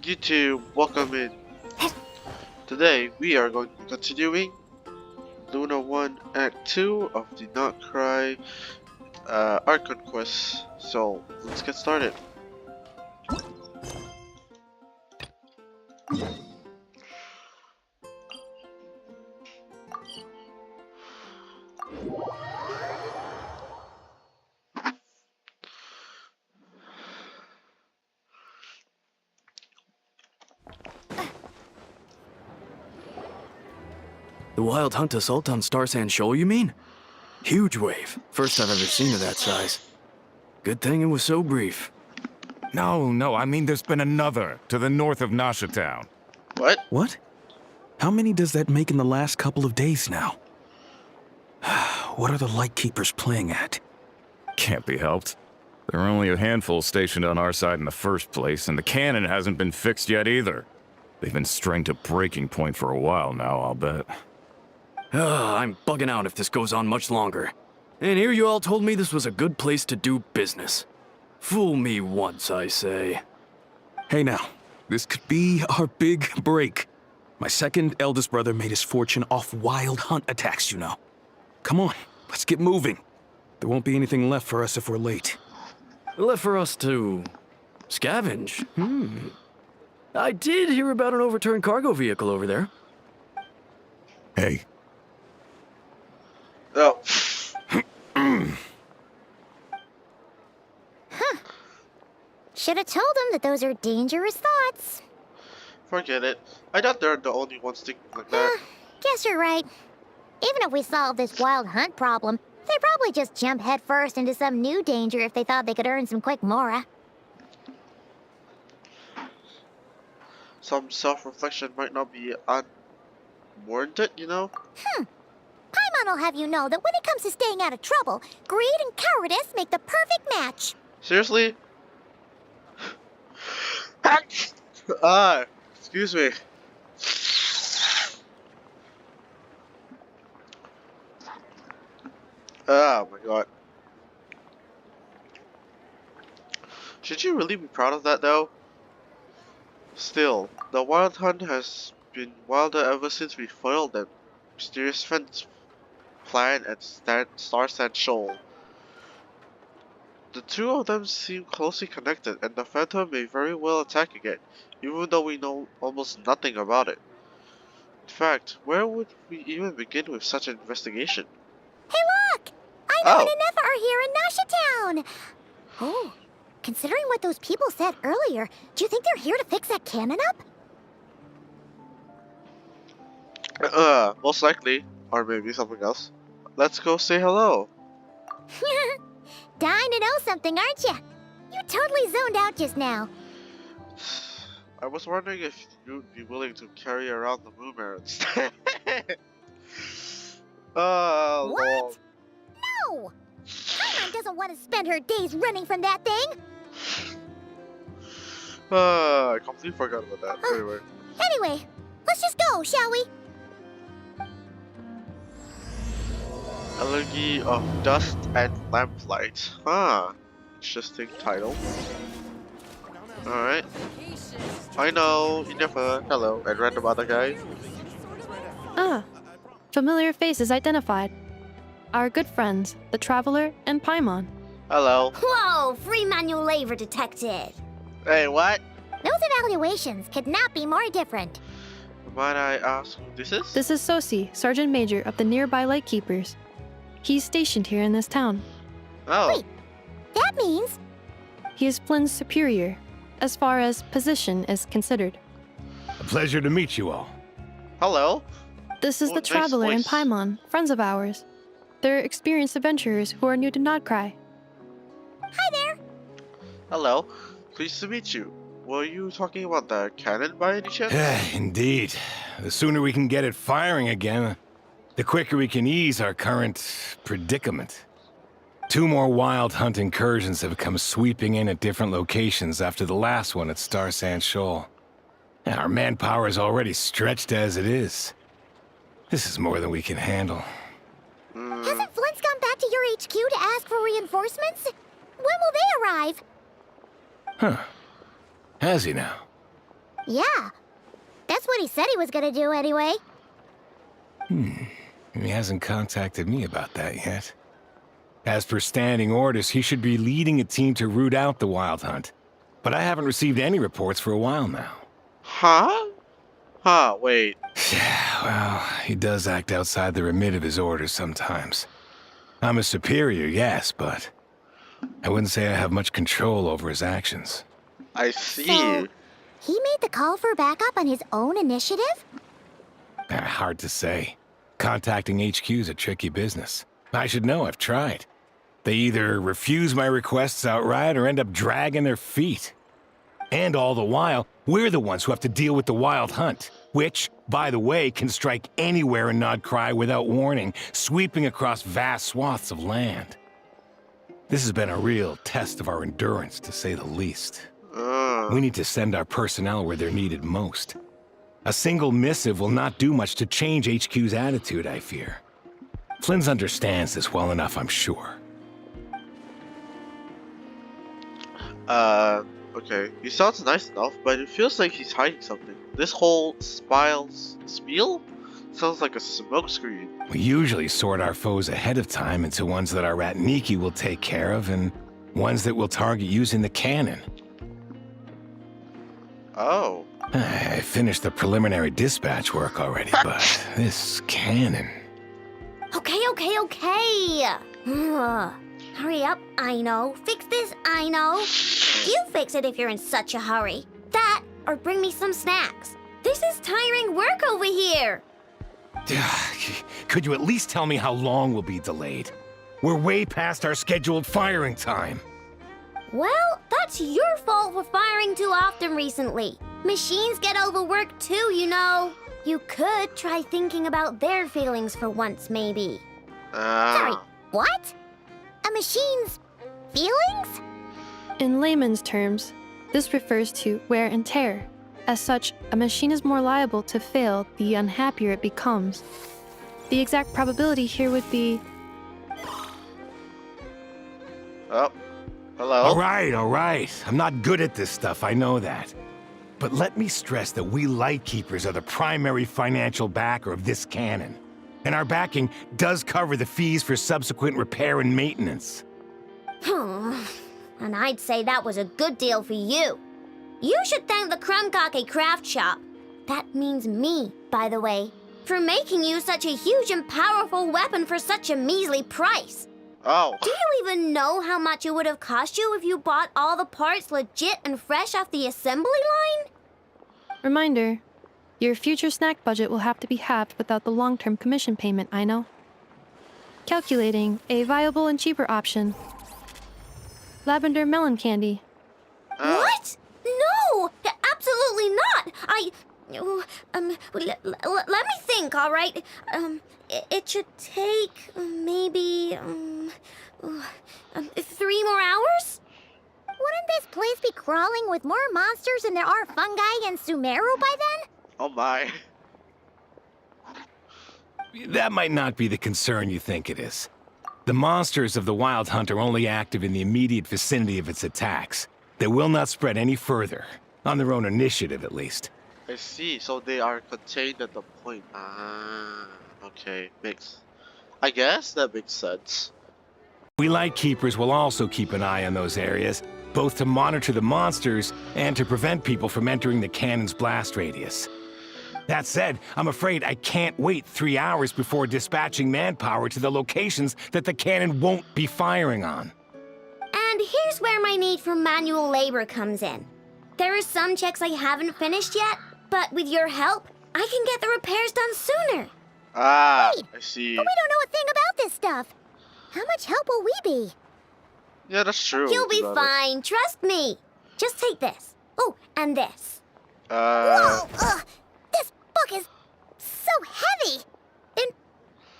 YouTube, welcome in. Today we are going to be continuing Luna 1 Act 2 of the Not Cry Archon quest. So let's get started. The wild hunt assault on Star Sand Shoal, you mean? Huge wave. First I've ever seen of that size. Good thing it was so brief. No, I mean there's been another to the north of Nasha Town. What? What? How many does that make in the last couple of days now? What are the Lightkeepers playing at? Can't be helped. There are only a handful stationed on our side in the first place, and the cannon hasn't been fixed yet either. They've been strained to breaking point for a while now, I'll bet. I'm bugging out if this goes on much longer. And here you all told me this was a good place to do business. Fool me once, I say. Hey now, this could be our big break. My second eldest brother made his fortune off wild hunt attacks, you know. Come on, let's get moving. There won't be anything left for us if we're late. Left for us to scavenge? I did hear about an overturned cargo vehicle over there. Hey. Oh. Should have told him that those are dangerous thoughts. Forget it. I thought they're the only ones thinking like that. Guess you're right. Even if we solve this wild hunt problem, they'd probably just jump headfirst into some new danger if they thought they could earn some quick mora. Some self-reflection might not be unwarranted, you know? Paimon will have you know that when it comes to staying out of trouble, greed and cowardice make the perfect match. Seriously? Excuse me. Oh my god. Should you really be proud of that though? Still, the wild hunt has been wilder ever since we foiled that mysterious fence plan at Star Sand Shoal. The two of them seem closely connected, and the Phantom may very well attack again, even though we know almost nothing about it. In fact, where would we even begin with such an investigation? Hey look! Aino and Anefa are here in Nasha Town! Oh, considering what those people said earlier, do you think they're here to fix that cannon up? Most likely, or maybe something else. Let's go say hello. Dying to know something, aren't you? You totally zoned out just now. I was wondering if you'd be willing to carry around the moon mirror instead. Oh, What? Lord. No! Paimon doesn't want to spend her days running from that thing! I completely forgot about that. Anyway. Anyway, let's just go, shall we? Elegy of Dust and Lamplight. Interesting title. Alright. I know, Inefa, hello, and random other guy. Familiar faces identified. Our good friends, the Traveler and Paimon. Hello. Whoa, free manual labor detected. Hey, what? Those evaluations could not be more different. Might I ask who this is? This is Sosi, Sergeant Major of the nearby Lightkeepers. He's stationed here in this town. Oh. Wait. That means... He is Flynn's superior, as far as position is considered. A pleasure to meet you all. Hello. This is Oh, the nice Traveler and voice. Paimon, friends of ours. They're experienced adventurers who are new to Nodcry. Hi there. Hello. Pleased to meet you. Were you talking about the cannon by any chance? Indeed. The sooner we can get it firing again, the quicker we can ease our current predicament. 2 more wild hunt incursions have come sweeping in at different locations after the last one at Star Sand Shoal. And our manpower is already stretched as it is. This is more than we can handle. Hasn't Flint's gone back to your HQ to ask for reinforcements? When will they arrive? Huh. Has he now? Yeah, that's what he said he was gonna do anyway. He hasn't contacted me about that yet. As per standing orders, he should be leading a team to root out the Wild Hunt. But I haven't received any reports for a while now. Huh? Huh, wait. Well, he does act outside the remit of his orders sometimes. I'm a superior, yes, but I wouldn't say I have much control over his actions. I see. So, he made the call for backup on his own initiative? Hard to say. Contacting HQ is a tricky business. I should know, I've tried. They either refuse my requests outright or end up dragging their feet. And all the while, we're the ones who have to deal with the Wild Hunt, which, by the way, can strike anywhere in Nodcry without warning, sweeping across vast swaths of land. This has been a real test of our endurance, to say the least. We need to send our personnel where they're needed most. A single missive will not do much to change HQ's attitude, I fear. Flynn's understands this well enough, I'm sure. Okay. He sounds nice enough, but it feels like he's hiding something. This whole spiel sounds like a smokescreen. We usually sort our foes ahead of time into ones that our Ratniki will take care of and ones that we'll target using the cannon. Oh. I finished the preliminary dispatch work already, but this cannon... Okay. Hurry up, I know. Fix this, I know. You fix it if you're in such a hurry. That, or bring me some snacks. This is tiring work over here. Could you at least tell me how long we'll be delayed? We're way past our scheduled firing time. Well, that's your fault for firing too often recently. Machines get overworked too, you know. You could try thinking about their feelings for once, maybe. Sorry, what? A machine's feelings? In layman's terms, this refers to wear and tear. As such, a machine is more liable to fail the unhappier it becomes. The exact probability here would be... Oh. Hello? All right. I'm not good at this stuff, I know that. But let me stress that we Lightkeepers are the primary financial backer of this cannon. And our backing does cover the fees for subsequent repair and maintenance. And I'd say that was a good deal for you. You should thank the Krumkake craft shop. That means me, by the way, for making you such a huge and powerful weapon for such a measly price. Oh. Do you even know how much it would have cost you if you bought all the parts legit and fresh off the assembly line? Reminder, your future snack budget will have to be halved without the long-term commission payment, I know. Calculating a viable and cheaper option. Lavender melon candy. What? No! Absolutely not! Let me think, all right? It should take maybe 3 more hours? Wouldn't this place be crawling with more monsters than there are fungi in Sumeru by then? Oh my. That might not be the concern you think it is. The monsters of the Wild Hunt are only active in the immediate vicinity of its attacks. They will not spread any further, on their own initiative at least. I see. So they are contained at the point. Okay. I guess that makes sense. We Lightkeepers will also keep an eye on those areas, both to monitor the monsters and to prevent people from entering the cannon's blast radius. That said, I'm afraid I can't wait 3 hours before dispatching manpower to the locations that the cannon won't be firing on. And here's where my need for manual labor comes in. There are some checks I haven't finished yet, but with your help, I can get the repairs done sooner. Wait, I see. But we don't know a thing about this stuff. How much help will we be? Yeah, that's true. You'll be fine, trust me. Just take this. Oh, and this. Whoa! This book is so heavy. Then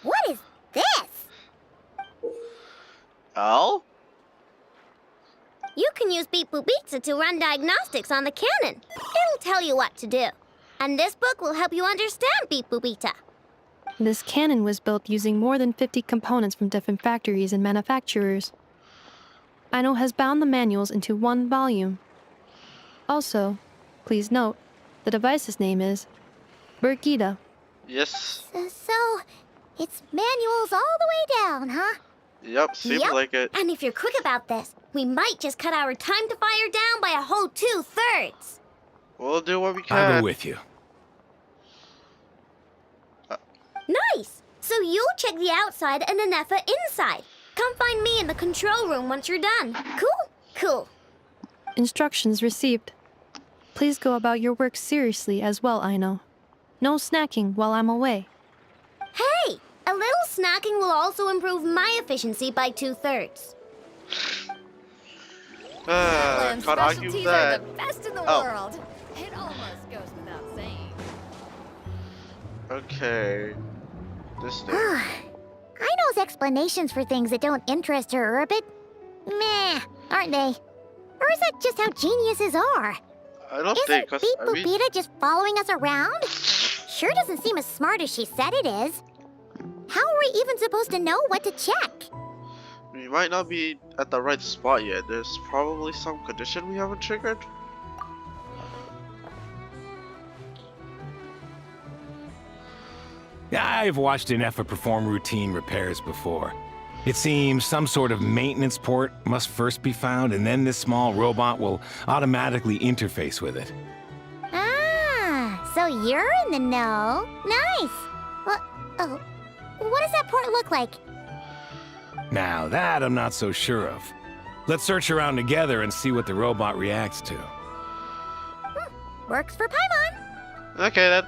what is this? Oh? You can use Beep Boop Pizza to run diagnostics on the cannon. It'll tell you what to do. And this book will help you understand Beep Boop Pizza. This cannon was built using more than 50 components from different factories and manufacturers. Aino has bound the manuals into one volume. Also, please note, The device's name is Burkita. Yes. So, it's manuals all the way down, huh? Yep, seems Yep. like it. And if you're quick about this, we might just cut our time to fire down by a whole 2/3. We'll do what we I'll can. go with you. Nice! So you'll check the outside and Anefa inside. Come find me in the control room once you're done. Cool? Cool. Instructions received. Please go about your work seriously as well, Aino. No snacking while I'm away. Hey! A little snacking will also improve my efficiency by 2/3. Can't argue with that. are the best in the Oh. world. It almost goes without saying. Okay. This thing. Aino's explanations for things that don't interest her are a bit meh, aren't they? Or is that just how geniuses are? I don't Isn't think, cause Beep I mean, Boopita just following us around? Sure doesn't seem as smart as she said it is. How are we even supposed to know what to check? we might not be at the right spot yet. There's probably some condition we haven't triggered. I've watched Anefa perform routine repairs before. It seems some sort of maintenance port must first be found, and then this small robot will automatically interface with it. Ah, so you're in the know. Nice. What does that port look like? Now, that I'm not so sure of. Let's search around together and see what the robot reacts to. Works for Paimon. Okay then.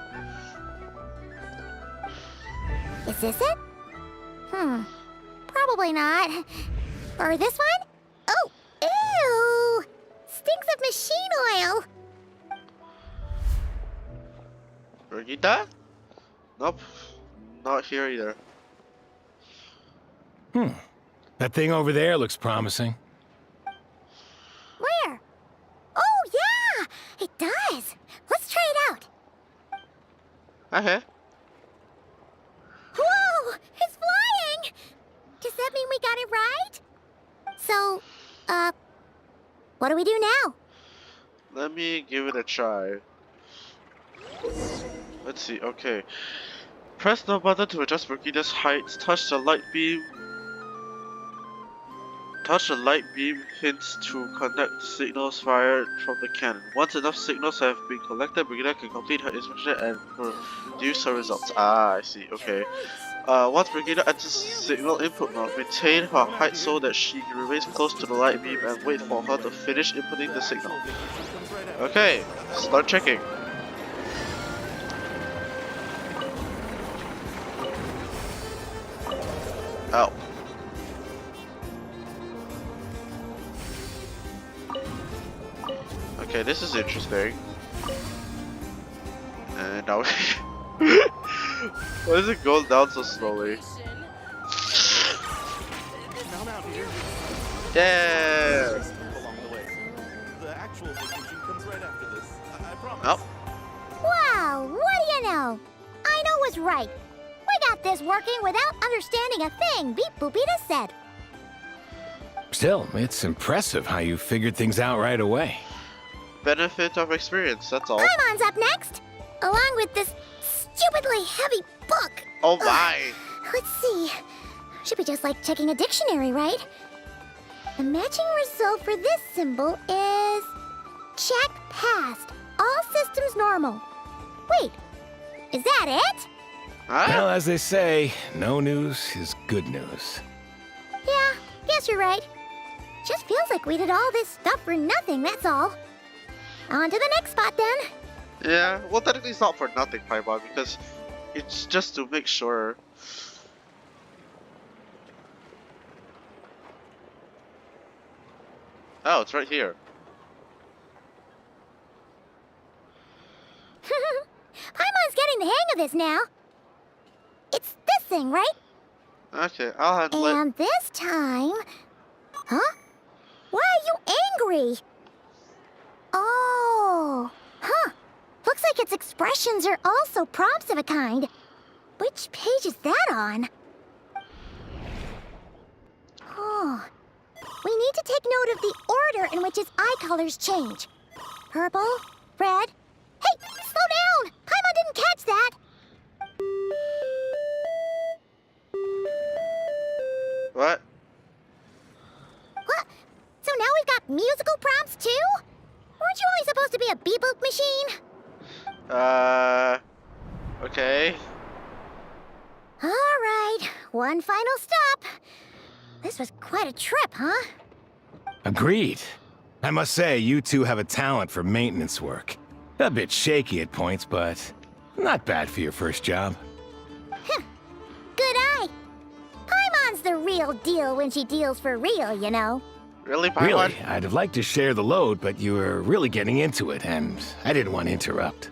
Is this it? Probably not. Or this one? Oh, ew! Stinks of machine oil. Brigitte? Nope. Not here either. That thing over there looks promising. Where? Oh, yeah! It does. Let's try it out. Okay. Whoa! It's flying! Does that mean we got it right? So, what do we do now? Let me give it a try. Let's see, okay. Press the button to adjust Brigitte's height. Touch the light beam hints to connect signals fired from the cannon. Once enough signals have been collected, Brigitte can complete her inspection and produce her results. Ah, I see, okay. Once Brigitte enters signal input mode, maintain her height so that she remains close to the light beam and wait for her to finish inputting the signal. Okay, start checking. Ow. Okay, this is interesting. And now why is it going down so slowly? Yeah. Along the way. The actual vacation comes right after this. I promise. Oh. Wow, what do you know? Aino was right. We got this working without understanding a thing Beep Boopita said. Still, it's impressive how you figured things out right away. Benefit of experience, that's all. Paimon's up next, along with this stupidly heavy book. Oh my! Let's see. Should be just like checking a dictionary, right? The matching result for this symbol is... check passed. All systems normal. Wait, is that it? Huh? Well, as they say, no news is good news. Yeah, guess you're right. Just feels like we did all this stuff for nothing, that's all. On to the next spot then. Yeah, well technically it's not for nothing, Paimon, because it's just to make sure. Oh, it's right here. Paimon's getting the hang of this now. It's this thing, right? Okay, I'll handle it. And this time... Huh? Why are you angry? Oh, huh. Looks like its expressions are also prompts of a kind. Which page is that on? Oh. We need to take note of the order in which its eye colors change. Purple, red... Hey, machine? Okay. All right, one final stop. This was quite a trip, huh? Agreed. I must say, you two have a talent for maintenance work. A bit shaky at points, but not bad for your first job. Good eye. Paimon's the real deal when she deals for real, you know. Really, Paimon? Really, I'd have liked to share the load, but you were really getting into it, and I didn't want to interrupt.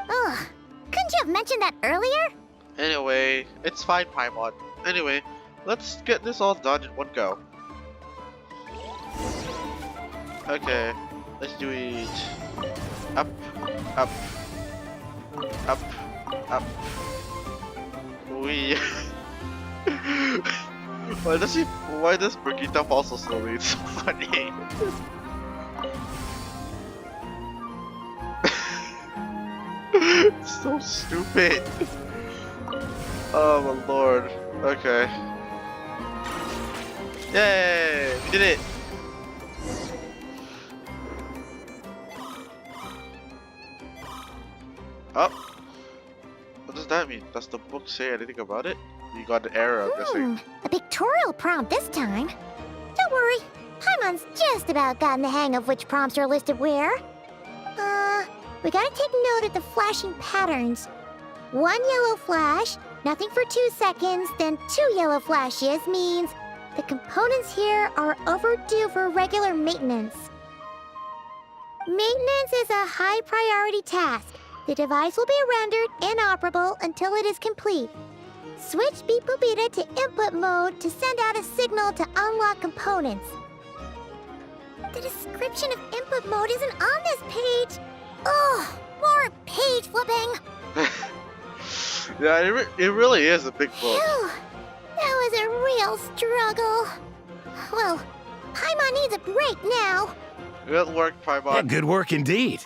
Ugh, couldn't you have mentioned that earlier? Anyway, it's fine, Paimon. Anyway, let's get this all done in one go. Okay, let's do it. Up, up, up, up. We. Why does Brigitte fall so slowly? It's so funny. It's so stupid. Oh my lord. Okay. Yay! We did it! Oh. What does that mean? Does the book say anything about it? You got an error, I'm guessing. A pictorial prompt this time. Don't worry, Paimon's just about gotten the hang of which prompts are listed where. We gotta take note of the flashing patterns. 1 yellow flash, nothing for 2 seconds, then 2 yellow flashes means the components here are overdue for regular maintenance. Maintenance is a high priority task. The device will be rendered inoperable until it is complete. Switch Beep Boopita to input mode to send out a signal to unlock components. The description of input mode isn't on this page. Ugh, more page flipping. Yeah, it really is a big book. Phew, that was a real struggle. Well, Paimon needs a break now. Good work, Paimon. Yeah, good work indeed.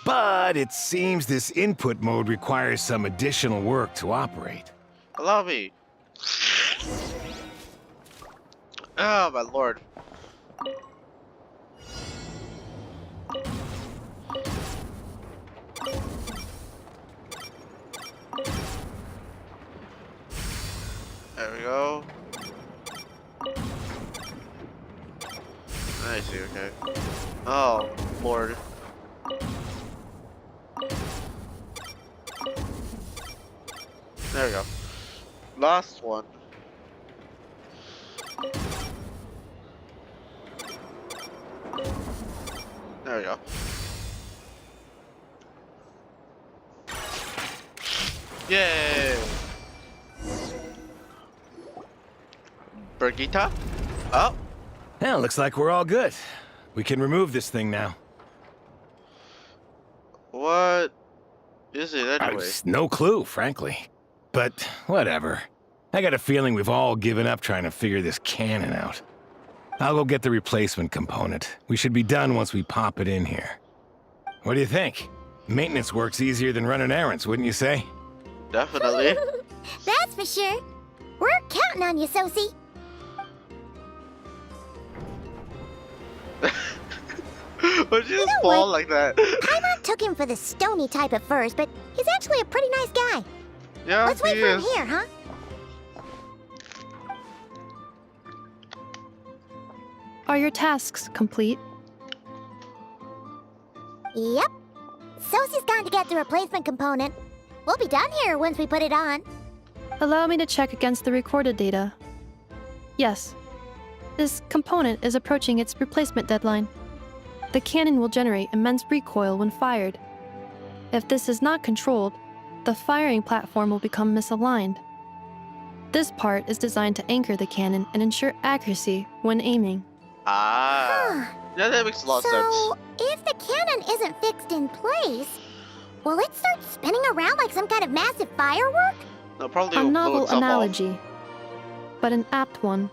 But it seems this input mode requires some additional work to operate. Allow me. Oh my lord. There we go. I see, okay. Oh, lord. There we go. Last one. There we go. Yay! Brigitte? Oh, Well, looks like we're all good. We can remove this thing now. what is it anyway? No clue, frankly. But whatever. I got a feeling we've all given up trying to figure this cannon out. I'll go get the replacement component. We should be done once we pop it in here. What do you think? Maintenance work's easier than running errands, wouldn't you say? Definitely. That's for sure. We're counting on you, Sosie. Why'd you just know fall what? like that? Paimon took him for the stony type at first, but he's actually a pretty nice guy. Yeah, Let's wait he for him is. here, huh? Are your tasks complete? Yep. Sosie's gone to get the replacement component. We'll be done here once we put it on. Allow me to check against the recorded data. Yes. This component is approaching its replacement deadline. The cannon will generate immense recoil when fired. If this is not controlled, the firing platform will become misaligned. This part is designed to anchor the cannon and ensure accuracy when aiming. Ah. Yeah, that makes a lot of sense. So, if the cannon isn't fixed in place, will it start spinning around like some kind of massive firework? No, probably A will blow novel itself off. analogy, but an apt one.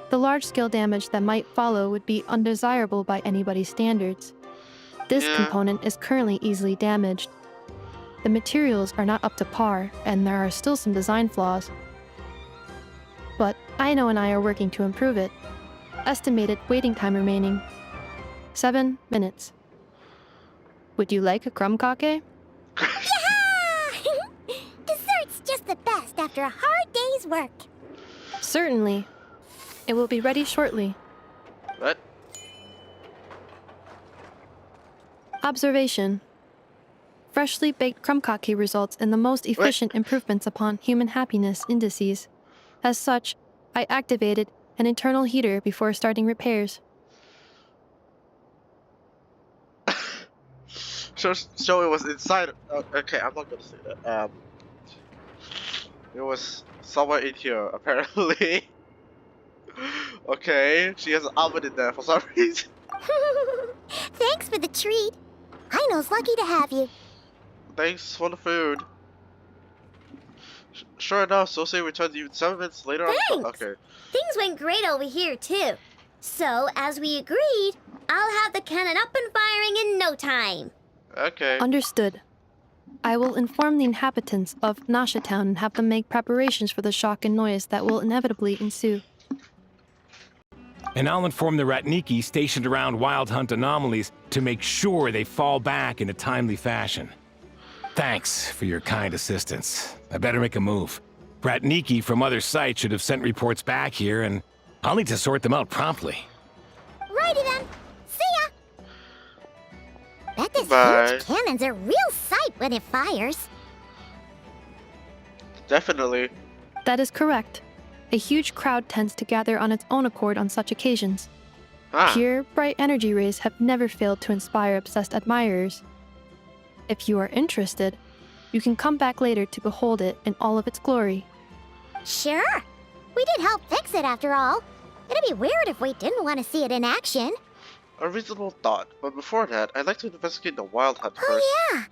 The large-scale damage that might follow would be undesirable by anybody's standards. This Yeah. component is currently easily damaged. The materials are not up to par, and there are still some design flaws. But Aino and I are working to improve it. Estimated waiting time remaining 7 minutes. Would you like a crumb cake? Dessert's just the best after a hard day's work. Certainly. It will be ready shortly. What? Observation. Freshly baked crumb cake results in the most efficient improvements upon human happiness indices. As such, I activated an internal heater before starting repairs. So it was inside. Okay, I'm not gonna say that. It was somewhere in here, apparently. Okay, she has an oven in there for some reason. Thanks for the treat. Aino's lucky to have you. Thanks for the food. Sure enough, Sosei returned even 7 minutes later. Thanks. Okay. Things went great over here, too. So, as we agreed, I'll have the cannon up and firing in no time. Okay. Understood. I will inform the inhabitants of Nasha Town and have them make preparations for the shock and noise that will inevitably ensue. And I'll inform the Ratniki stationed around Wild Hunt anomalies to make sure they fall back in a timely fashion. Thanks for your kind assistance. I better make a move. Ratniki from other sites should have sent reports back here, and I'll need to sort them out promptly. Righty then. See ya. Bet this Bye. huge cannon's a real sight when it fires. Definitely. That is correct. A huge crowd tends to gather on its own accord on such occasions. Ah. Pure, bright energy rays have never failed to inspire obsessed admirers. If you are interested, you can come back later to behold it in all of its glory. Sure. We did help fix it after all. It'd be weird if we didn't want to see it in action. A reasonable thought, but before that, I'd like to investigate the Wild Hunt first. Oh yeah.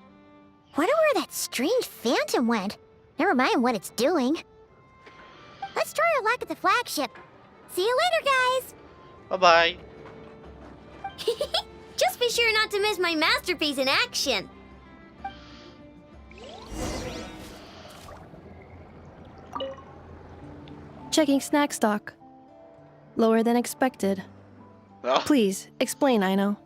Wonder where that strange phantom went. Never mind what it's doing. Let's try our luck at the flagship. See you later, guys. Bye-bye. Just be sure not to miss my masterpiece in action. Checking snack stock. Lower than expected. Oh. Please, explain, Aino.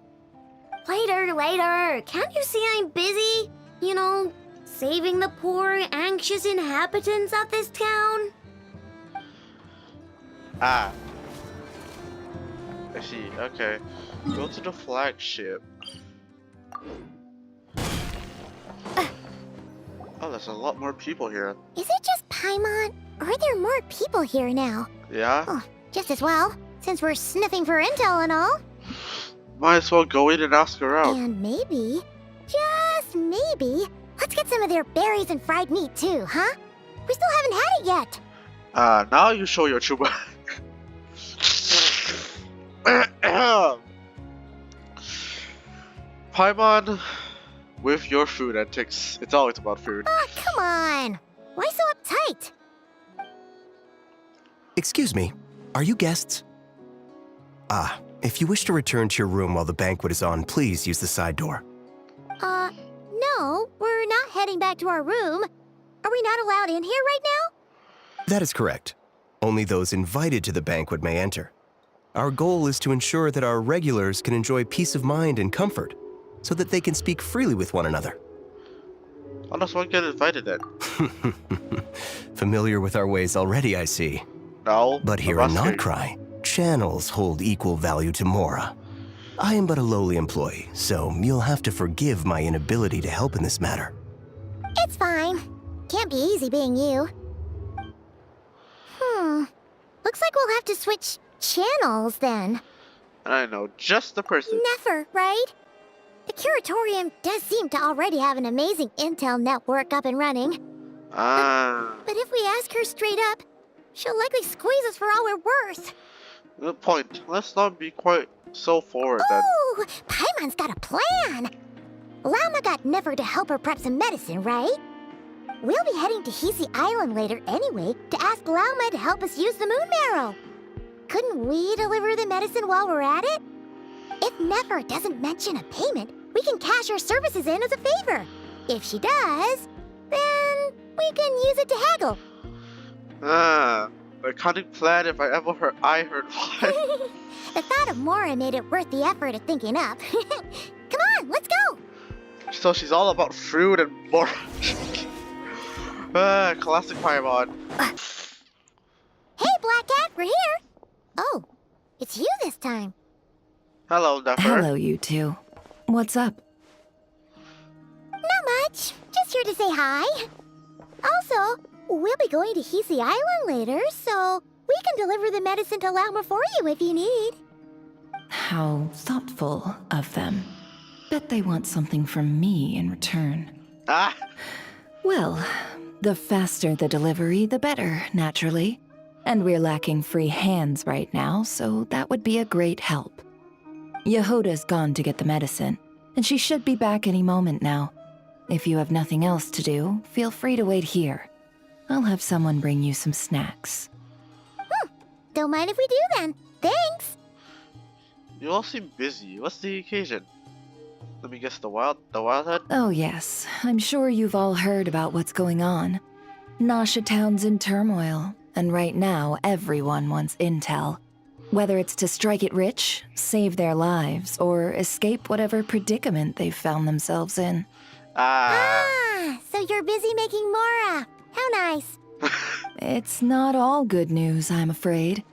Later. Can't you see I'm busy? You know, saving the poor, anxious inhabitants of this town? Ah. I see, okay. Go to the flagship. Oh, there's a lot more people here. Is it just Paimon? Or are there more people here now? Yeah? Oh, just as well, since we're sniffing for intel and all. Might as well go in and ask around. And maybe, just maybe, let's get some of their berries and fried meat too, huh? We still haven't had it yet. Now you show your true Paimon, with your food antics. It's always about food. Ah, come on. Why so uptight? Excuse me, are you guests? If you wish to return to your room while the banquet is on, please use the side door. No, we're not heading back to our room. Are we not allowed in here right now? That is correct. Only those invited to the banquet may enter. Our goal is to ensure that our regulars can enjoy peace of mind and comfort, so that they can speak freely with one another. How does one get invited then? Familiar with our ways already, I see. No. But here in Notcry, channels hold equal value to Mora. I am but a lowly employee, so you'll have to forgive my inability to help in this matter. It's fine. Can't be easy being you. Looks like we'll have to switch channels then. I know just the person. Never, right? The Curatorium does seem to already have an amazing intel network up and running. But if we ask her straight up, she'll likely squeeze us for all we're worth. Good point. Let's not be quite so forward then. Ooh, Paimon's got a plan. Lauma got Never to help her prep some medicine, right? We'll be heading to Hisi Island later anyway to ask Lauma to help us use the moon marrow. Couldn't we deliver the medicine while we're at it? If Never doesn't mention a payment, we can cash our services in as a favor. If she does, then we can use it to haggle. A cunning plan if I ever heard one. The thought of Mora made it worth the effort of thinking up. Come on, let's go. So she's all about fruit and more. Classic Paimon. Hey, Black Cat, we're here. Oh, it's you this time. Hello, Duffer. Hello, you two. What's up? Not much. Just here to say hi. Also, we'll be going to Hisi Island later, so we can deliver the medicine to Lauma for you if you need. How thoughtful of them. Bet they want something from me in return. Ah, Well, the faster the delivery, the better, naturally. And we're lacking free hands right now, so that would be a great help. Yehoda's gone to get the medicine, and she should be back any moment now. If you have nothing else to do, feel free to wait here. I'll have someone bring you some snacks. Don't mind if we do then. Thanks. you all seem busy. What's the occasion? Let me guess. The wild hunt. Oh yes, I'm sure you've all heard about what's going on. Nasha Town's in turmoil, and right now everyone wants intel. Whether it's to strike it rich, save their lives, or escape whatever predicament they've found themselves in. So you're busy making Mora. How nice. It's not all good news, I'm afraid.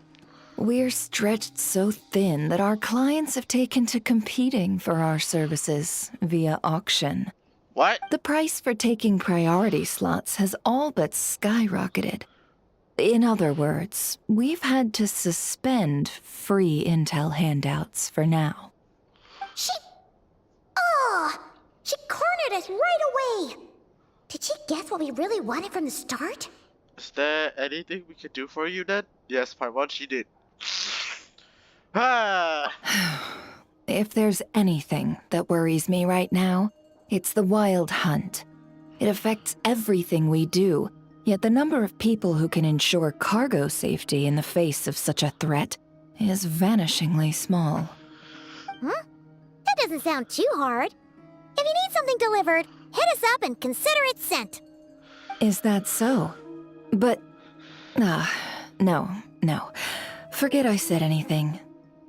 We're stretched so thin that our clients have taken to competing for our services via auction. What? The price for taking priority slots has all but skyrocketed. In other words, we've had to suspend free intel handouts for now. She cornered us right away. Did she guess what we really wanted from the start? Is there anything we could do for you then? Yes, Paimon, she did. Ah. If there's anything that worries me right now, it's the wild hunt. It affects everything we do, yet the number of people who can ensure cargo safety in the face of such a threat is vanishingly small. That doesn't sound too hard. If you need something delivered, hit us up and consider it sent. Is that so? But... no. Forget I said anything.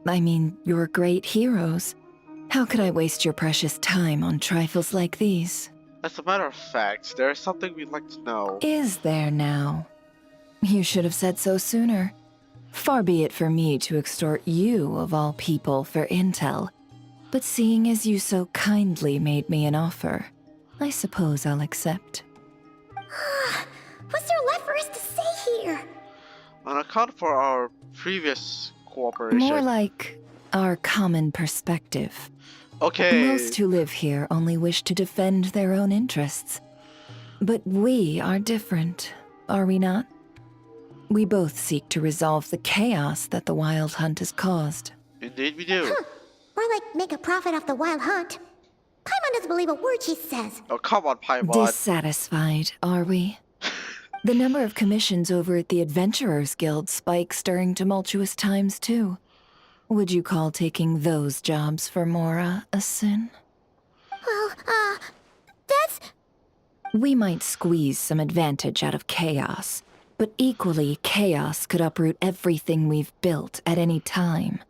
I mean, you're great heroes. How could I waste your precious time on trifles like these? As a matter of fact, there is something we'd like to know. Is there now? You should have said so sooner. Far be it for me to extort you, of all people, for intel. But seeing as you so kindly made me an offer, I suppose I'll accept. What's there left for us to say here? On account for our previous cooperation. More like our common perspective. Okay. Most who live here only wish to defend their own interests. But we are different, are we not? We both seek to resolve the chaos that the wild hunt has caused. Indeed we do. More like make a profit off the wild hunt. Paimon doesn't believe a word she says. Oh, come on, Paimon. Dissatisfied, are we? The number of commissions over at the Adventurers Guild spikes during tumultuous times, too. Would you call taking those jobs for Mora a sin? Well, that's... We might squeeze some advantage out of chaos, but equally, chaos could uproot everything we've built at any time.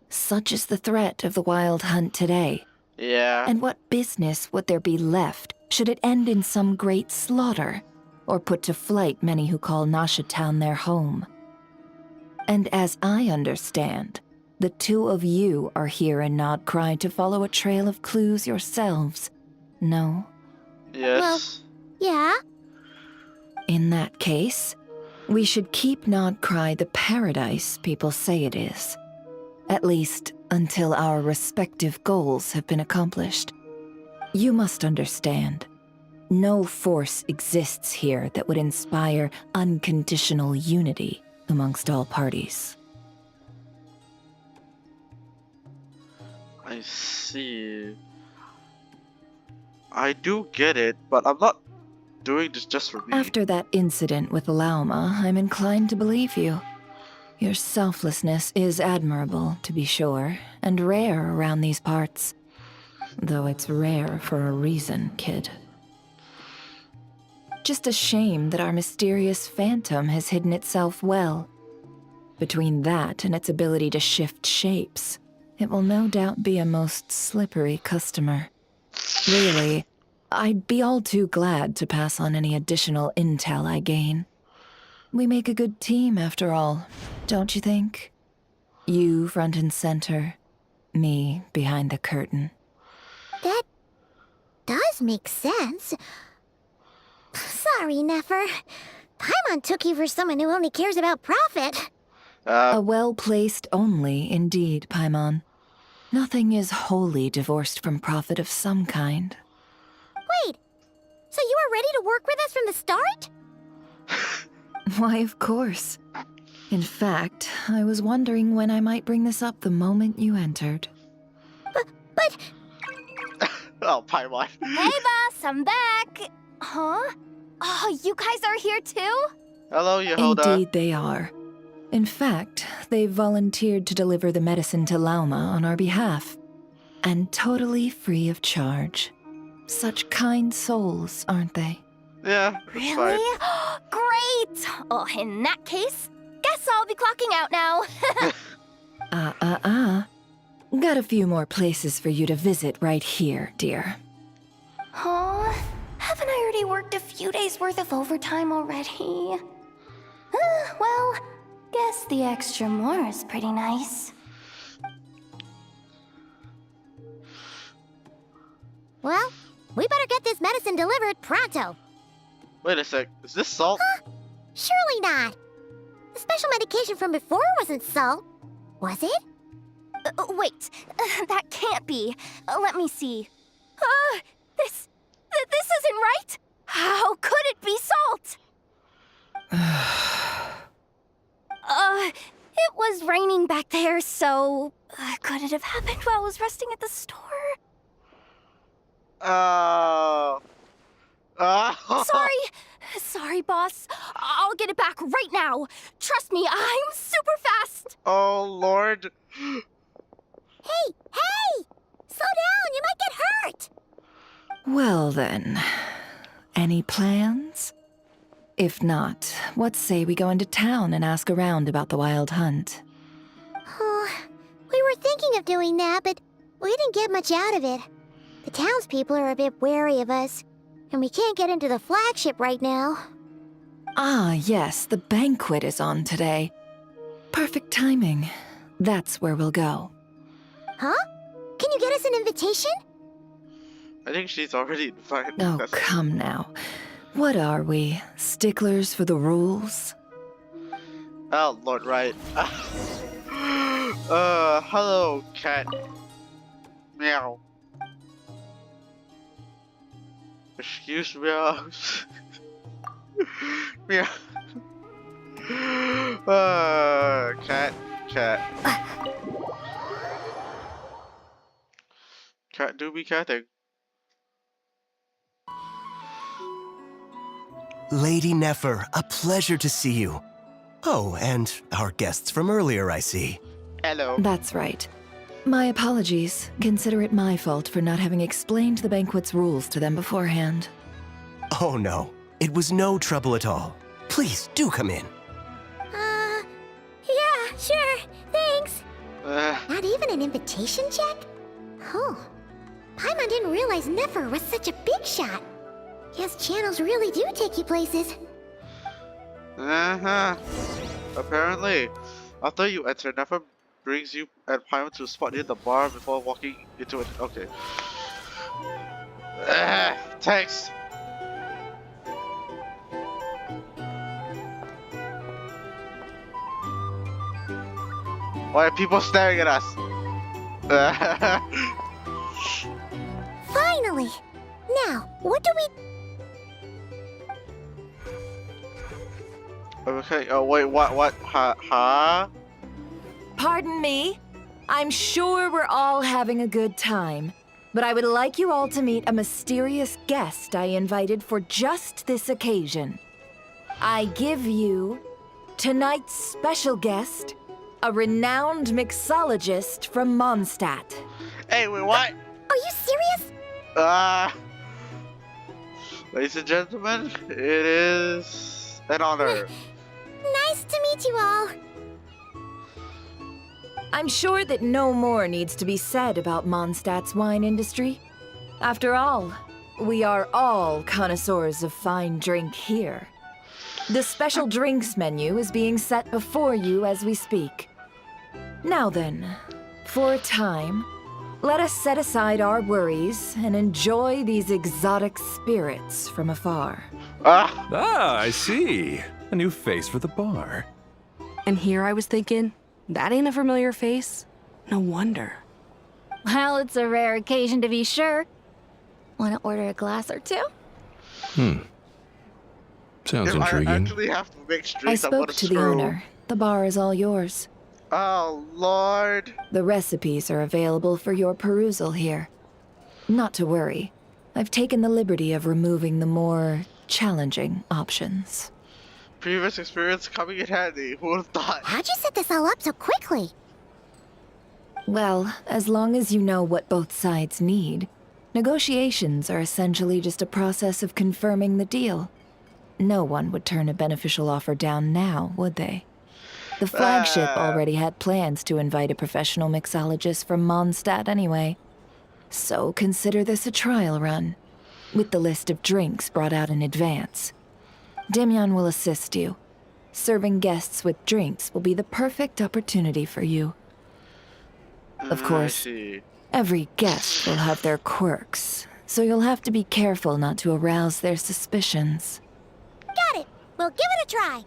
Such is the threat of the wild hunt today. Yeah. And what business would there be left should it end in some great slaughter, or put to flight many who call Nasha Town their home? And as I understand, the two of you are here in Nodcry to follow a trail of clues yourselves, no? Yes. Yeah? In that case, we should keep Nodcry the paradise people say it is. At least, until our respective goals have been accomplished. You must understand, no force exists here that would inspire unconditional unity amongst all parties. I see. I do get it, but I'm not doing this just for me. After that incident with Lauma, I'm inclined to believe you. Your selflessness is admirable, to be sure, and rare around these parts. Though it's rare for a reason, kid. Just a shame that our mysterious phantom has hidden itself well. Between that and its ability to shift shapes, it will no doubt be a most slippery customer. Really, I'd be all too glad to pass on any additional intel I gain. We make a good team, after all, don't you think? You front and center, me behind the curtain. That does make sense. Sorry, Nefer. Paimon took you for someone who only cares about profit. A well-placed only, indeed, Paimon. Nothing is wholly divorced from profit of some kind. Wait, so you were ready to work with us from the start? Why, of course. In fact, I was wondering when I might bring this up the moment you entered. But... Oh, Paimon. Hey, boss, I'm back. Huh? Oh, you guys are here too? Hello, Yehoda. Indeed they are. In fact, they've volunteered to deliver the medicine to Lauma on our behalf. And totally free of charge. Such kind souls, aren't they? Yeah, it's Really? Great! Oh, in that case, guess I'll be clocking out now. Got a few more places for you to visit right here, dear. Huh? Haven't I already worked a few days worth of overtime already? Well, guess the extra more is pretty nice. Well, we better get this medicine delivered pronto. Wait a sec. Is this salt? Surely not. The special medication from before wasn't salt, was it? Wait, that can't be. Let me see. This isn't right. How could it be salt? It was raining back there, so could it have happened while I was resting at the store? Sorry, boss. I'll get it back right now. Trust me, I'm super fast. Oh, Lord. Hey! Slow down, you might get hurt! Well then, any plans? If not, what say we go into town and ask around about the wild hunt? We were thinking of doing that, but we didn't get much out of it. The townspeople are a bit wary of us, and we can't get into the flagship right now. Ah, yes, the banquet is on today. Perfect timing. That's where we'll go. Huh? Can you get us an invitation? I think she's already invited. Oh, That's- come now. What are we? Sticklers for the rules? Oh, Lord, right. Hello, cat. Meow. Excuse me. Meow. Cat. Cat do be catting. Lady Nefer, a pleasure to see you. Oh, and our guests from earlier, I see. Hello. That's right. My apologies. Consider it my fault for not having explained the banquet's rules to them beforehand. Oh no, it was no trouble at all. Please, do come in. Yeah, sure, thanks. Uh, Not even an invitation check? Oh, Paimon didn't realize Nefer was such a big shot. Yes, channels really do take you places. Apparently, after you enter, Nefer brings you and Paimon to a spot near the bar before walking into it. Okay. Thanks. Why are people staring at us? Finally! Now, what do we... Okay, oh wait, what? Huh? Pardon me? I'm sure we're all having a good time, but I would like you all to meet a mysterious guest I invited for just this occasion. I give you tonight's special guest, a renowned mixologist from Mondstadt. Hey, wait, what? Are you serious? Ladies and gentlemen, it is an honor. Nice to meet you all. I'm sure that no more needs to be said about Mondstadt's wine industry. After all, we are all connoisseurs of fine drink here. The special drinks menu is being set before you as we speak. Now then, for a time, let us set aside our worries and enjoy these exotic spirits from afar. Ah! Ah, I see. A new face for the bar. And here I was thinking, that ain't a familiar face. No wonder. Well, it's a rare occasion to be sure. Want to order a glass or two? Sounds If intriguing. I actually have to mix I drinks, I'm spoke gonna to the screw. owner. The bar is all yours. Oh, Lord. The recipes are available for your perusal here. Not to worry. I've taken the liberty of removing the more challenging options. Previous experience coming in handy. Who would have thought? How'd you set this all up so quickly? Well, as long as you know what both sides need, negotiations are essentially just a process of confirming the deal. No one would turn a beneficial offer down now, would they? The flagship already had plans to invite a professional mixologist from Mondstadt anyway. So consider this a trial run, with the list of drinks brought out in advance. Demyon will assist you. Serving guests with drinks will be the perfect opportunity for you. Of I course, see. every guest will have their quirks, so you'll have to be careful not to arouse their suspicions. Got it. We'll give it a try.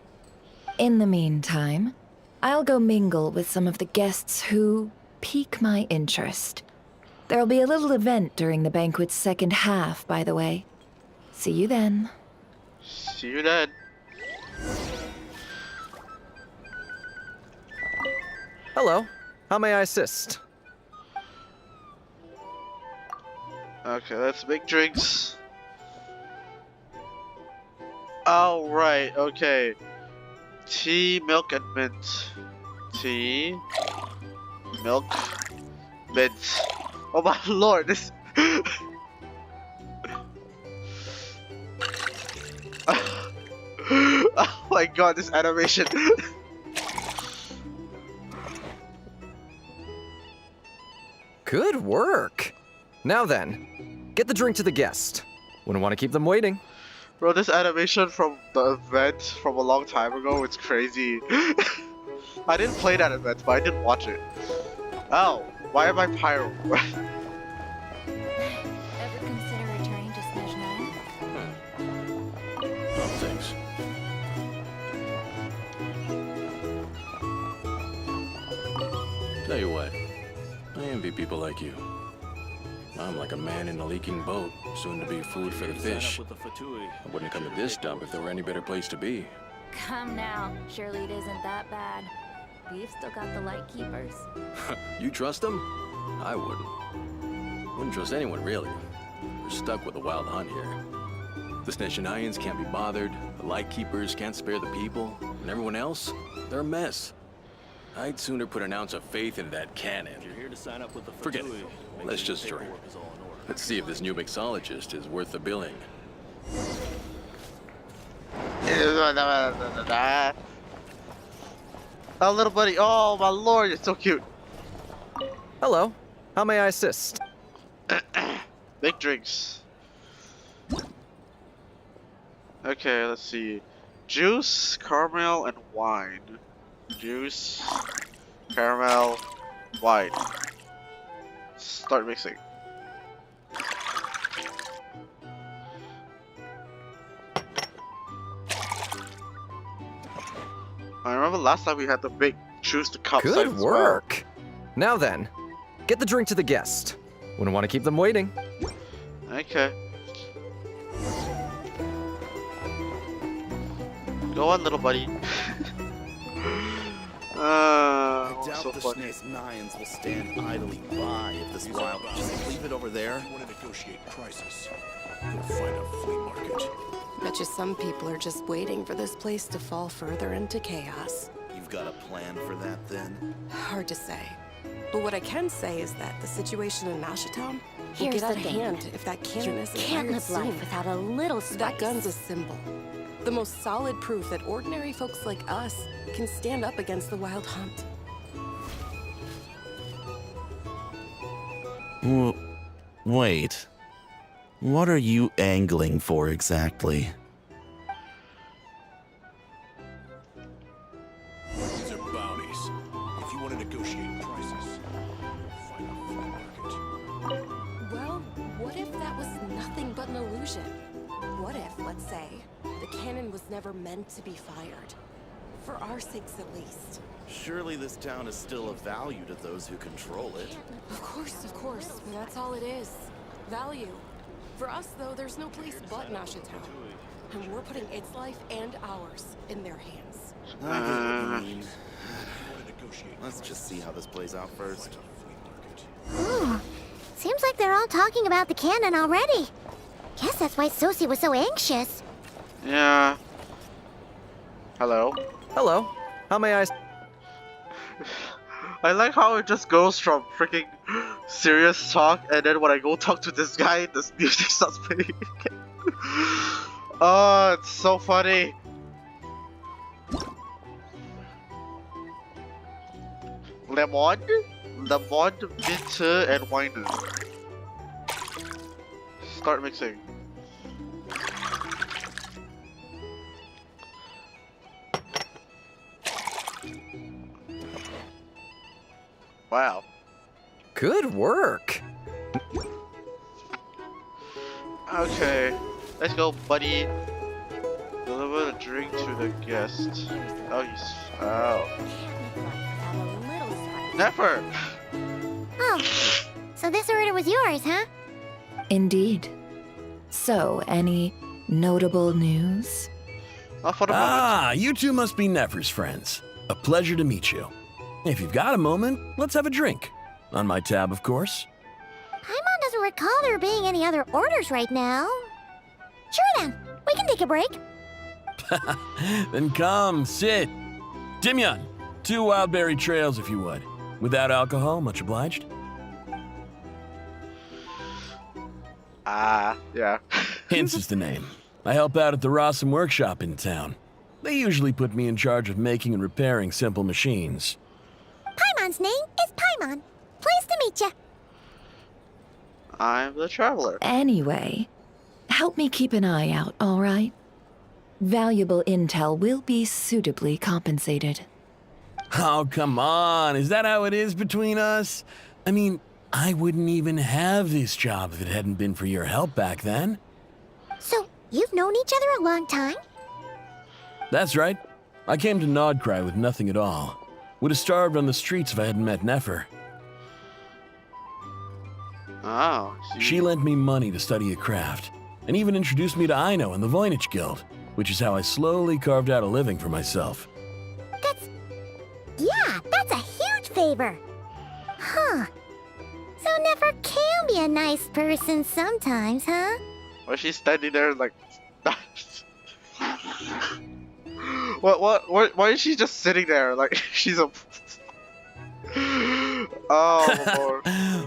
In the meantime, I'll go mingle with some of the guests who pique my interest. There'll be a little event during the banquet's second half, by the way. See you then. See you then. Hello. How may I assist? Okay, let's make drinks. Oh, right, okay. Tea, milk, and mint. Tea, milk, mint. Oh my lord, this. Oh my god, this animation. Good work. Now then, get the drink to the guest. Wouldn't want to keep them waiting. Bro, this animation from the event from a long time ago, it's crazy. I didn't play that event, but I did watch it. Oh, why am I pyro? Ever consider returning to Snezhnaya? Oh, thanks. Tell you what, I envy people like you. I'm like a man in a leaking boat, soon to be food for the fish. I wouldn't come to this dump if there were any better place to be. Come now. Surely it isn't that bad. We've still got the light keepers. You trust them? I wouldn't. Wouldn't trust anyone, really. We're stuck with a wild hunt here. The Snezhnayans can't be bothered, the Lightkeepers can't spare the people, and everyone else, they're a mess. I'd sooner put an ounce of faith in that cannon. Forget it. Let's just drink. Let's see if this new mixologist is worth the billing. Oh, little buddy. Oh, my lord, you're so cute. Hello. How may I assist? Make drinks. Okay, let's see. Juice, caramel, and wine. Juice, caramel, wine. Start mixing. I remember last time we had to choose the cup size Good as well. work. Now then, get the drink to the guest. Wouldn't want to keep them waiting. Okay. Go on, little buddy. I doubt so the funny. Snezhnayans will stand idly by if this wild. Just leave it over there. Want to negotiate prices? Go find a flea market. Bet you some people are just waiting for this place to fall further into chaos. You've got a plan for that, then? Hard to say. But what I can say is that the situation in Nashatown will Here's get out the of thing. hand if that cannon You isn't can't fired live life soon. without a little spice. That gun's a symbol. The most solid proof that ordinary folks like us can stand up against the wild hunt. Wait. What are you angling for exactly? These are bounties. If you want to negotiate prices, find a flea market. Well, what if that was nothing but an illusion? What if, let's say, the cannon was never meant to be fired? For our sakes, at least. Surely this town is still of value to those who control it. Of course. But that's all it is. Value. For us, though, there's no place but Nasha Town. And we're putting its life and ours in their hands. I get what you mean. Let's just see how this plays out first. Ooh, seems like they're all talking about the cannon already. Guess that's why Sosie was so anxious. Yeah. Hello. Hello. How may I... I like how it just goes from freaking serious talk, and then when I go talk to this guy, this music starts playing again. Oh, it's so funny. Lemon, bitter, and wine. Start mixing. Wow. Good work. Okay, let's go, buddy. Deliver the drink to the guest. Oh, he's Never. Oh, so this order was yours, huh? Indeed. So, any notable news? Not for the moment. Ah, you two must be Nefer's friends. A pleasure to meet you. If you've got a moment, let's have a drink. On my tab, of course. Paimon doesn't recall there being any other orders right now. Sure then, we can take a break. Then come, sit. Dimyon, 2 wildberry trails if you would. Without alcohol, much obliged. Yeah. Hints is the name. I help out at the Rossum workshop in town. They usually put me in charge of making and repairing simple machines. Paimon's name is Paimon. Pleased to meet you. I'm the traveler. Anyway, help me keep an eye out, all right? Valuable intel will be suitably compensated. Oh, come on. Is that how it is between us? I mean, I wouldn't even have this job if it hadn't been for your help back then. So, you've known each other a long time? That's right. I came to Nodcry with nothing at all. Would have starved on the streets if I hadn't met Nefer. Oh, She lent me money to study a craft, and even introduced me to Aino and the Voynich Guild, which is how I slowly carved out a living for myself. That's a huge favor. Huh. So Nefer can be a nice person sometimes, huh? Why she's standing there like... Why is she just sitting there like she's a... Oh, Lord.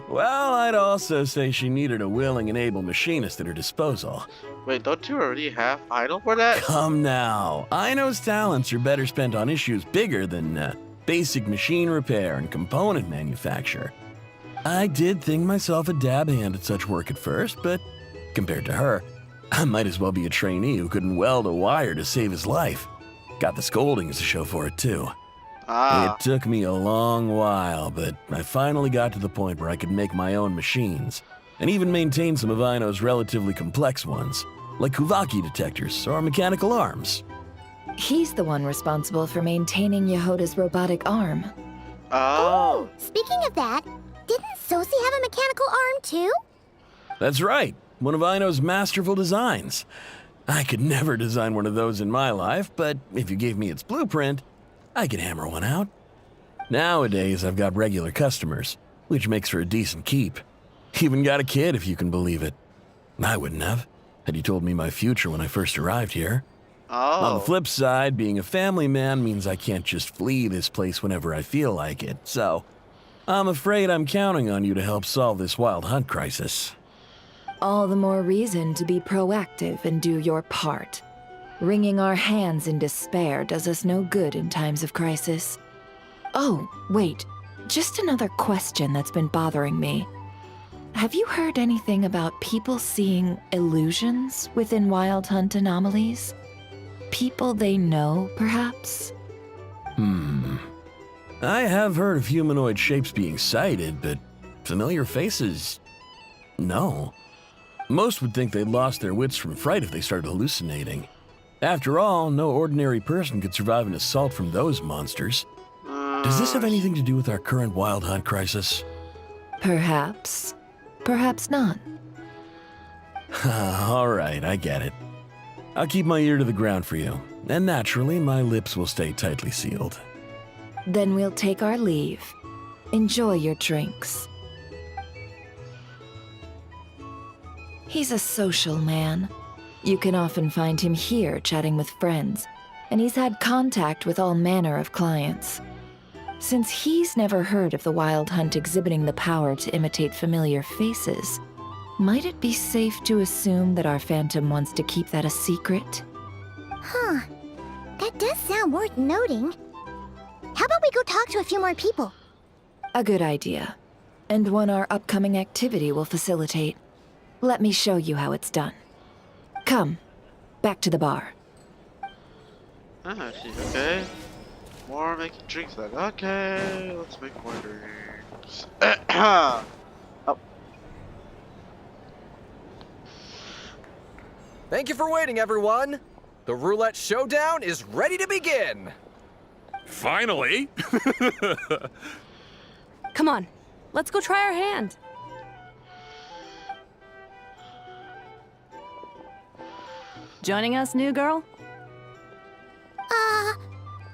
Well, I'd also say she needed a willing and able machinist at her disposal. Wait, don't you already have Idol for that? Come now. Aino's talents are better spent on issues bigger than basic machine repair and component manufacture. I did think myself a dab hand at such work at first, but compared to her, I might as well be a trainee who couldn't weld a wire to save his life. Got the scoldings to show for it, too. It took me a long while, but I finally got to the point where I could make my own machines, and even maintain some of Aino's relatively complex ones, like Kuvaki detectors or mechanical arms. He's the one responsible for maintaining Yehoda's robotic arm. Oh. Speaking of that, didn't Sosie have a mechanical arm too? That's right, one of Aino's masterful designs. I could never design one of those in my life, but if you gave me its blueprint, I could hammer one out. Nowadays, I've got regular customers, which makes for a decent keep. Even got a kid, if you can believe it. I wouldn't have, had you told me my future when I first arrived here. Oh. On the flip side, being a family man means I can't just flee this place whenever I feel like it, so I'm afraid I'm counting on you to help solve this wild hunt crisis. All the more reason to be proactive and do your part. Wringing our hands in despair does us no good in times of crisis. Oh, wait. Just another question that's been bothering me. have you heard anything about people seeing illusions within Wild Hunt anomalies? People they know, perhaps? I have heard of humanoid shapes being sighted, but familiar faces? No. Most would think they'd lost their wits from fright if they started hallucinating. After all, no ordinary person could survive an assault from those monsters. Does this have anything to do with our current Wild Hunt crisis? Perhaps. Perhaps not. All right, I get it. I'll keep my ear to the ground for you, and naturally, my lips will stay tightly sealed. Then we'll take our leave. Enjoy your drinks. He's a social man. You can often find him here chatting with friends, and he's had contact with all manner of clients. Since he's never heard of the Wild Hunt exhibiting the power to imitate familiar faces, might it be safe to assume that our Phantom wants to keep that a secret? Huh. That does sound worth noting. How about we go talk to a few more people? A good idea, and one our upcoming activity will facilitate. Let me show you how it's done. Come, back to the bar. Ah, I see. Okay. More making drinks then. Okay, let's make more drinks. Oh. Thank you for waiting, everyone. The roulette showdown is ready to begin. Finally! Come on, let's go try our hand. Joining us, new girl?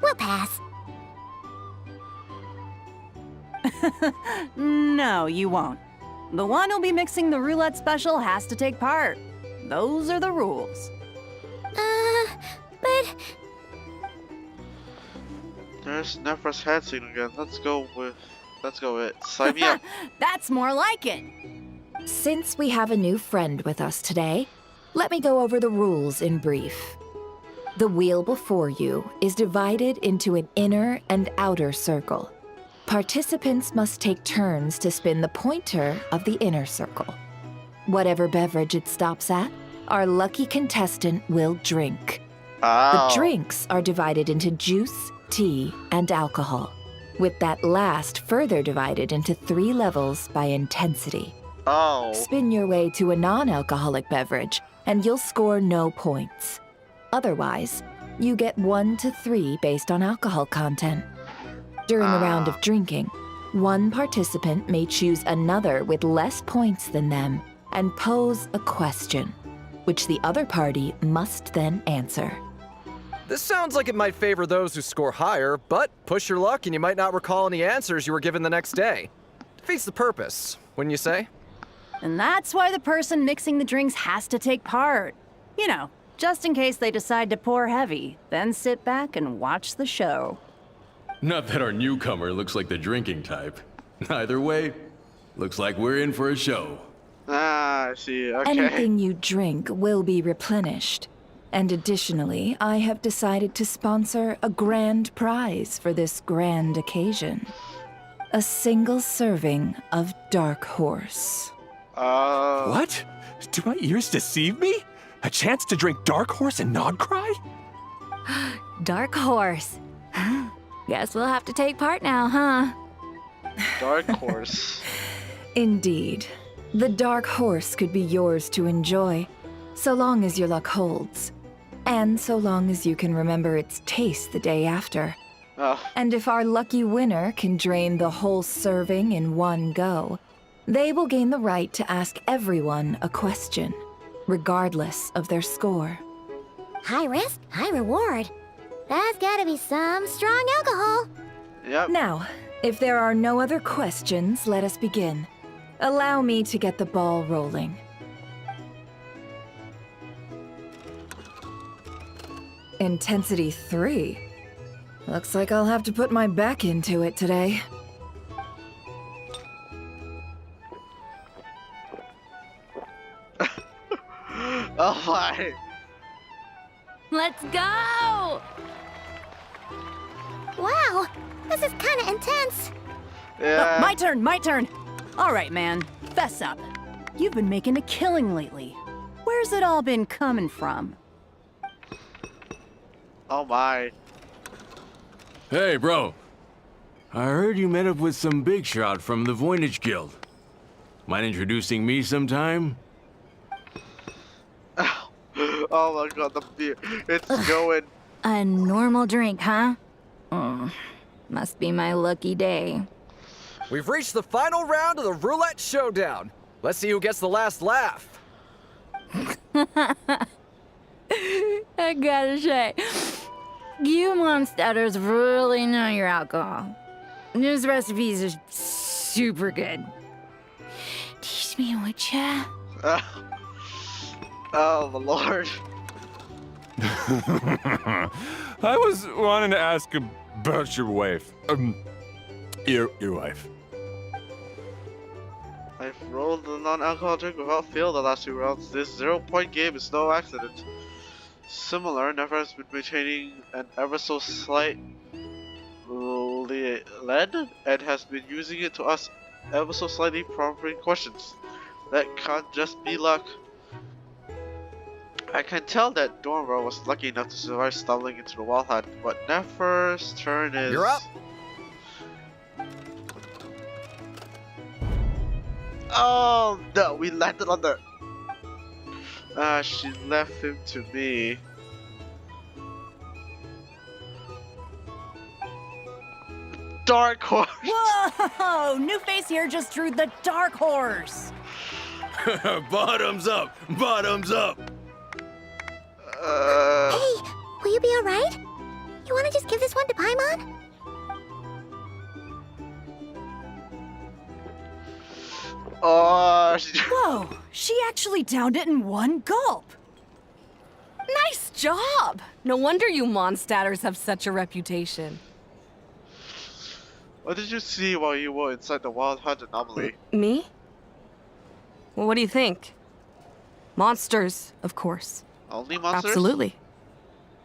We'll pass. No, you won't. The one who'll be mixing the roulette special has to take part. Those are the rules. But... There's Nephra's hand scene again. Let's go with it. Sign me up. That's more like it. Since we have a new friend with us today, let me go over the rules in brief. The wheel before you is divided into an inner and outer circle. Participants must take turns to spin the pointer of the inner circle. Whatever beverage it stops at, our lucky contestant will drink. The drinks are divided into juice, tea, and alcohol, with that last further divided into 3 levels by intensity. Spin your way to a non-alcoholic beverage, and you'll score no points. Otherwise, you get 1 to 3 based on alcohol content. During a round of drinking, one participant may choose another with less points than them and pose a question, which the other party must then answer. This sounds like it might favor those who score higher, but push your luck and you might not recall any answers you were given the next day. Defeats the purpose, wouldn't you say? And that's why the person mixing the drinks has to take part. You know, just in case they decide to pour heavy, then sit back and watch the show. Not that our newcomer looks like the drinking type. Either way, looks like we're in for a show. I see. Okay. Anything you drink will be replenished. And additionally, I have decided to sponsor a grand prize for this grand occasion. A single serving of Dark Horse. What? Do my ears deceive me? A chance to drink Dark Horse and not cry? Dark Horse. Guess we'll have to take part now, huh? Dark Horse. Indeed. The Dark Horse could be yours to enjoy, so long as your luck holds. And so long as you can remember its taste the day after. And if our lucky winner can drain the whole serving in one go, they will gain the right to ask everyone a question, regardless of their score. High risk, high reward. That's gotta be some strong alcohol. Yep. Now, if there are no other questions, let us begin. Allow me to get the ball rolling. Intensity 3. Looks like I'll have to put my back into it today. Oh my. Let's go! Wow, this is kinda intense. Yeah. My turn. All right, man. fess up. You've been making a killing lately. Where's it all been coming from? Oh my. Hey, bro. I heard you met up with some big shot from the Voynich Guild. Mind introducing me sometime? Oh my god, the beer. It's going. A normal drink, huh? Must be my lucky day. We've reached the final round of the roulette showdown. Let's see who gets the last laugh. I gotta say, you monsters really know your alcohol. This recipe is super good. Teach me, would ya? Oh my lord. I was wanting to ask about your wife. Your wife. I've rolled a non-alcohol drink without fail the last 2 rounds. This 0-point game is no accident. Similar, Never has been maintaining an ever so slight lead and has been using it to ask ever so slightly prompting questions. That can't just be luck. I can tell that Dornbro was lucky enough to survive stumbling into the Wild Hunt, but Nefer's turn is... You're up! Oh no, we landed on the... she left him to me. Dark Horse! Whoa! New face here just drew the Dark Horse. Bottoms up! Bottoms up! Hey, will you be alright? You wanna just give this one to Paimon? Oh, Whoa! She actually downed it in one gulp. Nice job! No wonder you monsters have such a reputation. What did you see while you were inside the Wild Hunt anomaly? Me? Well, what do you think? Monsters, of course. Only monsters? Absolutely.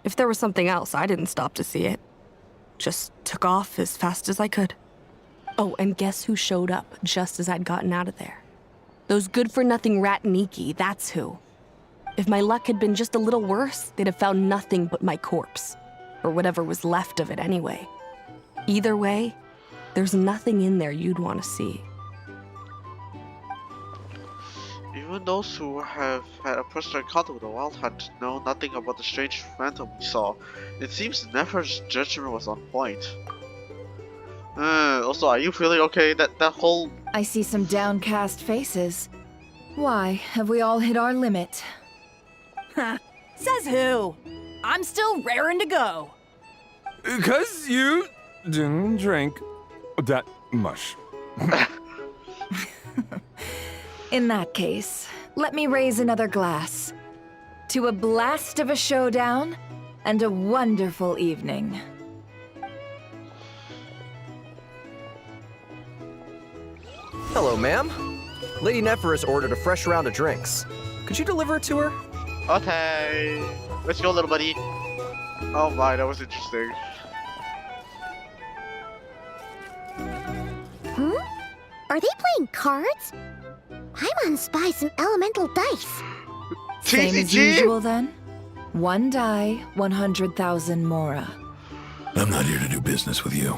If there was something else, I didn't stop to see it. Just took off as fast as I could. Oh, and guess who showed up just as I'd gotten out of there? Those good-for-nothing Ratniki, that's who. If my luck had been just a little worse, they'd have found nothing but my corpse. Or whatever was left of it anyway. Either way, there's nothing in there you'd want to see. Even those who have had a personal encounter with the Wild Hunt know nothing about the strange phantom we saw. It seems Nefer's judgment was on point. Also, are you feeling okay? That whole... I see some downcast faces. Why, have we all hit our limit? Says who? I'm still raring to go. 'Cause you didn't drink that much. In that case, let me raise another glass. To a blast of a showdown and a wonderful evening. Hello, ma'am. Lady Nefer has ordered a fresh round of drinks. Could you deliver it to her? Okay. Let's go, little buddy. Oh my, that was interesting. Are they playing cards? Paimon spies some elemental dice. Same as usual, then? 1 die, 100,000 mora. I'm not here to do business with you.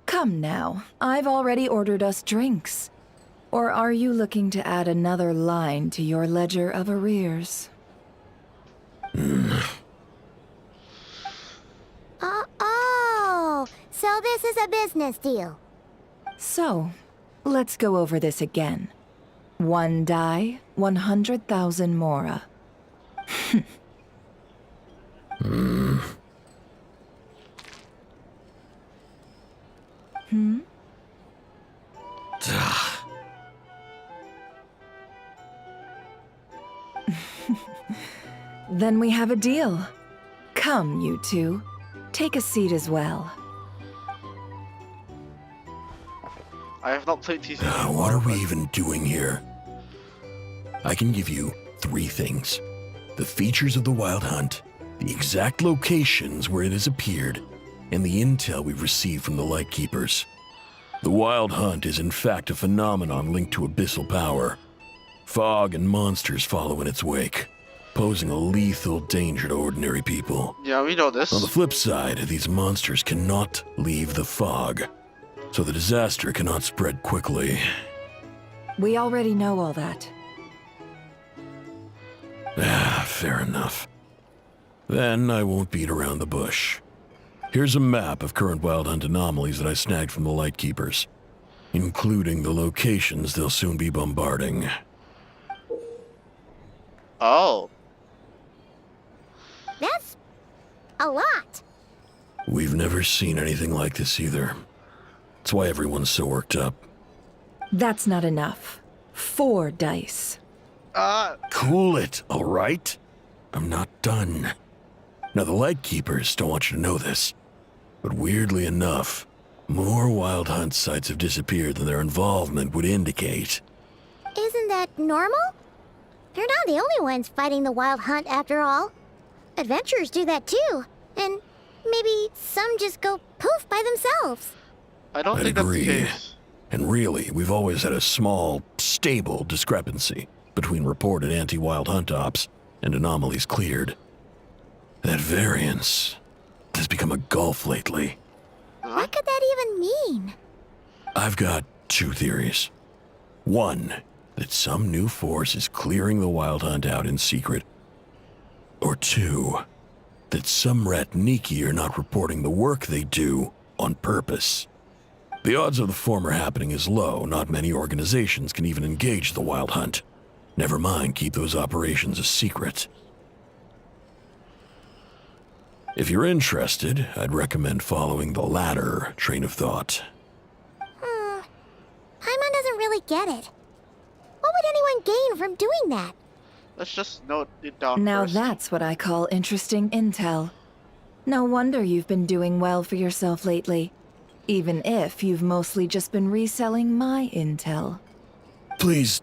Come now, I've already ordered us drinks. Or are you looking to add another line to your ledger of arrears? Oh, so this is a business deal. So, let's go over this again. 1 die, 100,000 mora. Then we have a deal. Come, you two. Take a seat as well. I have not played TCG. What are we even doing here? I can give you 3 things. The features of the Wild Hunt, the exact locations where it has appeared, and the intel we've received from the Lightkeepers. The Wild Hunt is in fact a phenomenon linked to abyssal power. Fog and monsters follow in its wake, posing a lethal danger to ordinary people. Yeah, we know this. On the flip side, these monsters cannot leave the fog, so the disaster cannot spread quickly. We already know all that. Fair enough. Then I won't beat around the bush. Here's a map of current Wild Hunt anomalies that I snagged from the Lightkeepers, including the locations they'll soon be bombarding. Oh. That's a lot. We've never seen anything like this either. That's why everyone's so worked up. That's not enough. 4 dice. Cool it, all right? I'm not done. Now, the Lightkeepers don't want you to know this, but weirdly enough, more Wild Hunt sites have disappeared than their involvement would indicate. Isn't that normal? They're not the only ones fighting the Wild Hunt after all. Adventurers do that too, and maybe some just go poof by themselves. I don't I'd think agree. that's the case. And really, we've always had a small, stable discrepancy between reported anti-Wild Hunt ops and anomalies cleared. That variance has become a gulf lately. What could that even mean? I've got 2 theories. One, that some new force is clearing the Wild Hunt out in secret. Or 2, that some Ratniki are not reporting the work they do on purpose. The odds of the former happening is low. Not many organizations can even engage the Wild Hunt. Never mind keep those operations a secret. If you're interested, I'd recommend following the latter train of thought. Paimon doesn't really get it. What would anyone gain from doing that? Let's just note it down Now first. that's what I call interesting intel. No wonder you've been doing well for yourself lately. Even if you've mostly just been reselling my intel. Please,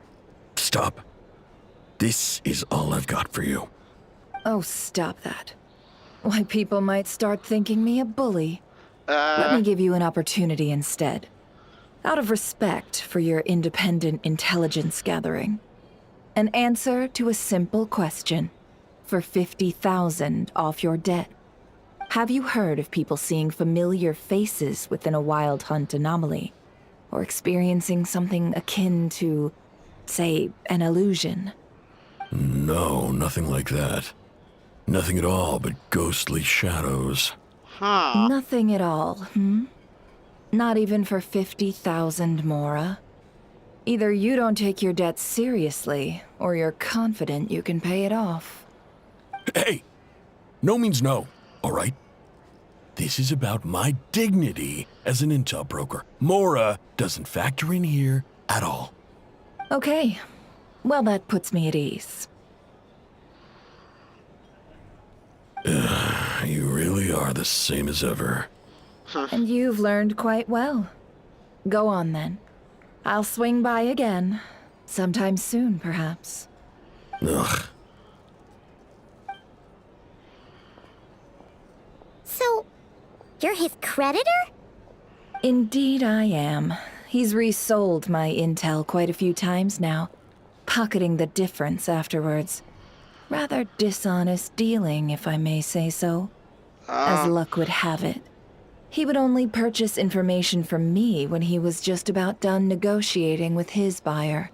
stop. This is all I've got for you. Oh, stop that. Why, people might start thinking me a bully. Let me give you an opportunity instead. Out of respect for your independent intelligence gathering. An answer to a simple question for 50,000 off your debt. Have you heard of people seeing familiar faces within a Wild Hunt anomaly? Or experiencing something akin to, say, an illusion? No, nothing like that. Nothing at all but ghostly shadows. Nothing at all, Not even for 50,000 Mora? Either you don't take your debt seriously, or you're confident you can pay it off. Hey! No means no, all right? This is about my dignity as an intel broker. Mora doesn't factor in here at all. Okay. Well, that puts me at ease. You really are the same as ever. And you've learned quite well. Go on, then. I'll swing by again. Sometime soon, perhaps. Ugh. So, you're his creditor? Indeed I am. He's resold my intel quite a few times now, pocketing the difference afterwards. Rather dishonest dealing, if I may say so. As luck would have it, he would only purchase information from me when he was just about done negotiating with his buyer.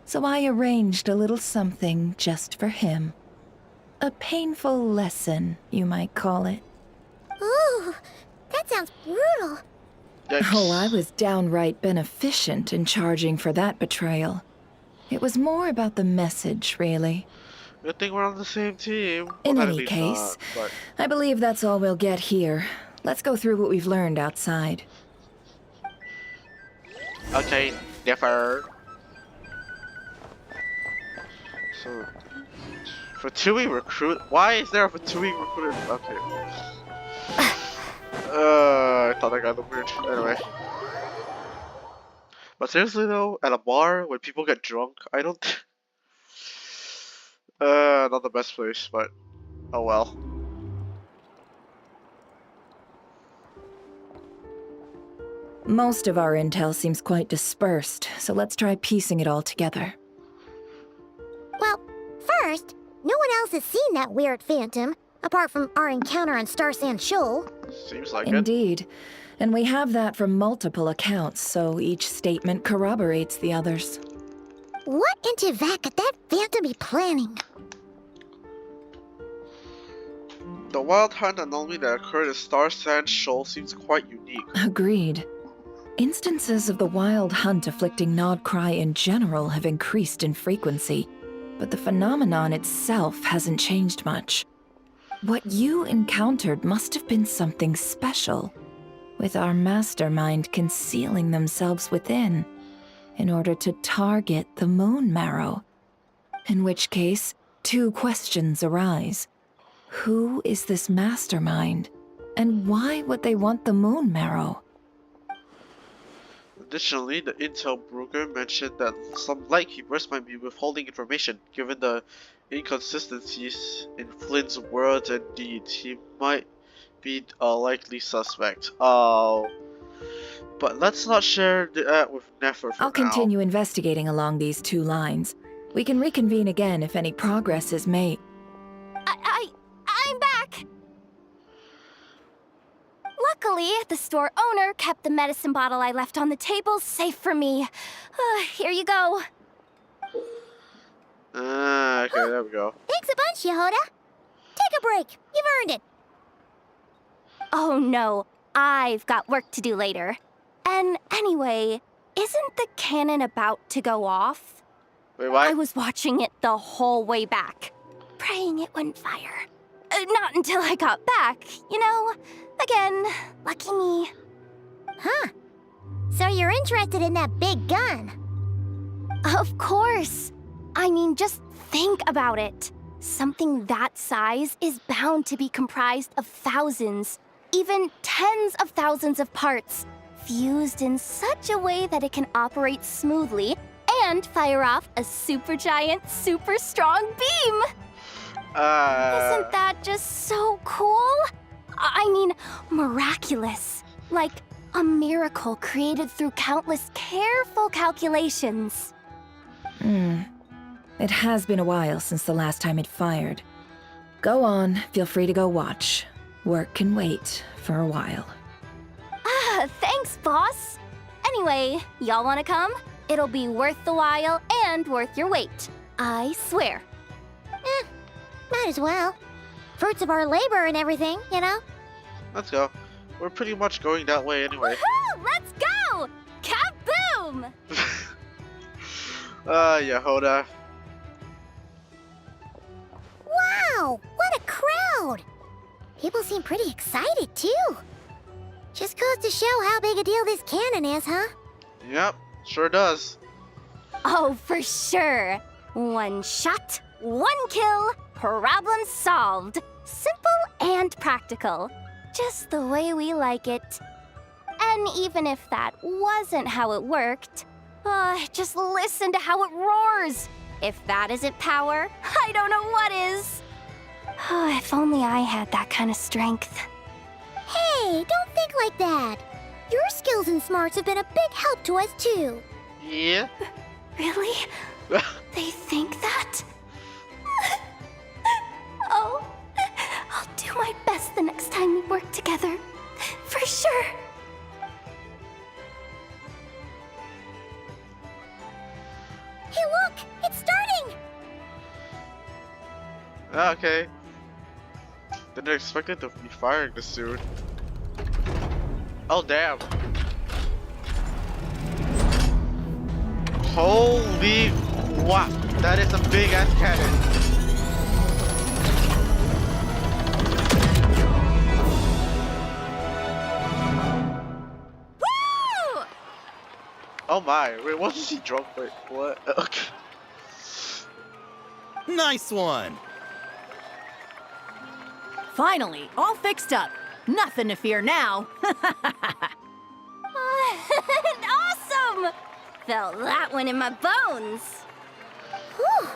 So I arranged a little something just for him. A painful lesson, you might call it. Ooh, that sounds brutal. Oh, I was downright beneficent in charging for that betrayal. It was more about the message, really. Good thing we're on the same team. In Well, at any least case, not, but... I believe that's all we'll get here. Let's go through what we've learned outside. Okay, differ. So, Fatui recruit. Why is there a Fatui recruiter? Okay. I thought I got the weird. Anyway. But seriously though, at a bar when people get drunk, I don't. Not the best place, but oh well. Most of our intel seems quite dispersed, so let's try piecing it all together. Well, first, no one else has seen that weird phantom, apart from our encounter on Star Sand Shoal. Seems like it. Indeed. And we have that from multiple accounts, so each statement corroborates the others. What in Teyvat could that phantom be planning? The wild hunt anomaly that occurred at Star Sand Shoal seems quite unique. Agreed. Instances of the wild hunt afflicting Nodcry in general have increased in frequency, but the phenomenon itself hasn't changed much. What you encountered must have been something special, with our mastermind concealing themselves within, in order to target the Moon Marrow. In which case, two questions arise. Who is this mastermind, and why would they want the Moon Marrow? Additionally, the intel broker mentioned that some lightkeepers might be withholding information. Given the inconsistencies in Flynn's words and deeds, he might be a likely suspect. But let's not share that with Nefer for I'll now. continue investigating along these two lines. We can reconvene again if any progress is made. I'm back! Luckily, the store owner kept the medicine bottle I left on the table safe for me. Here you go. Okay, there we go. Thanks a bunch, Yehoda. Take a break. You've earned it. Oh no, I've got work to do later. And anyway, isn't the cannon about to go off? Wait, what? I was watching it the whole way back, praying it wouldn't fire. Not until I got back, you know? Again, lucky me. Huh. So you're interested in that big gun? Of course. I mean, just think about it. Something that size is bound to be comprised of thousands, even tens of thousands of parts, fused in such a way that it can operate smoothly and fire off a supergiant, super strong beam. Isn't that just so cool? I mean, miraculous. Like a miracle created through countless careful calculations. It has been a while since the last time it fired. Go on, feel free to go watch. Work can wait for a while. Thanks, boss. Anyway, y'all wanna come? It'll be worth the while and worth your wait. I swear. Might as well. Fruits of our labor and everything, you know? Let's go. We're pretty much going that way anyway. Woohoo! Let's go! Kaboom! Yehoda. Wow! What a crowd! People seem pretty excited, too. Just goes to show how big a deal this cannon is, huh? Yep, sure does. Oh, for sure. One shot, one kill, problem solved. Simple and practical. Just the way we like it. And even if that wasn't how it worked, just listen to how it roars. If that isn't power, I don't know what is. If only I had that kind of strength. Hey, don't think like that. Your skills and smarts have been a big help to us, too. Yeah? Really? They think that? Oh, I'll do my best the next time we work together. For sure. Hey, look! It's starting! Okay. Didn't expect it to be firing this soon. Oh, damn. Holy wow. That is a big ass cannon. Woo! Oh my, wait, what is he drunk? Wait, what? Okay. Nice one! Finally, all fixed up. Nothing to fear now. Awesome! Felt that one in my bones. Whew.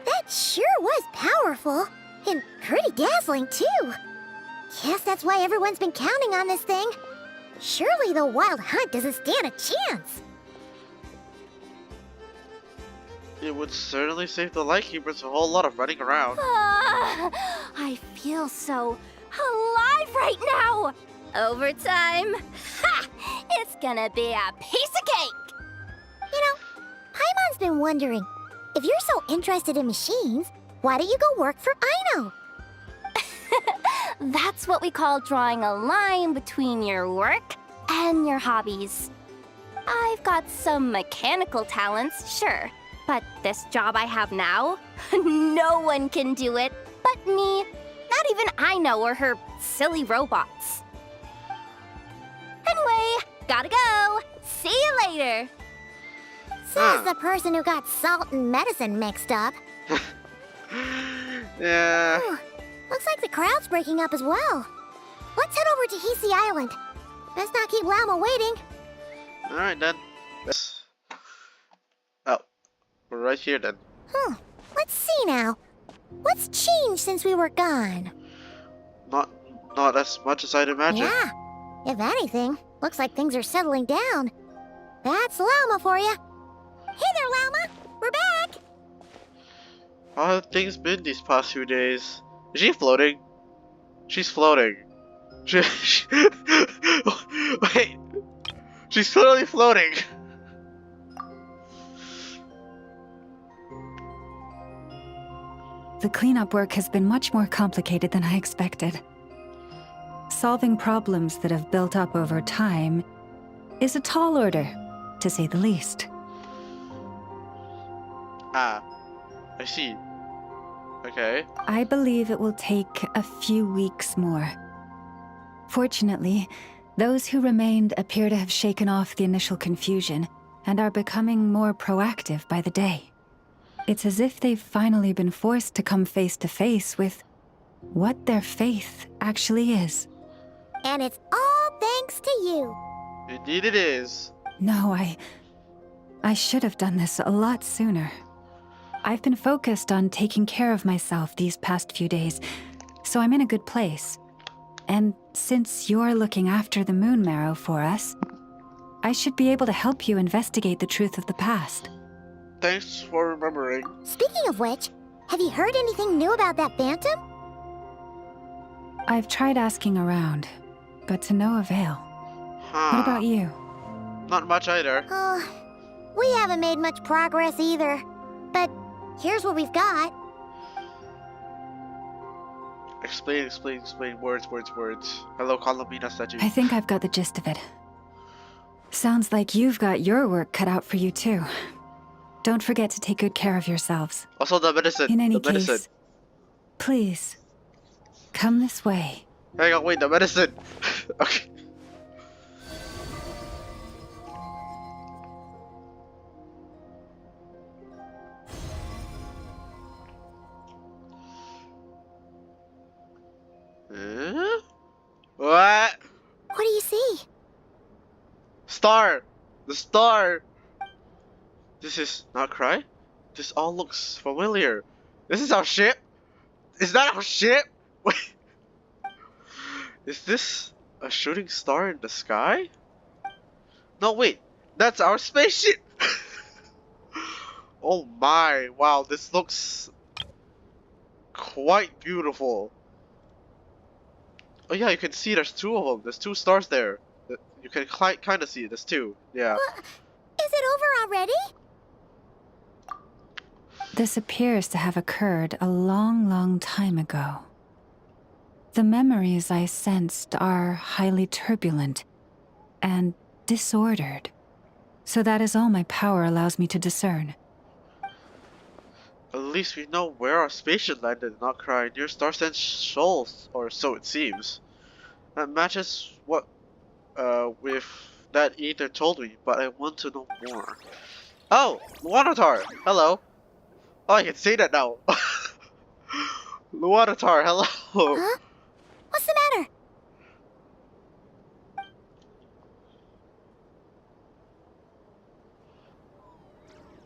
That sure was powerful. And pretty dazzling, too. Guess that's why everyone's been counting on this thing. Surely the Wild Hunt doesn't stand a chance. It would certainly save the Lightkeepers a whole lot of running around. I feel so alive right now. Overtime. Ha! It's gonna be a piece of cake. You know, Paimon's been wondering, if you're so interested in machines, why don't you go work for Aino? That's what we call drawing a line between your work and your hobbies. I've got some mechanical talents, sure, but this job I have now, no one can do it but me. Not even Aino or her silly robots. Anyway, gotta go. See you later. Says the person who got salt and medicine mixed up. Yeah. Ooh, looks like the crowd's breaking up as well. Let's head over to Hisi Island. Best not keep Lama waiting. Alright then. Oh, we're right here then. Let's see now. What's changed since we were gone? Not as much as I'd imagine. Yeah, if anything, looks like things are settling down. That's Lama for you. Hey there, Lama. We're back. How have things been these past few days? Is she floating? She's floating. Wait. She's clearly floating. The cleanup work has been much more complicated than I expected. Solving problems that have built up over time is a tall order, to say the least. Ah, I see. Okay. I believe it will take a few weeks more. Fortunately, those who remained appear to have shaken off the initial confusion and are becoming more proactive by the day. It's as if they've finally been forced to come face to face with what their faith actually is. And it's all thanks to you. Indeed it is. No, I should have done this a lot sooner. I've been focused on taking care of myself these past few days, so I'm in a good place. And since you're looking after the Moon Marrow for us, I should be able to help you investigate the truth of the past. Thanks for remembering. Speaking of which, have you heard anything new about that phantom? I've tried asking around, but to no avail. What about you? Not much either. We haven't made much progress either. But here's what we've got. Explain. Words. Hello, Colomina statue. I think I've got the gist of it. Sounds like you've got your work cut out for you too. Don't forget to take good care of yourselves. Also the medicine. In any the medicine. case, please, come this way. Hang on, wait, the medicine. Okay. What? What do you see? Star! The star! This is not Cry? This all looks familiar. This is our ship? Is that our ship? Wait. Is this a shooting star in the sky? No, wait. That's our spaceship! Oh my. Wow, this looks quite beautiful. Oh yeah, you can see there's two of them. There's two stars there. You can kind of see. There's two. Yeah. Is it over already? This appears to have occurred a long, long time ago. The memories I sensed are highly turbulent and disordered. So that is all my power allows me to discern. At least we know where our spaceship landed, not Cry, near Starsense Shoals, or so it seems. That matches what, with that Ether told me, but I want to know more. Oh, Luanatar, hello. Oh, I can say that now. Luanatar, hello. Huh? What's the matter?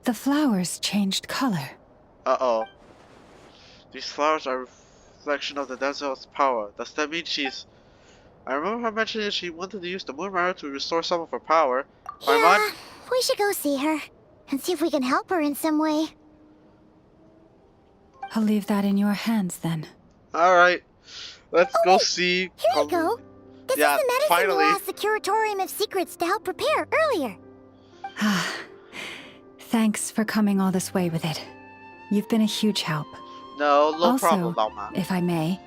The flowers changed color. Uh-oh. These flowers are a reflection of the damsel's power. Does that mean she's I remember her mentioning she wanted to use the moon marrow to restore some of her power. Yeah, we should go see her and see if we can help her in some way. I'll leave that in your hands then. Alright, let's go see. Here you go. This Yeah, is the medicine finally. you asked the Curatorium of Secrets to help prepare earlier. Thanks for coming all this way with it. You've been a huge help. No Also, problem, Mama. if I may,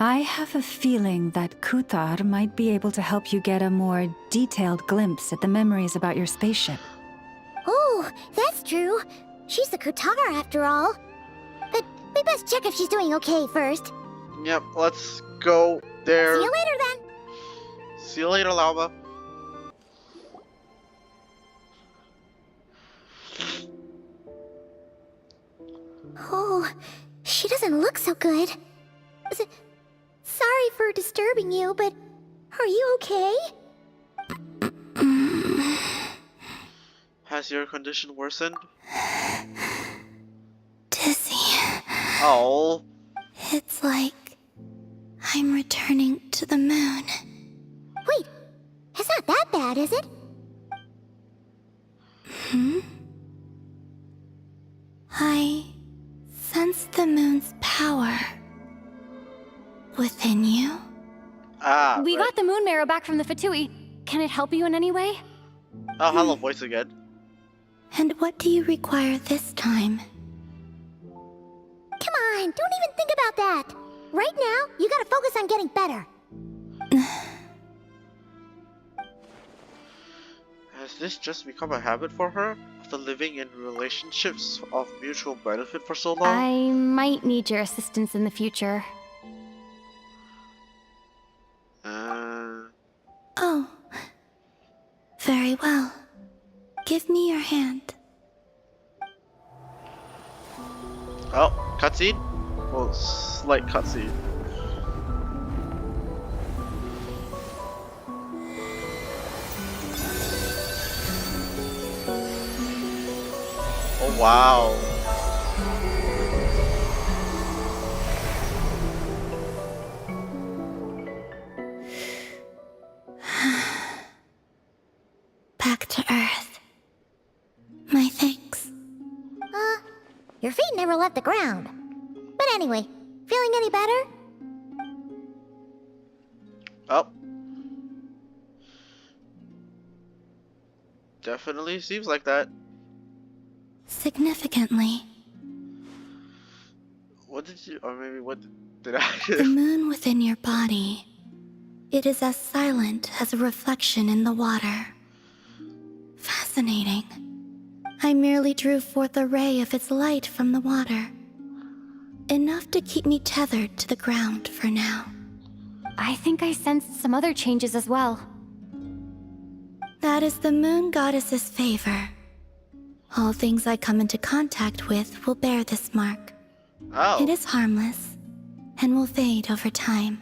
I have a feeling that Kuthar might be able to help you get a more detailed glimpse at the memories about your spaceship. Oh, that's true. She's the Kutara after all. But we best check if she's doing okay first. Yep, let's go there. See you later then. See you later, Llama. Oh, she doesn't look so good. Sorry for disturbing you, but are you okay? Has your condition worsened? Dizzy. Oh. It's like I'm returning to the moon. Wait, it's not that bad, is it? I sense the moon's power within you. We got the moon marrow back from the Fatui. Can it help you in any way? Oh, hello, voice again. And what do you require this time? Come on, don't even think about that. Right now, you gotta focus on getting better. Has this just become a habit for her? After living in relationships of mutual benefit for so long? I might need your assistance in the future. Oh. Very well. Give me your hand. Oh, cutscene? Well, slight cutscene. Oh, wow. Back to Earth. My thanks. Your feet never left the ground. But anyway, feeling any better? Oh. Definitely seems like that. Significantly. What did you, or maybe what did I? The moon within your body. It is as silent as a reflection in the water. Fascinating. I merely drew forth a ray of its light from the water. Enough to keep me tethered to the ground for now. I think I sensed some other changes as well. That is the moon goddess's favor. All things I come into contact with will bear this mark. Oh. It is harmless and will fade over time.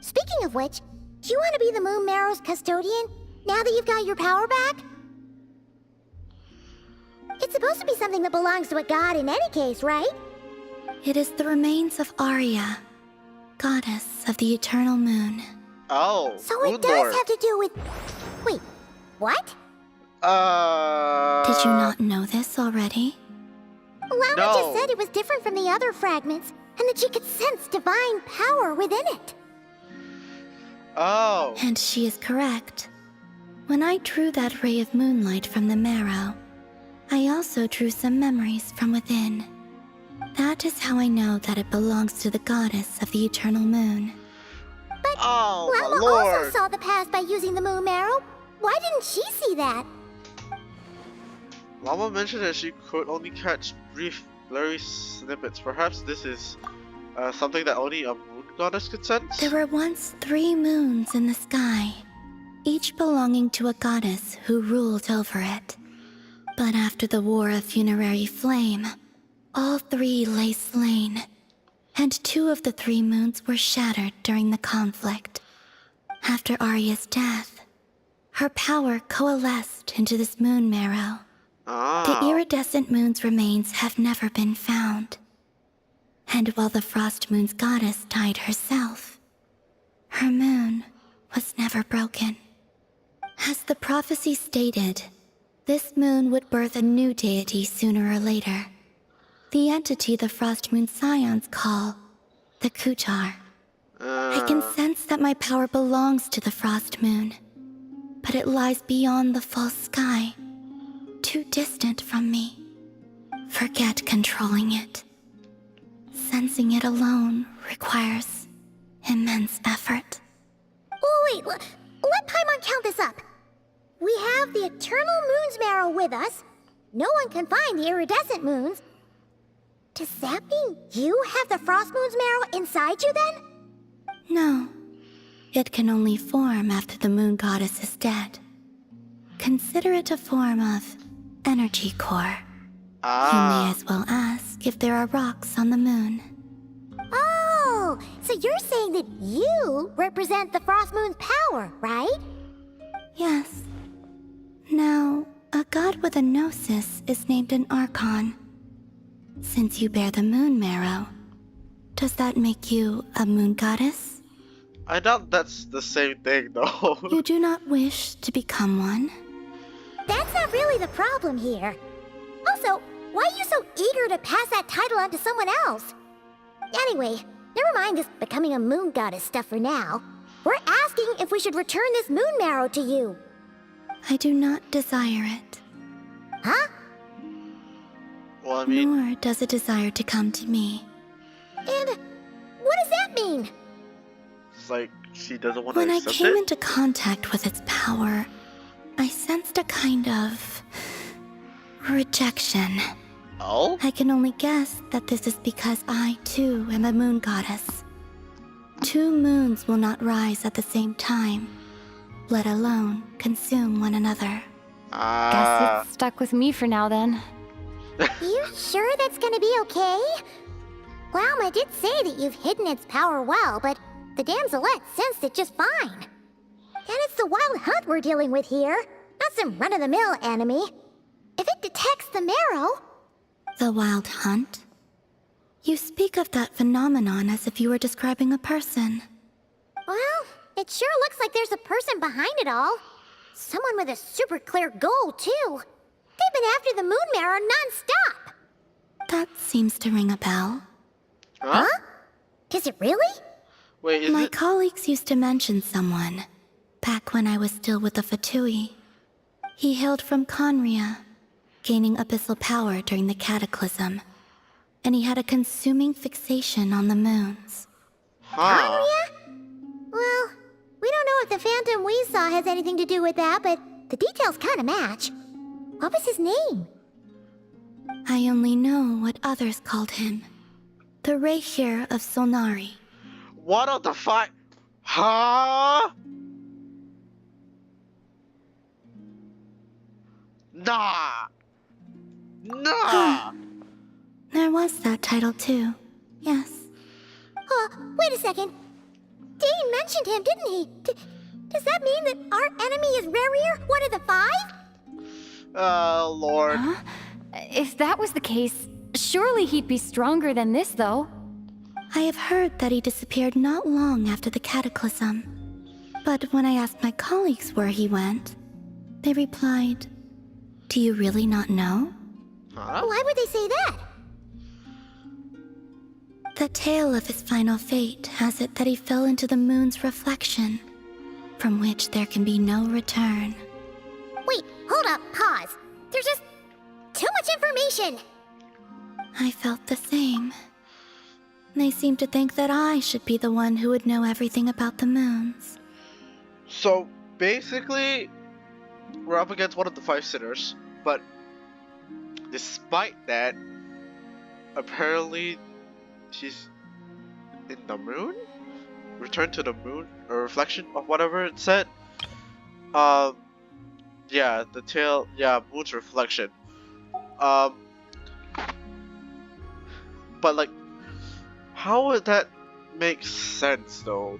Speaking of which, do you want to be the Moon Marrow's custodian now that you've got your power back? It's supposed to be something that belongs to a god in any case, right? It is the remains of Arya, goddess of the eternal moon. Oh, so it does have to do with... Wait, what? Did you not know this already? Llama just said it was different from the other fragments, and that she could sense divine power within it. Oh. And she is correct. When I drew that ray of moonlight from the marrow, I also drew some memories from within. That is how I know that it belongs to the goddess of the eternal moon. But Llama also saw the past by using the moon marrow. Why didn't she see that? Llama mentioned that she could only catch brief, blurry snippets. Perhaps this is something that only a moon goddess could sense? There were once 3 moons in the sky, each belonging to a goddess who ruled over it. But after the War of Funerary Flame, all 3 lay slain, and 2 of the 3 moons were shattered during the conflict. After Arya's death, her power coalesced into this moon marrow. The iridescent moon's remains have never been found. And while the Frost Moon's goddess died herself, Her moon was never broken. As the prophecy stated, this moon would birth a new deity sooner or later. The entity the Frost Moon Scions call the Kuchar. I can sense that my power belongs to the Frost Moon, but it lies beyond the false sky, too distant from me. Forget controlling it. Sensing it alone requires immense effort. Oh, wait, let Paimon count this up. We have the Eternal Moon's Marrow with us. No one can find the iridescent moons. Does that mean you have the Frost Moon's Marrow inside you then? No. It can only form after the moon goddess is dead. Consider it a form of energy core. You may as well ask if there are rocks on the moon. Oh, so you're saying that you represent the Frost Moon's power, right? Yes. Now, a god with a gnosis is named an Archon. Since you bear the moon marrow, does that make you a moon goddess? I doubt that's the same thing, though. You do not wish to become one? That's not really the problem here. Also, why are you so eager to pass that title on to someone else? Anyway, never mind this becoming a moon goddess stuff for now. We're asking if we should return this moon marrow to you. I do not desire it. Huh? Well, I mean... Nor does it desire to come to me. And what does that mean? It's like she doesn't want to When I accept came it? into contact with its power, I sensed a kind of rejection. Oh? I can only guess that this is because I, too, am a moon goddess. Two moons will not rise at the same time, let alone consume one another. Guess it's stuck with me for now then. You sure that's gonna be okay? Glauma did say that you've hidden its power well, but the damselette sensed it just fine. And it's the wild hunt we're dealing with here, not some run-of-the-mill enemy. If it detects the marrow... The wild hunt? You speak of that phenomenon as if you were describing a person. Well, it sure looks like there's a person behind it all. Someone with a super clear goal, too. They've been after the moon marrow non-stop. That seems to ring a bell. Huh? Is it really? Wait, My colleagues used to mention someone, back when I was still with the Fatui. He hailed from Conria, gaining abyssal power during the Cataclysm, and he had a consuming fixation on the moons. Conria? Well, we don't know if the phantom we saw has anything to do with that, but the details kind of match. What was his name? I only know what others called him. The Reikir of Solnari. What the fuck? Huh? Nah! Nah! There was that title too, yes. Wait a second. Dane mentioned him, didn't he? Does that mean that our enemy is Rerir, one of the five? Lord. Huh? If that was the case, surely he'd be stronger than this, though. I have heard that he disappeared not long after the Cataclysm. But when I asked my colleagues where he went, they replied, "Do you really not know?" Huh? Why would they say that? The tale of his final fate has it that he fell into the moon's reflection, from which there can be no return. Wait, hold up, pause. There's just too much information. I felt the same. They seemed to think that I should be the one who would know everything about the moons. So, basically, we're up against one of the five sinners, but despite that, apparently she's in the moon? Return to the moon? Or reflection of whatever it said? Yeah, the tail, yeah, moon's reflection. But like, how would that make sense though?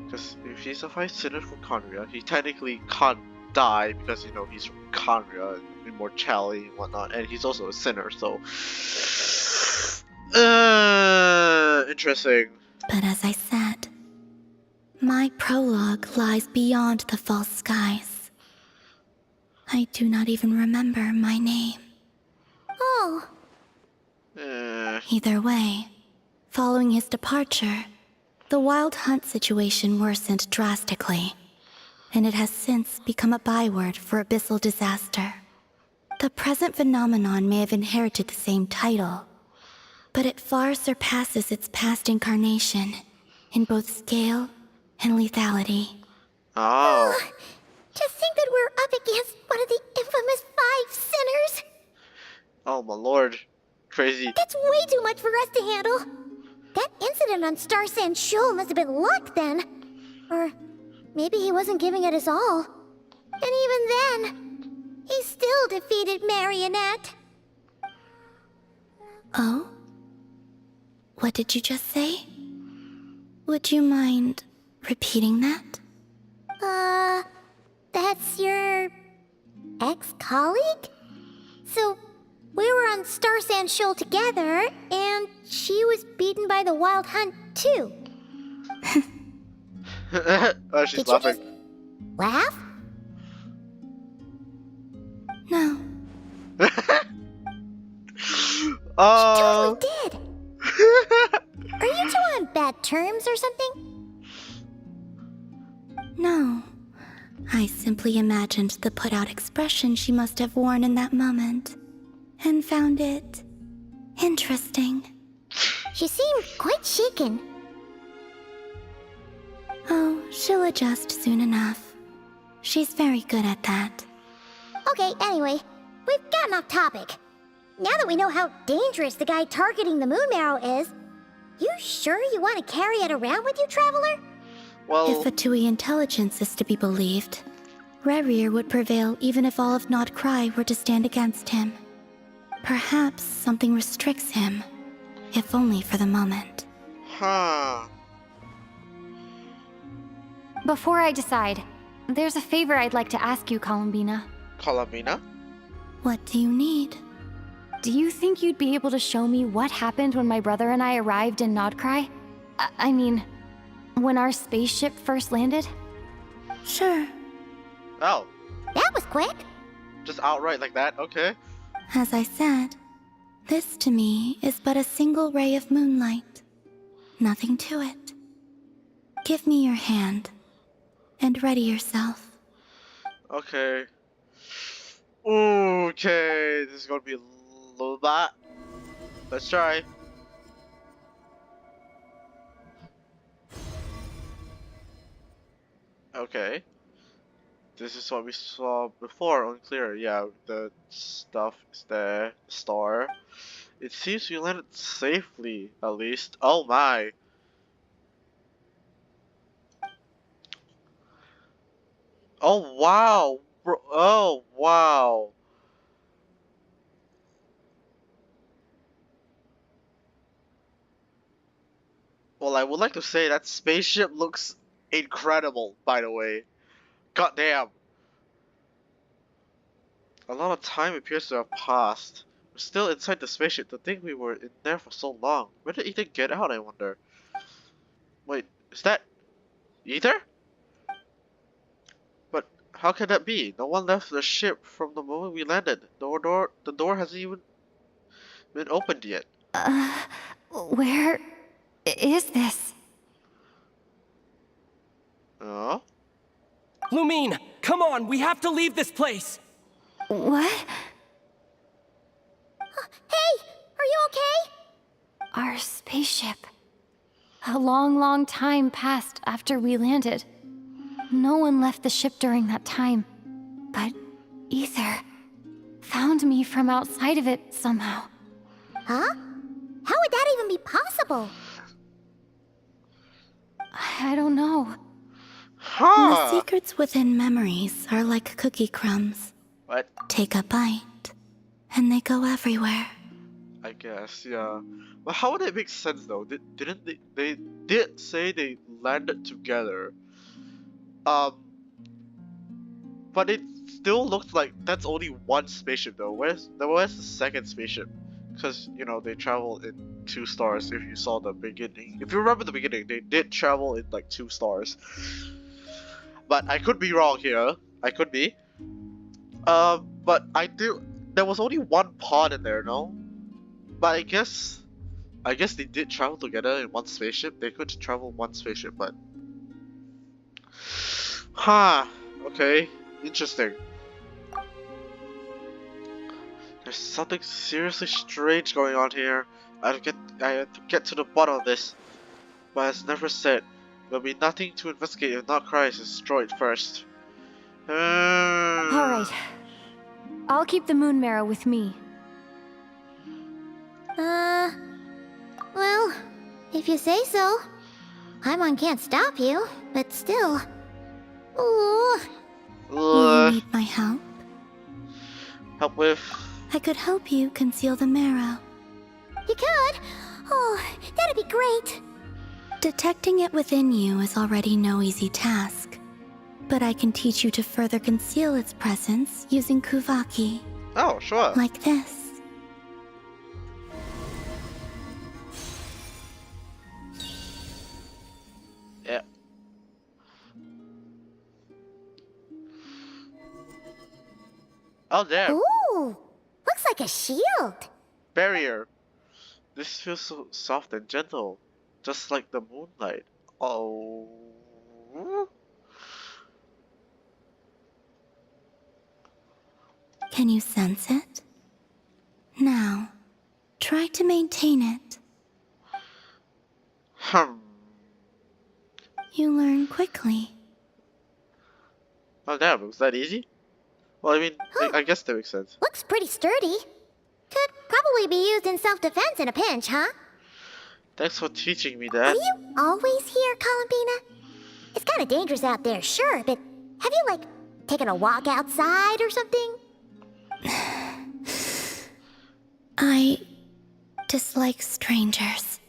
Because if he's a five sinner from Conria, he technically can't die because, you know, he's from Conria, immortality and whatnot, and he's also a sinner, so... interesting. But as I said, My prologue lies beyond the false skies. I do not even remember my name. Oh. Either way, following his departure, the Wild Hunt situation worsened drastically, and it has since become a byword for abyssal disaster. The present phenomenon may have inherited the same title, but it far surpasses its past incarnation in both scale and lethality. Oh. To think that we're up against one of the infamous 5 sinners! Oh my lord. Crazy. That's way too much for us to handle. That incident on Star Sand Shoal must have been luck then. Or maybe he wasn't giving it his all. And even then, he still defeated Marionette. Oh? What did you just say? Would you mind repeating that? That's your ex-colleague? So, we were on Star Sand Shoal together, and she was beaten by the Wild Hunt too. Oh, she's Did you laughing. just laugh? No. Oh. She totally did. Are you two on bad terms or something? No. I simply imagined the put-out expression she must have worn in that moment, and found it interesting. She seemed quite shaken. Oh, she'll adjust soon enough. She's very good at that. Okay, anyway, we've gotten off topic. Now that we know how dangerous the guy targeting the moon marrow is, you sure you want to carry it around with you, Traveler? If Fatui intelligence is to be believed, Rerir would prevail even if all of Nod Cry were to stand against him. Perhaps something restricts him, if only for the moment. Huh. Before I decide, there's a favor I'd like to ask you, Columbina. Columbina? What do you need? Do you think you'd be able to show me what happened when my brother and I arrived in Nodcry? I mean, when our spaceship first landed? Sure. Oh. That was quick. Just outright like that? Okay. As I said, this to me is but a single ray of moonlight. Nothing to it. Give me your hand, and ready yourself. Okay. Okay, this is gonna be a little bit. Let's try. Okay. This is what we saw before, unclear. Yeah, the stuff is there. The star. It seems we landed safely, at least. Oh my. Oh wow. Bro, oh wow. Well, I would like to say that spaceship looks incredible, by the way. God damn. A lot of time appears to have passed. We're still inside the spaceship. To think we were in there for so long. Where did Ethan get out, I wonder? Wait, is that Ether? But how can that be? No one left the ship from the moment we landed. The door hasn't even been opened yet. Where is this? Oh? Lumine, come on, we have to leave this place! What? Hey, are you okay? Our spaceship. A long time passed after we landed. No one left the ship during that time. But Ether found me from outside of it somehow. Huh? How would that even be possible? I don't know. The secrets within memories are like cookie crumbs. What? Take a bite, and they go everywhere. I guess, yeah. But how would it make sense though? Didn't they did say they landed together. But it still looks like that's only one spaceship though. Where's the second spaceship? because you know they travel in 2 stars. If you saw the beginning, if you remember the beginning, they did travel in like 2 stars. But I could be wrong here. I could be. But I do. There was only one pod in there, no? But I guess they did travel together in one spaceship. They could travel one spaceship, but. Huh. Okay. Interesting. There's something seriously strange going on here. I have to get to the bottom of this. But as never said, there'll be nothing to investigate if not Christ is destroyed first. Alright. I'll keep the moon marrow with me. Well, if you say so. Paimon can't stop you, but still. Ooh. You need my help? Help with? I could help you conceal the marrow. You could? Oh, that'd be great. Detecting it within you is already no easy task. But I can teach you to further conceal its presence using Kuvaki. Oh, sure. Like this. Yeah. Oh, there. Ooh, looks like a shield. Barrier. This feels so soft and gentle, just like the moonlight. Oh. Can you sense it? Now, try to maintain it. You learn quickly. Oh damn, was that easy? Well, I mean, I guess that makes sense. Looks pretty sturdy. Could probably be used in self-defense in a pinch, huh? Thanks for teaching me Are that. you always here, Columbina? It's kind of dangerous out there, sure, but have you, like, taken a walk outside or something? I dislike strangers.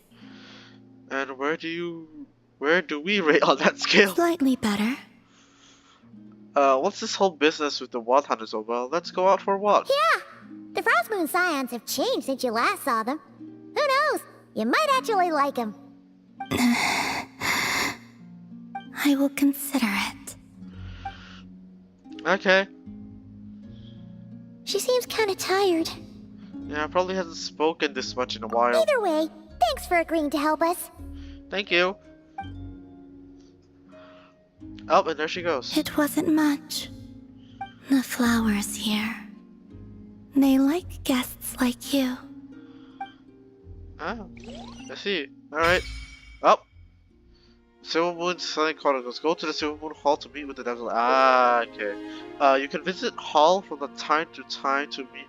And where do we rate on that scale? Slightly better. Once this whole business with the Wild Hunt is over, let's go out for a walk. Yeah, the Frost Moon Scions have changed since you last saw them. Who knows? You might actually like them. I will consider it. Okay. She seems kind of tired. Yeah, probably hasn't spoken this much in a while. Either way, thanks for agreeing to help us. Thank you. Oh, and there she goes. It wasn't much. The flowers here. They like guests like you. Ah, I see. Alright. Oh. Silver Moon Silent Chronicles. Go to the Silver Moon Hall to meet with the damsel. Ah, okay. You can visit Hall from the time to time to meet.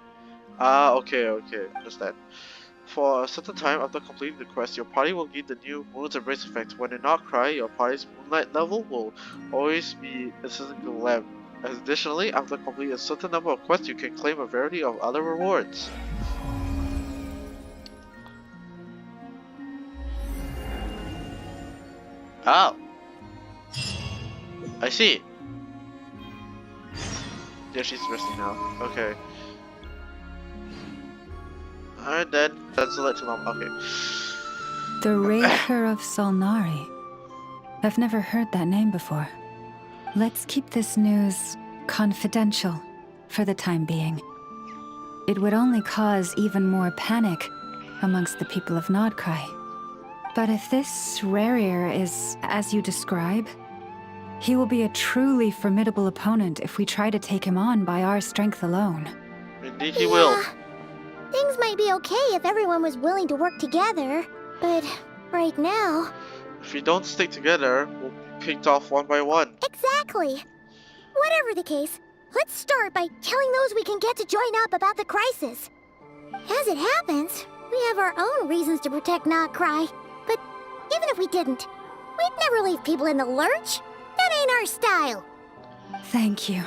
Ah, okay, understand. For a certain time after completing the quest, your party will gain the new Moon's Embrace effect. When in not cry, your party's Moonlight level will always be assisting the lamp. Additionally, after completing a certain number of quests, you can claim a variety of other rewards. Oh. I see. Yeah, she's resting now. Okay. Alright then, let's let to them. Okay. The Raker of Solnari. I've never heard that name before. Let's keep this news confidential for the time being. It would only cause even more panic amongst the people of Nodcry. But if this Rarier is as you describe, he will be a truly formidable opponent if we try to take him on by our strength alone. Indeed he will. Things might be okay if everyone was willing to work together, but right now... If we don't stick together, we'll be picked off one by one. Exactly. Whatever the case, let's start by telling those we can get to join up about the crisis. As it happens, we have our own reasons to protect Nodcry, but even if we didn't, we'd never leave people in the lurch. That ain't our style. Thank you.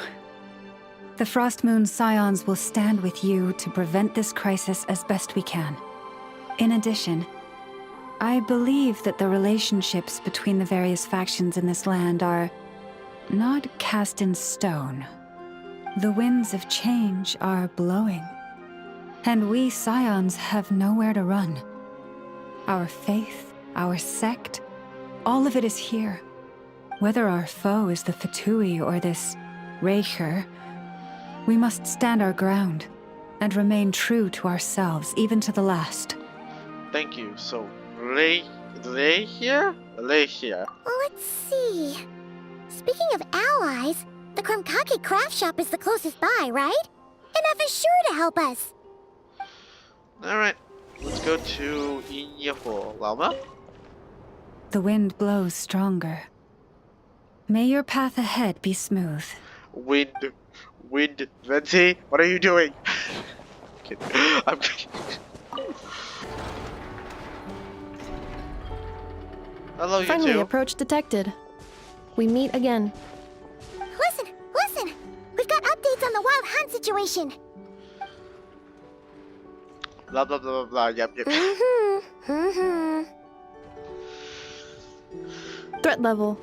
The Frost Moon Scions will stand with you to prevent this crisis as best we can. In addition, I believe that the relationships between the various factions in this land are not cast in stone. The winds of change are blowing. And we Scions have nowhere to run. Our faith, our sect, all of it is here. Whether our foe is the Fatui or this Raker, we must stand our ground and remain true to ourselves, even to the last. Thank you. So, Lay here? Lay here. Let's see. Speaking of allies, the Krumkake craft shop is the closest by, right? NF is sure to help us. Alright, let's go to Inyaho Lama. The wind blows stronger. May your path ahead be smooth. Wind, Venti, what are you doing? I'm kidding. Hello, you Friendly two. approach detected. We meet again. Listen! We've got updates on the Wild Hunt situation. Blah blah blah blah blah. Yep. Threat level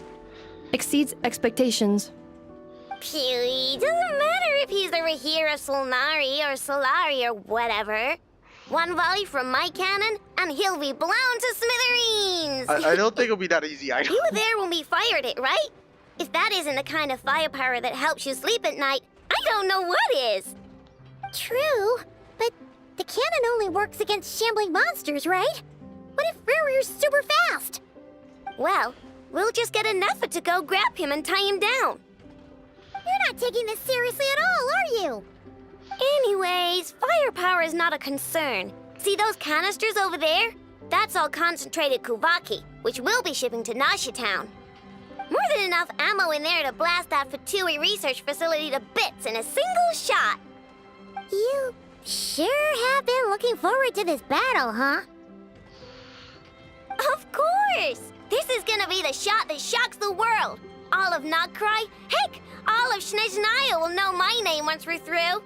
exceeds expectations. Phew, doesn't matter if he's the Rahira Solnari or Solari or whatever. One volley from my cannon, and he'll be blown to smithereens! I don't think it'll be that easy. You were there when we fired it, right? If that isn't the kind of firepower that helps you sleep at night, I don't know what is. True, but the cannon only works against shambling monsters, right? What if Rearier's super fast? Well, we'll just get a Nepha to go grab him and tie him down. You're not taking this seriously at all, are you? Anyways, firepower is not a concern. See those canisters over there? That's all concentrated Kuvaki, which we'll be shipping to Nasha Town. More than enough ammo in there to blast that Fatui research facility to bits in a single shot. You sure have been looking forward to this battle, huh? Of course! This is gonna be the shot that shocks the world. All of Nagkrai, heck, all of Snezhnaya will know my name once we're through.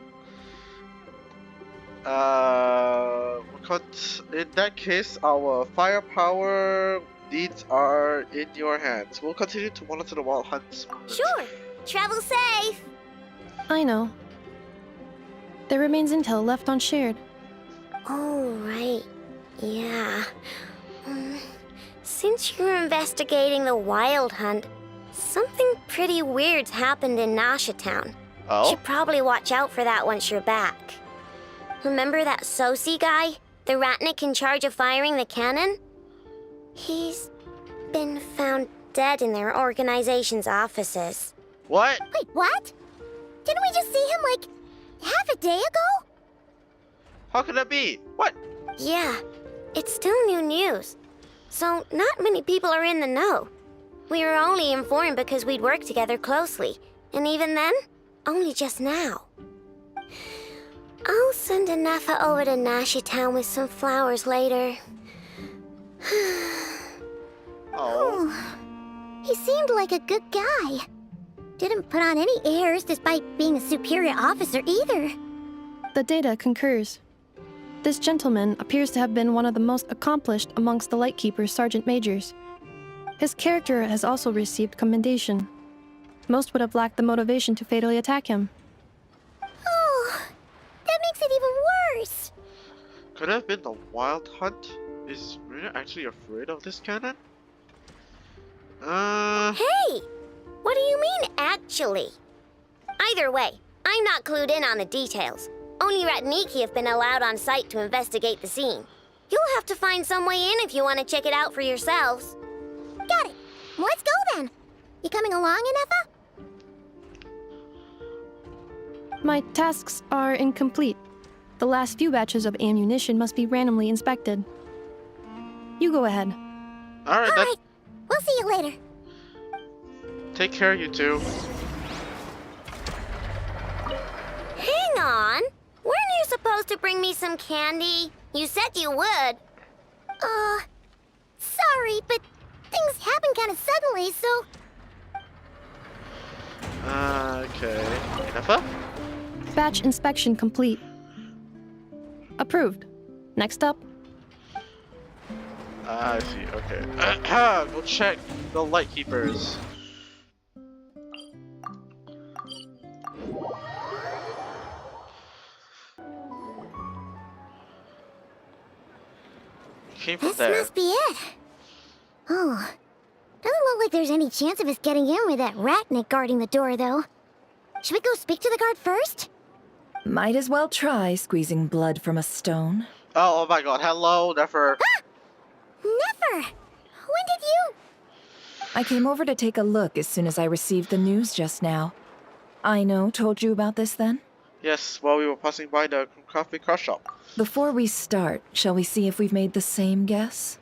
In that case, our firepower needs are in your hands. We'll continue to monitor the Wild Hunt's movement. Sure. Travel safe. I know. There remains intel left unshared. Oh, right. Yeah. Since you're investigating the Wild Hunt, something pretty weird's happened in Nasha Town. Oh? Should probably watch out for that once you're back. Remember that Sosi guy? The Ratnik in charge of firing the cannon? He's been found dead in their organization's offices. What? Wait, what? Didn't we just see him like half a day ago? How could that be? What? Yeah, it's still new news. So not many people are in the know. We were only informed because we'd worked together closely. And even then, only just now. I'll send a Nepha over to Nasha Town with some flowers later. Oh. He seemed like a good guy. Didn't put on any airs despite being a superior officer either. The data concurs. This gentleman appears to have been one of the most accomplished amongst the Lightkeeper's sergeant majors. His character has also received commendation. Most would have lacked the motivation to fatally attack him. Oh, that makes it even worse. Could it have been the Wild Hunt? Is Rina actually afraid of this cannon? Hey! What do you mean, actually? Either way, I'm not clued in on the details. Only Ratniki have been allowed on site to investigate the scene. You'll have to find some way in if you want to check it out for yourselves. Got it. Let's go then. You coming along, Inefa? My tasks are incomplete. The last few batches of ammunition must be randomly inspected. You go ahead. Alright, We'll see you later. take care, you two. Hang on. Weren't you supposed to bring me some candy? You said you would. Sorry, but things happen kind of suddenly, so... Okay. Nefa? Batch inspection complete. Approved. Next up. I see, okay. We'll check the Lightkeepers. came from This there. must be it. Oh. Doesn't look like there's any chance of us getting in with that ratnik guarding the door, though. Should we go speak to the guard first? Might as well try squeezing blood from a stone. Oh my god, hello, Never. Never! When did you... I came over to take a look as soon as I received the news just now. Aino told you about this then? Yes, while we were passing by the coffee crush shop. Before we start, shall we see if we've made the same guess?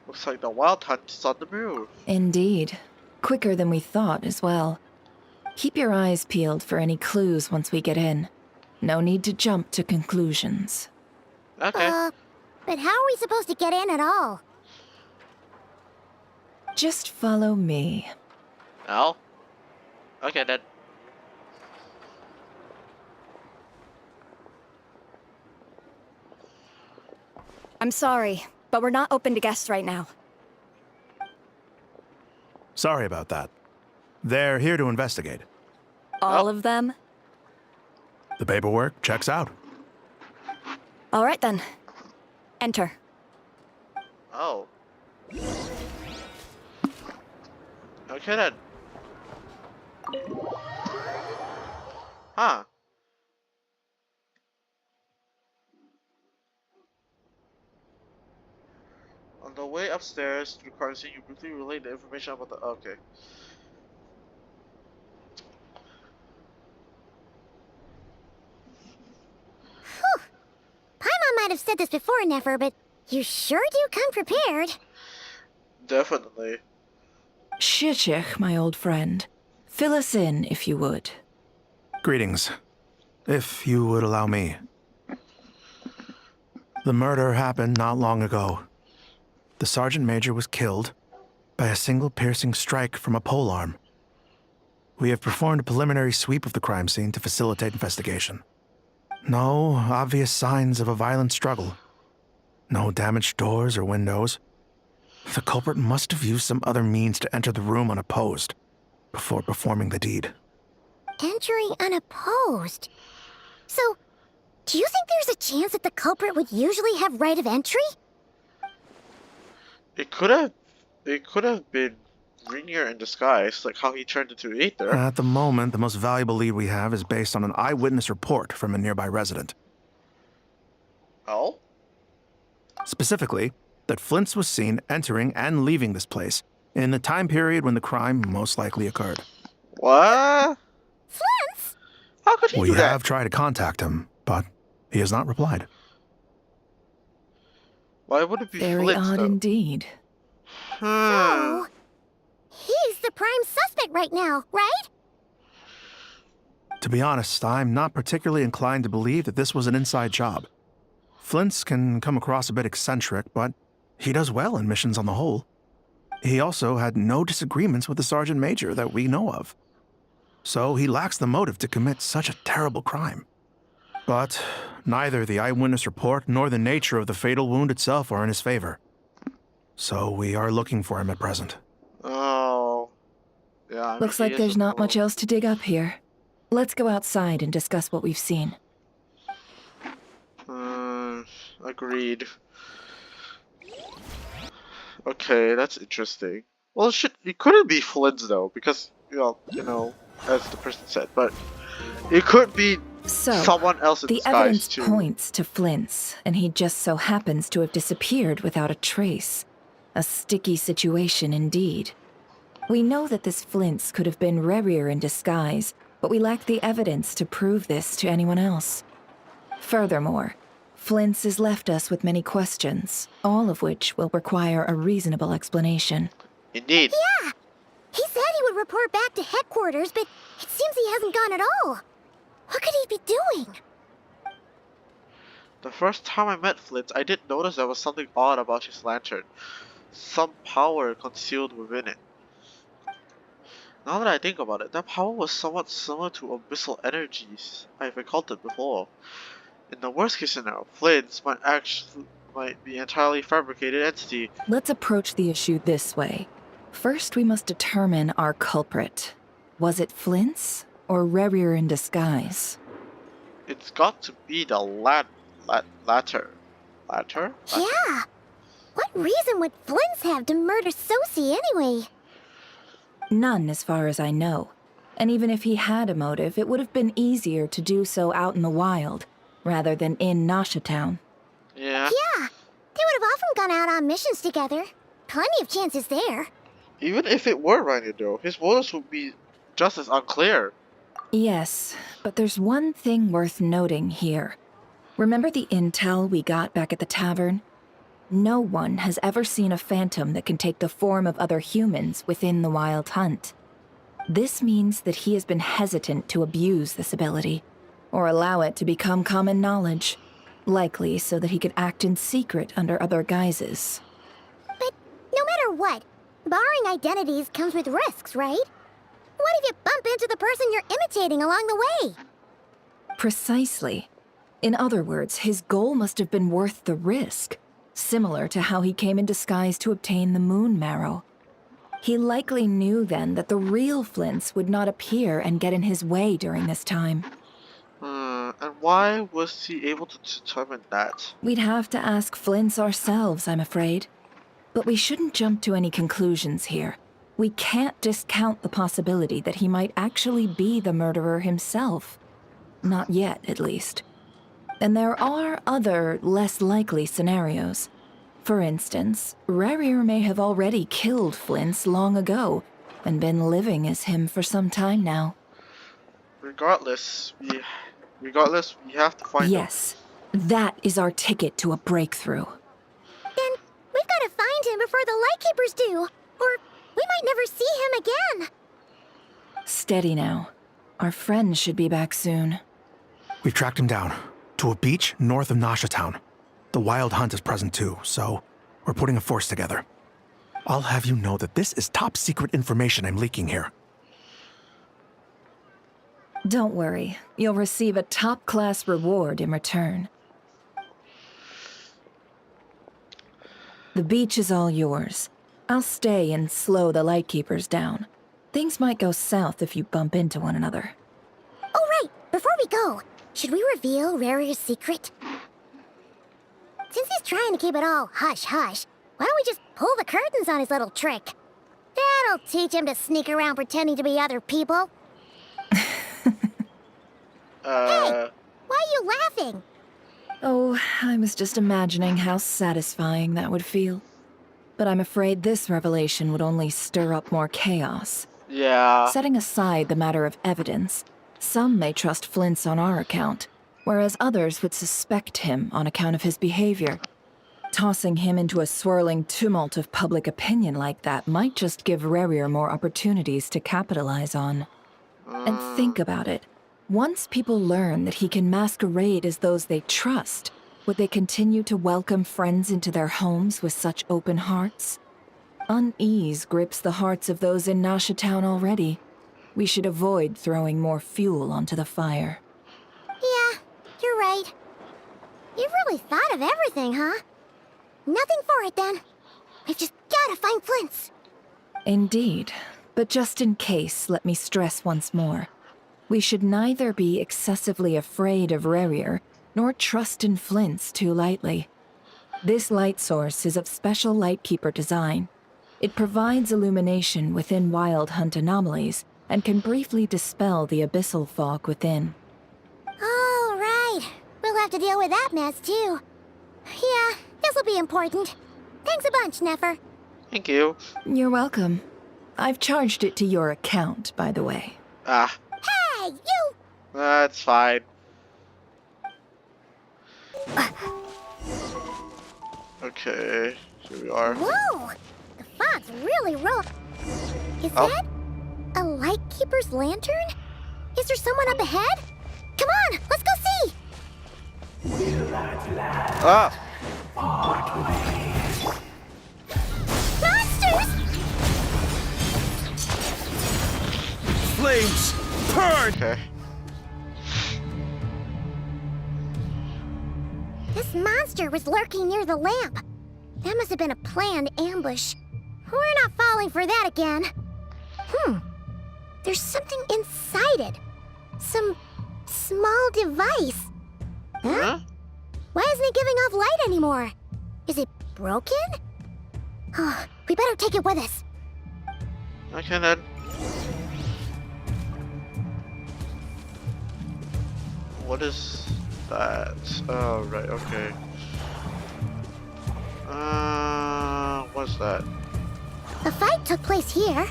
Looks like the wild hunt is on the move. Indeed. Quicker than we thought as well. Keep your eyes peeled for any clues once we get in. No need to jump to conclusions. Okay. But how are we supposed to get in at all? Just follow me. Oh? Okay then. I'm sorry, but we're not open to guests right now. Sorry about that. They're here to investigate. All of them? The paperwork checks out. All right then. Enter. Oh. Okay then. Huh. On the way upstairs to the crime scene, you briefly relay the information about the... Okay. Whew. Paimon might have said this before, Never, but you sure do come prepared. Definitely. Shichich, my old friend. Fill us in, if you would. Greetings. If you would allow me. The murder happened not long ago. The Sergeant Major was killed by a single piercing strike from a polearm. We have performed a preliminary sweep of the crime scene to facilitate investigation. No obvious signs of a violent struggle. No damaged doors or windows. The culprit must have used some other means to enter the room unopposed before performing the deed. Entering unopposed? So, do you think there's a chance that the culprit would usually have right of entry? It could have been Rainier in disguise, like how he turned into Aether. At the moment, the most valuable lead we have is based on an eyewitness report from a nearby resident. Oh? Specifically, that Flint's was seen entering and leaving this place in the time period when the crime most likely occurred. What? Flint's? How could he We do that? have tried to contact him, but he has not replied. Why would it be Very Flint's, odd though? indeed. So, he's the prime suspect right now, right? To be honest, I'm not particularly inclined to believe that this was an inside job. Flint's can come across a bit eccentric, but he does well in missions on the whole. He also had no disagreements with the Sergeant Major that we know of. So he lacks the motive to commit such a terrible crime. But neither the eyewitness report nor the nature of the fatal wound itself are in his favor. So we are looking for him at present. Oh. Yeah. I mean, Looks he like is there's a not much fool. else to dig up here. Let's go outside and discuss what we've seen. Agreed. Okay, that's interesting. Well, it couldn't be Flint's though, because as the person said, but it could be someone else in the disguise evidence too. points to Flint's, and he just so happens to have disappeared without a trace. A sticky situation indeed. We know that this Flint's could have been Rerir in disguise, but we lack the evidence to prove this to anyone else. Furthermore, Flint's has left us with many questions, all of which will require a reasonable explanation. Indeed. Yeah! He said he would report back to headquarters, but it seems he hasn't gone at all. What could he be doing? The first time I met Flint, I did notice there was something odd about his lantern. Some power concealed within it. Now that I think about it, that power was somewhat similar to abyssal energies I've encountered before. In the worst case scenario, Flint's might be an entirely fabricated entity. Let's approach the issue this way. First, we must determine our culprit. Was it Flint's or Rerir in disguise? It's got to be the latter. Latter? Yeah! reason would Flint's have to murder Sosie anyway? None, as far as I know. And even if he had a motive, it would have been easier to do so out in the wild, rather than in Nasha Town. Yeah. Yeah, they would have often gone out on missions together. Plenty of chances there. Even if it were Rainier though, his motives would be just as unclear. Yes, but there's one thing worth noting here. Remember the intel we got back at the tavern? No one has ever seen a phantom that can take the form of other humans within the Wild Hunt. This means that he has been hesitant to abuse this ability, or allow it to become common knowledge, likely so that he could act in secret under other guises. But no matter what, borrowing identities comes with risks, right? What if you bump into the person you're imitating along the way? Precisely. In other words, his goal must have been worth the risk, similar to how he came in disguise to obtain the moon marrow. He likely knew then that the real Flints would not appear and get in his way during this time. And why was he able to determine that? We'd have to ask Flints ourselves, I'm afraid. But we shouldn't jump to any conclusions here. We can't discount the possibility that he might actually be the murderer himself. Not yet, at least. And there are other, less likely scenarios. For instance, Rarier may have already killed Flints long ago, and been living as him for some time now. Regardless, we have to find him. Yes, that is our ticket to a breakthrough. Then we've got to find him before the Lightkeepers do, or we might never see him again. Steady now. Our friend should be back soon. We've tracked him down to a beach north of Nasha Town. The Wild Hunt is present too, so we're putting a force together. I'll have you know that this is top secret information I'm leaking here. Don't worry, you'll receive a top-class reward in return. The beach is all yours. I'll stay and slow the Lightkeepers down. Things might go south if you bump into one another. Oh right, before we go, should we reveal Rarier's secret? Since he's trying to keep it all hush-hush, why don't we just pull the curtains on his little trick? That'll teach him to sneak around pretending to be other people. Hey, why are you laughing? Oh, I was just imagining how satisfying that would feel. But I'm afraid this revelation would only stir up more chaos. Yeah. Setting aside the matter of evidence, some may trust Flint's on our account, whereas others would suspect him on account of his behavior. Tossing him into a swirling tumult of public opinion like that might just give Rarier more opportunities to capitalize on. And think about it. Once people learn that he can masquerade as those they trust, would they continue to welcome friends into their homes with such open hearts? Unease grips the hearts of those in Nasha Town already. We should avoid throwing more fuel onto the fire. Yeah, you're right. You've really thought of everything, huh? Nothing for it, then. We've just gotta find Flint's. Indeed. But just in case, let me stress once more. We should neither be excessively afraid of Rarier, nor trust in Flint's too lightly. This light source is of special Lightkeeper design. It provides illumination within Wild Hunt anomalies, and can briefly dispel the abyssal fog within. All right. We'll have to deal with that mess, too. Yeah, this'll be important. Thanks a bunch, Nefer. Thank you. You're welcome. I've charged it to your account, by the way. Ah. Hey, you! That's fine. Okay, here we are. Whoa! The fog's really rough. Is that a Lightkeeper's lantern? Is there someone up ahead? Come on, let's go see! Ah! Monsters! Flames! Burn! Okay. This monster was lurking near the lamp. That must have been a planned ambush. We're not falling for that again. There's something inside it. Some small device. Huh? Why isn't it giving off light anymore? Is it broken? We better take it with us. Okay then. What is that? Oh, right, okay. What's that? The fight took place here.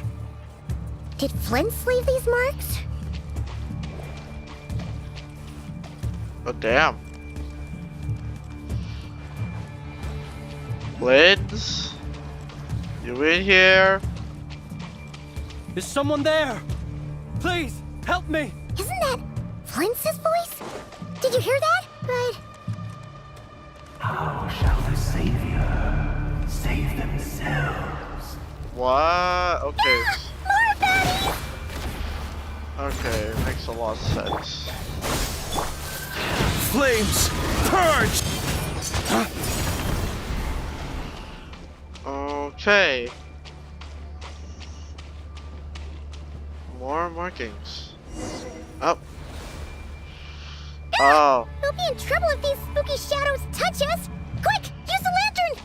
Did Flint's leave these marks? Oh, damn. Flint? You in here? Is someone there? Please, help me! Isn't that Flint's voice? Did you hear that? But... How shall the Savior save themselves? What? Okay. More baddies! Okay, makes a lot of sense. Flames! Purge! Okay. More markings. Oh. Oh. We'll be in trouble if these spooky shadows touch us! Quick! Use the lantern!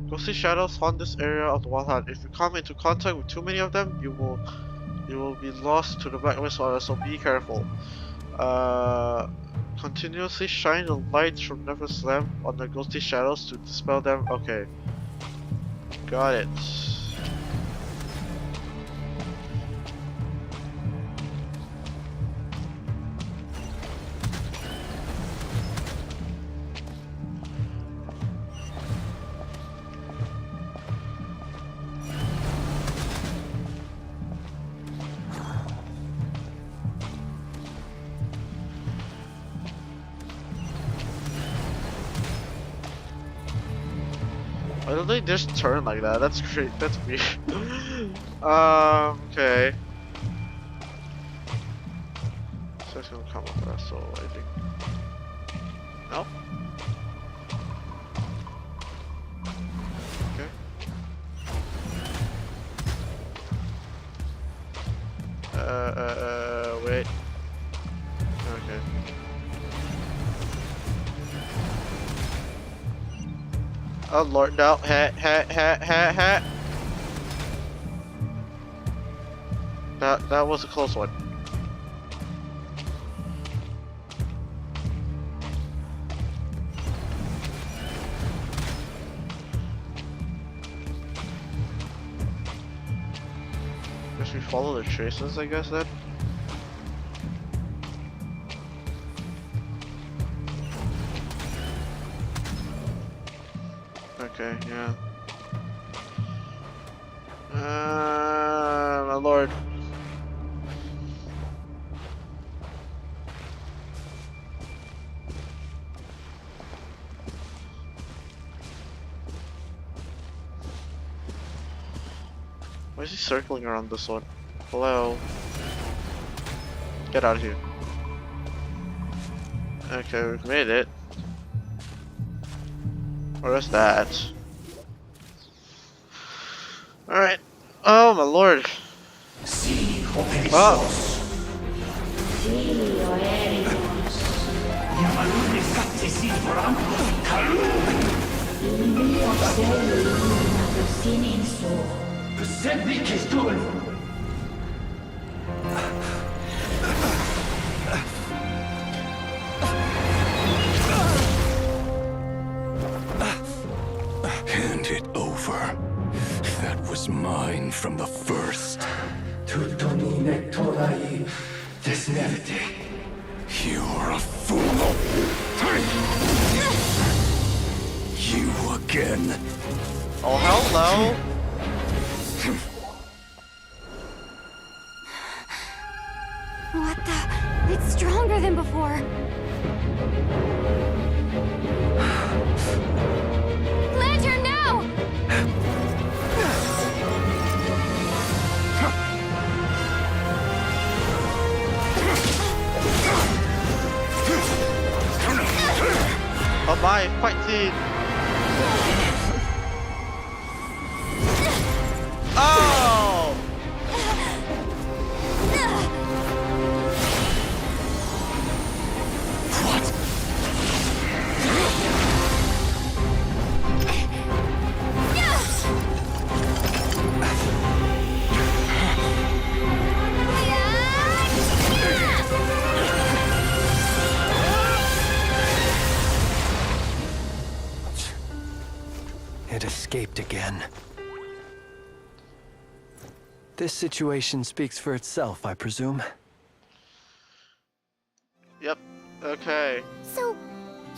Ghostly shadows haunt this area of the Wild Hunt. If you come into contact with too many of them, you will be lost to the blackness, so be careful. Continuously shine the light from Never's lamp on the ghostly shadows to dispel them. Okay. Got it. Why don't they just turn like that? That's great. That's weird. Okay. So it's gonna come up so I think. No? Okay. Wait. Okay. Oh lord, no, hat. That was a close one. Guess we follow the traces, I guess then. Okay, yeah. My lord. Why is he circling around this one? Hello? Get out of here. Okay, we've made it. What is that? Alright. Oh my lord. Oh. Hand it over. That was mine from the first. You're a fool. You again. Oh, hello. What the? It's stronger than before. Lantern, now! Oh my, fight scene. Oh! It escaped again. This situation speaks for itself, I presume. Yep. Okay. So,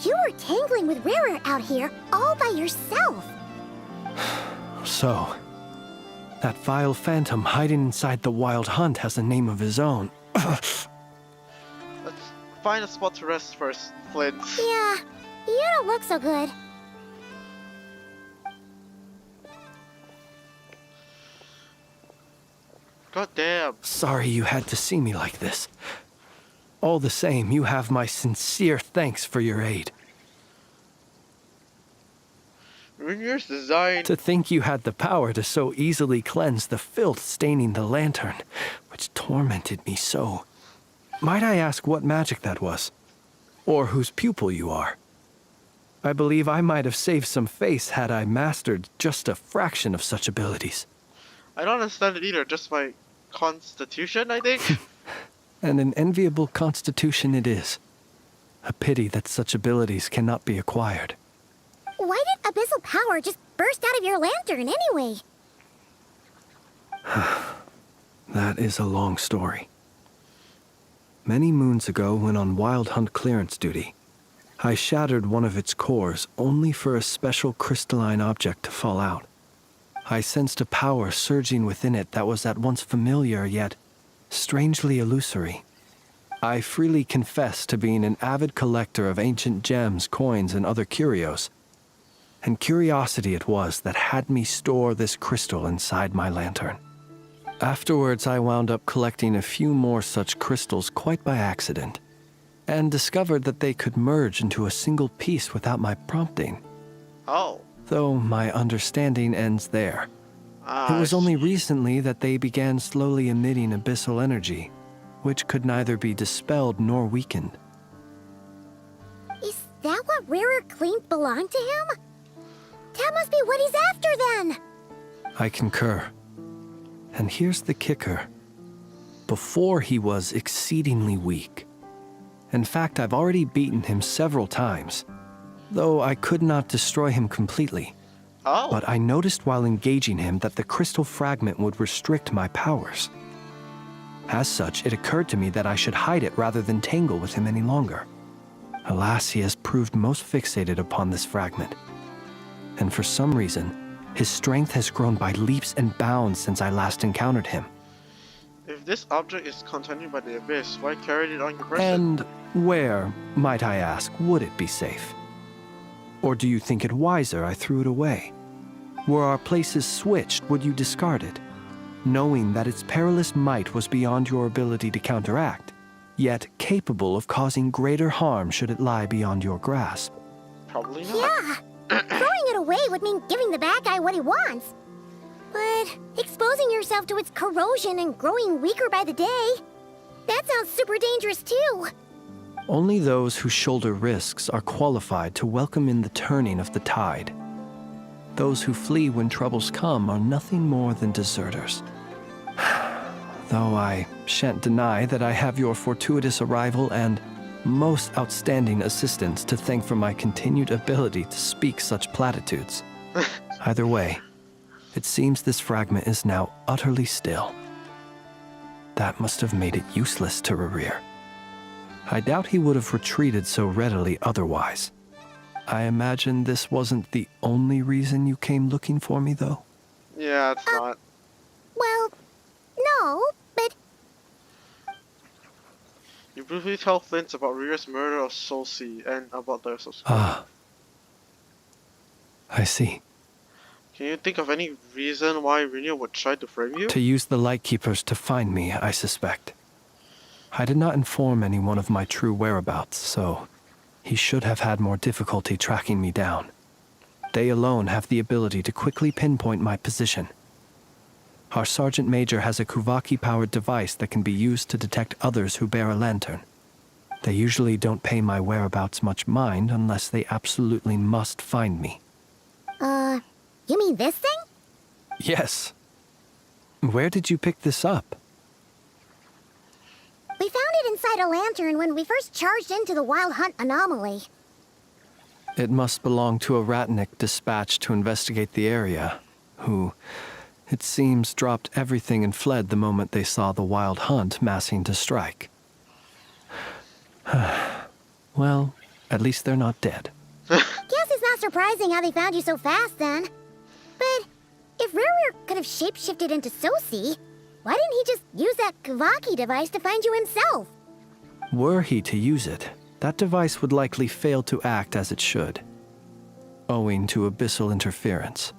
you were tangling with Rara out here all by yourself. So, that vile phantom hiding inside the Wild Hunt has a name of his own. Let's find a spot to rest first, Flint. Yeah, you don't look so good. God damn. Sorry you had to see me like this. All the same, you have my sincere thanks for your aid. Renier's design. To think you had the power to so easily cleanse the filth staining the lantern, which tormented me so. Might I ask what magic that was? Or whose pupil you are? I believe I might have saved some face had I mastered just a fraction of such abilities. I don't understand it either, just my constitution, I think? And an enviable constitution it is. A pity that such abilities cannot be acquired. Why did abyssal power just burst out of your lantern anyway? That is a long story. Many moons ago, when on Wild Hunt clearance duty, I shattered one of its cores only for a special crystalline object to fall out. I sensed a power surging within it that was at once familiar yet strangely illusory. I freely confess to being an avid collector of ancient gems, coins, and other curios. And curiosity it was that had me store this crystal inside my lantern. Afterwards, I wound up collecting a few more such crystals quite by accident, and discovered that they could merge into a single piece without my prompting. Oh. Though my understanding ends there. It was only recently that they began slowly emitting abyssal energy, which could neither be dispelled nor weakened. Is that what Rara claimed belonged to him? That must be what he's after then! I concur. And here's the kicker. Before he was exceedingly weak. In fact, I've already beaten him several times, though I could not destroy him completely. Oh. But I noticed while engaging him that the crystal fragment would restrict my powers. As such, it occurred to me that I should hide it rather than tangle with him any longer. Alas, he has proved most fixated upon this fragment. And for some reason, his strength has grown by leaps and bounds since I last encountered him. If this object is contained by the abyss, why carry it on your person? And where, might I ask, would it be safe? Or do you think it wiser I threw it away? Were our places switched, would you discard it, knowing that its perilous might was beyond your ability to counteract, yet capable of causing greater harm should it lie beyond your grasp? Probably not. Yeah! Throwing it away would mean giving the bad guy what he wants. But exposing yourself to its corrosion and growing weaker by the day, that sounds super dangerous too. Only those who shoulder risks are qualified to welcome in the turning of the tide. Those who flee when troubles come are nothing more than deserters. Though I shan't deny that I have your fortuitous arrival and most outstanding assistance to thank for my continued ability to speak such platitudes. Either way, it seems this fragment is now utterly still. That must have made it useless to Rerir. I doubt he would have retreated so readily otherwise. I imagine this wasn't the only reason you came looking for me, though? Yeah, it's not. Well, no, but... You briefly tell Flint about Rira's murder of Solsi and about the subsequent. Ah. I see. Can you think of any reason why Renir would try to frame you? To use the Lightkeepers to find me, I suspect. I did not inform anyone of my true whereabouts, so he should have had more difficulty tracking me down. They alone have the ability to quickly pinpoint my position. Our Sergeant Major has a Kuvaki-powered device that can be used to detect others who bear a lantern. They usually don't pay my whereabouts much mind unless they absolutely must find me. You mean this thing? Yes. Where did you pick this up? We found it inside a lantern when we first charged into the Wild Hunt anomaly. It must belong to a Ratnik dispatched to investigate the area, who, it seems, dropped everything and fled the moment they saw the Wild Hunt massing to strike. Well, at least they're not dead. Guess it's not surprising how they found you so fast then. But if Ruru could have shapeshifted into Sosi, why didn't he just use that Kavaki device to find you himself? Were he to use it, that device would likely fail to act as it should, owing to abyssal interference.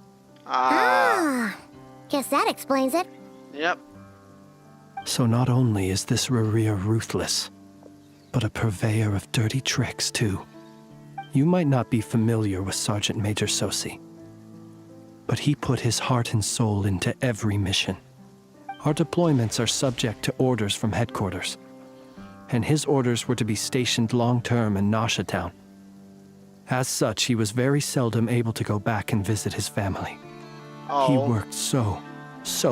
Guess that explains it. Yep. So not only is this Rarir ruthless, but a purveyor of dirty tricks, too. You might not be familiar with Sergeant Major Sosi, but he put his heart and soul into every mission. Our deployments are subject to orders from headquarters, and his orders were to be stationed long-term in Nasha Town. As such, he was very seldom able to go back and visit his family. He worked so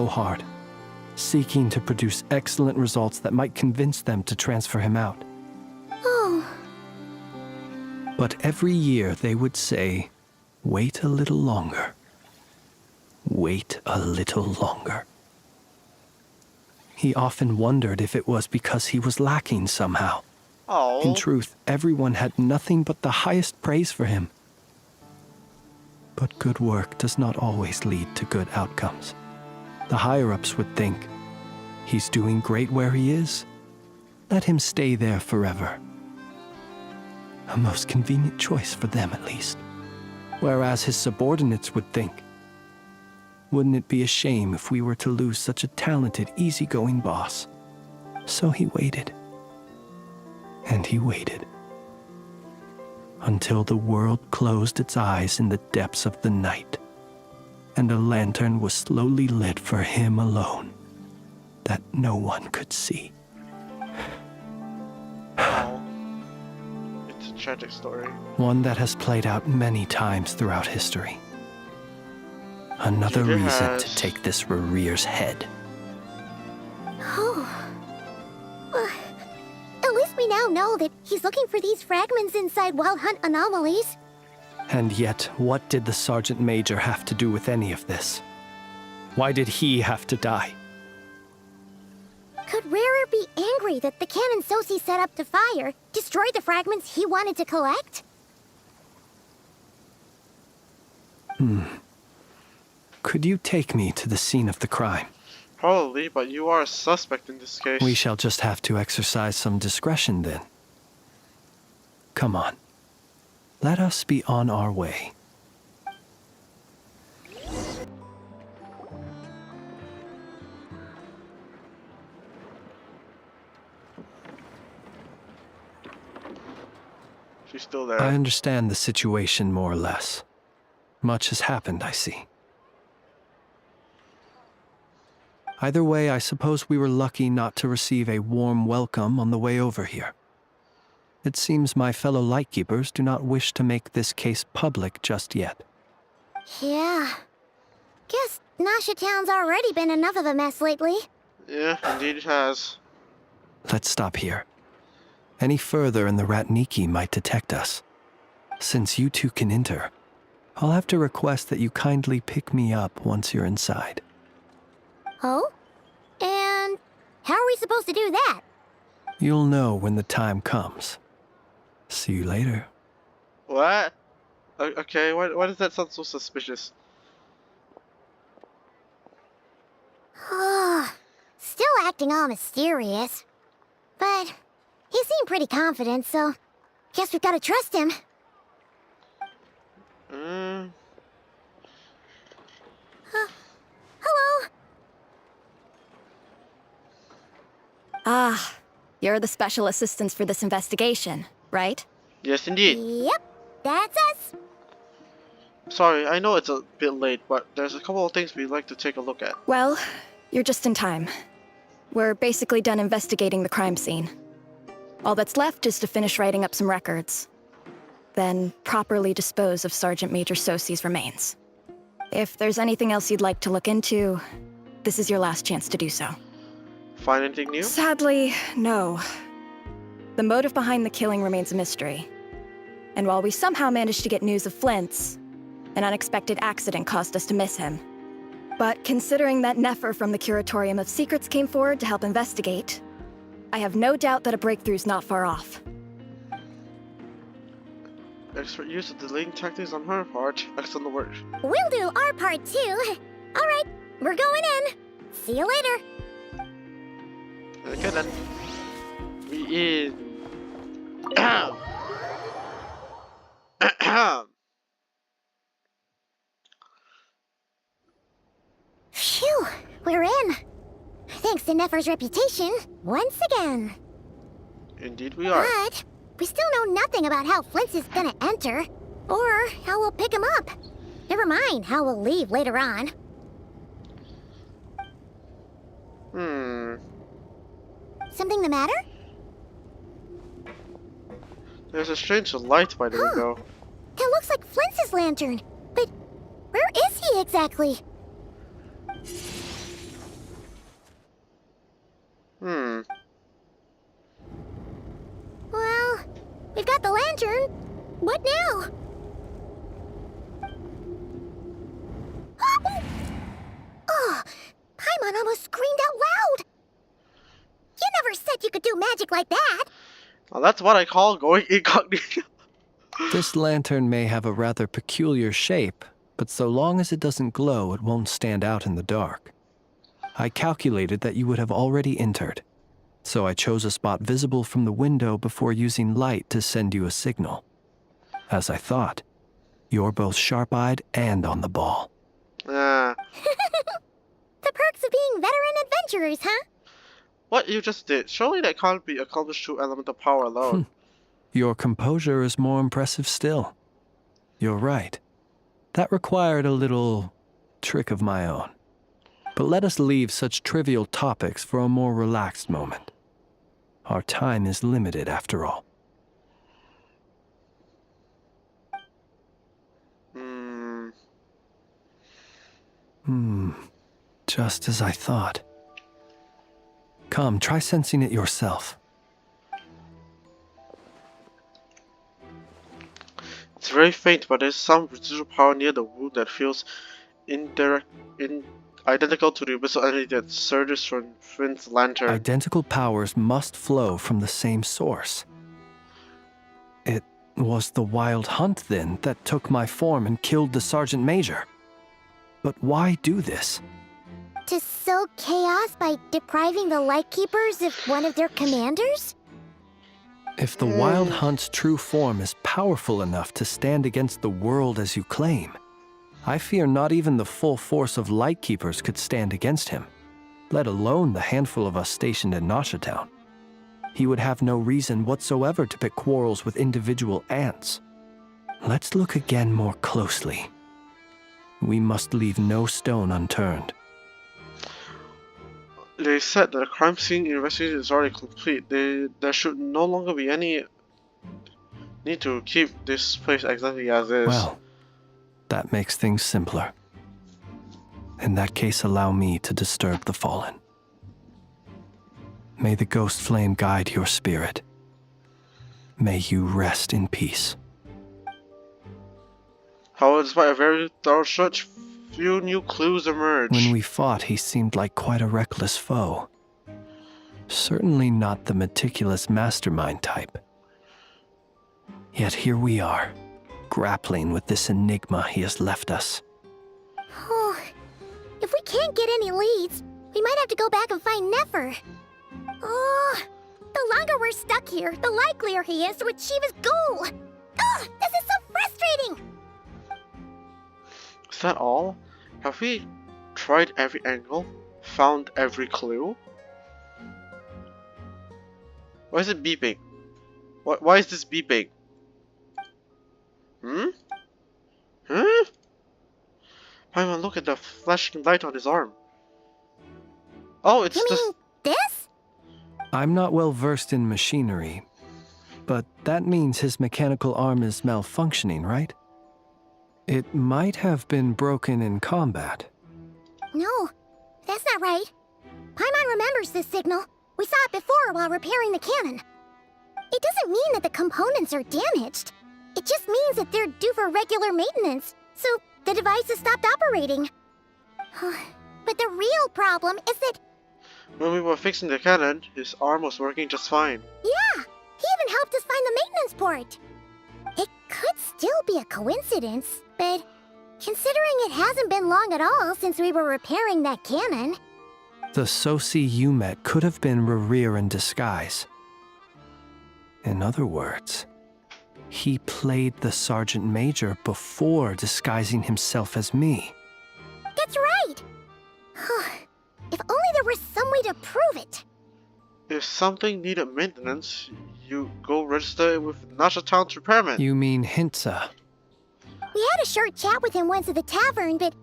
hard, seeking to produce excellent results that might convince them to transfer him out. Oh. But every year they would say, "Wait a little longer. Wait a little longer." He often wondered if it was because he was lacking somehow. In truth, everyone had nothing but the highest praise for him. But good work does not always lead to good outcomes. The higher-ups would think, he's doing great where he is. Let him stay there forever. A most convenient choice for them, at least. Whereas his subordinates would think, wouldn't it be a shame if we were to lose such a talented, easygoing boss? So he waited. And he waited. Until the world closed its eyes in the depths of the night, and a lantern was slowly lit for him alone, that no one could see. It's a tragic story. One that has played out many times throughout history. Another reason to take this Rarir's head. Oh. Well, at least we now know that he's looking for these fragments inside Wild Hunt anomalies. And yet, what did the Sergeant Major have to do with any of this? Why did he have to die? Could Rarer be angry that the cannon Sosi set up to fire destroyed the fragments he wanted to collect? Could you take me to the scene of the crime? Probably, but you are a suspect in this case. We shall just have to exercise some discretion then. Come on. Let us be on our way. She's still there. I understand the situation more or less. Much has happened, I see. Either way, I suppose we were lucky not to receive a warm welcome on the way over here. It seems my fellow Lightkeepers do not wish to make this case public just yet. Yeah. Guess Nasha Town's already been enough of a mess lately. Yeah, indeed it has. Let's stop here. Any further and the Ratniki might detect us. Since you two can enter, I'll have to request that you kindly pick me up once you're inside. Oh? And how are we supposed to do that? You'll know when the time comes. See you later. What? Okay, why does that sound so suspicious? Still acting all mysterious. But he seemed pretty confident, so guess we've got to trust him. Hello? Ah, you're the special assistants for this investigation, right? Yes, indeed. Yep, that's us. Sorry, I know it's a bit late, but there's a couple of things we'd like to take a look at. Well, you're just in time. We're basically done investigating the crime scene. All that's left is to finish writing up some records. Then properly dispose of Sergeant Major Sosi's remains. If there's anything else you'd like to look into, this is your last chance to do so. Find anything new? Sadly, no. The motive behind the killing remains a mystery. And while we somehow managed to get news of Flint's, an unexpected accident caused us to miss him. But considering that Nefer from the Curatorium of Secrets came forward to help investigate, I have no doubt that a breakthrough's not far off. Expert use of delaying tactics on her part. Excellent work. We'll do our part too. All right, we're going in. See you later. Okay then. We in. Phew, we're in. Thanks to Nefer's reputation, once again. Indeed we are. But we still know nothing about how Flint's is gonna enter, or how we'll pick him up. Never mind how we'll leave later on. Something the matter? There's a strange light by the window. That looks like Flint's lantern. But where is he exactly? Well, we've got the lantern. What now? Oh, Paimon almost screamed out loud. You never said you could do magic like that. Well, that's what I call going incognito. This lantern may have a rather peculiar shape, but so long as it doesn't glow, it won't stand out in the dark. I calculated that you would have already entered, so I chose a spot visible from the window before using light to send you a signal. As I thought, you're both sharp-eyed and on the ball. The perks of being veteran adventurers, huh? What you just did, surely that can't be accomplished through elemental power alone. Your composure is more impressive still. You're right. That required a little trick of my own. But let us leave such trivial topics for a more relaxed moment. Our time is limited after all. Just as I thought. Come, try sensing it yourself. It's very faint, but there's some residual power near the wound that feels identical to the abyssal energy that surges from Flint's lantern. Identical powers must flow from the same source. It was the wild hunt, then, that took my form and killed the Sergeant Major. But why do this? To sow chaos by depriving the Lightkeepers of one of their commanders? If the Wild Hunt's true form is powerful enough to stand against the world as you claim, I fear not even the full force of Lightkeepers could stand against him, let alone the handful of us stationed in Noshatown. He would have no reason whatsoever to pick quarrels with individual ants. Let's look again more closely. We must leave no stone unturned. They said that the crime scene investigation is already complete. There should no longer be any need to keep this place exactly as is. Well, that makes things simpler. In that case, allow me to disturb the fallen. May the ghost flame guide your spirit. May you rest in peace. However, despite a very thorough search, few new clues emerged. When we fought, he seemed like quite a reckless foe. Certainly not the meticulous mastermind type. Yet here we are, grappling with this enigma he has left us. Oh, if we can't get any leads, we might have to go back and find Nefer. Oh, the longer we're stuck here, the likelier he is to achieve his goal. Ugh, this is so frustrating! Is that all? Have we tried every angle? Found every clue? Why is it beeping? Why is this beeping? Huh? Paimon, look at the flashing light on his arm. Oh, it's this? I'm not well versed in machinery, but that means his mechanical arm is malfunctioning, right? It might have been broken in combat. No, that's not right. Paimon remembers this signal. We saw it before while repairing the cannon. It doesn't mean that the components are damaged. It It just means that they're due for regular maintenance, so the devices stopped operating. But the real problem is that... When we were fixing the cannon, his arm was working just fine. Yeah! He even helped us find the maintenance port! It could still be a coincidence, but considering it hasn't been long at all since we were repairing that cannon... The Sosi you met could have been Rerir in disguise. In other words, he played the Sergeant Major before disguising himself as me. That's right! If only there were some way to prove it! If something needed maintenance, you go register it with Nasha Town's repairman. You mean Hintsa? We had a short chat with him once at the tavern, but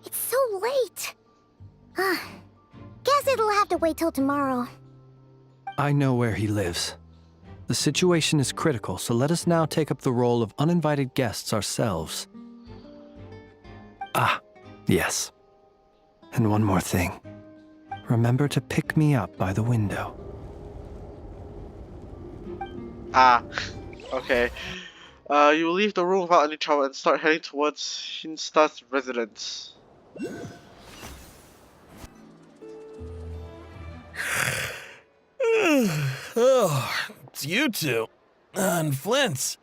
it's so late. Guess it'll have to wait till tomorrow. I know where he lives. The situation is critical, so let us now take up the role of uninvited guests ourselves. Ah, yes. And one more thing. Remember to pick me up by the window. Ah, okay. You will leave the room without any trouble and start heading towards Hinsta's residence. Oh, it's you two. And Flint's.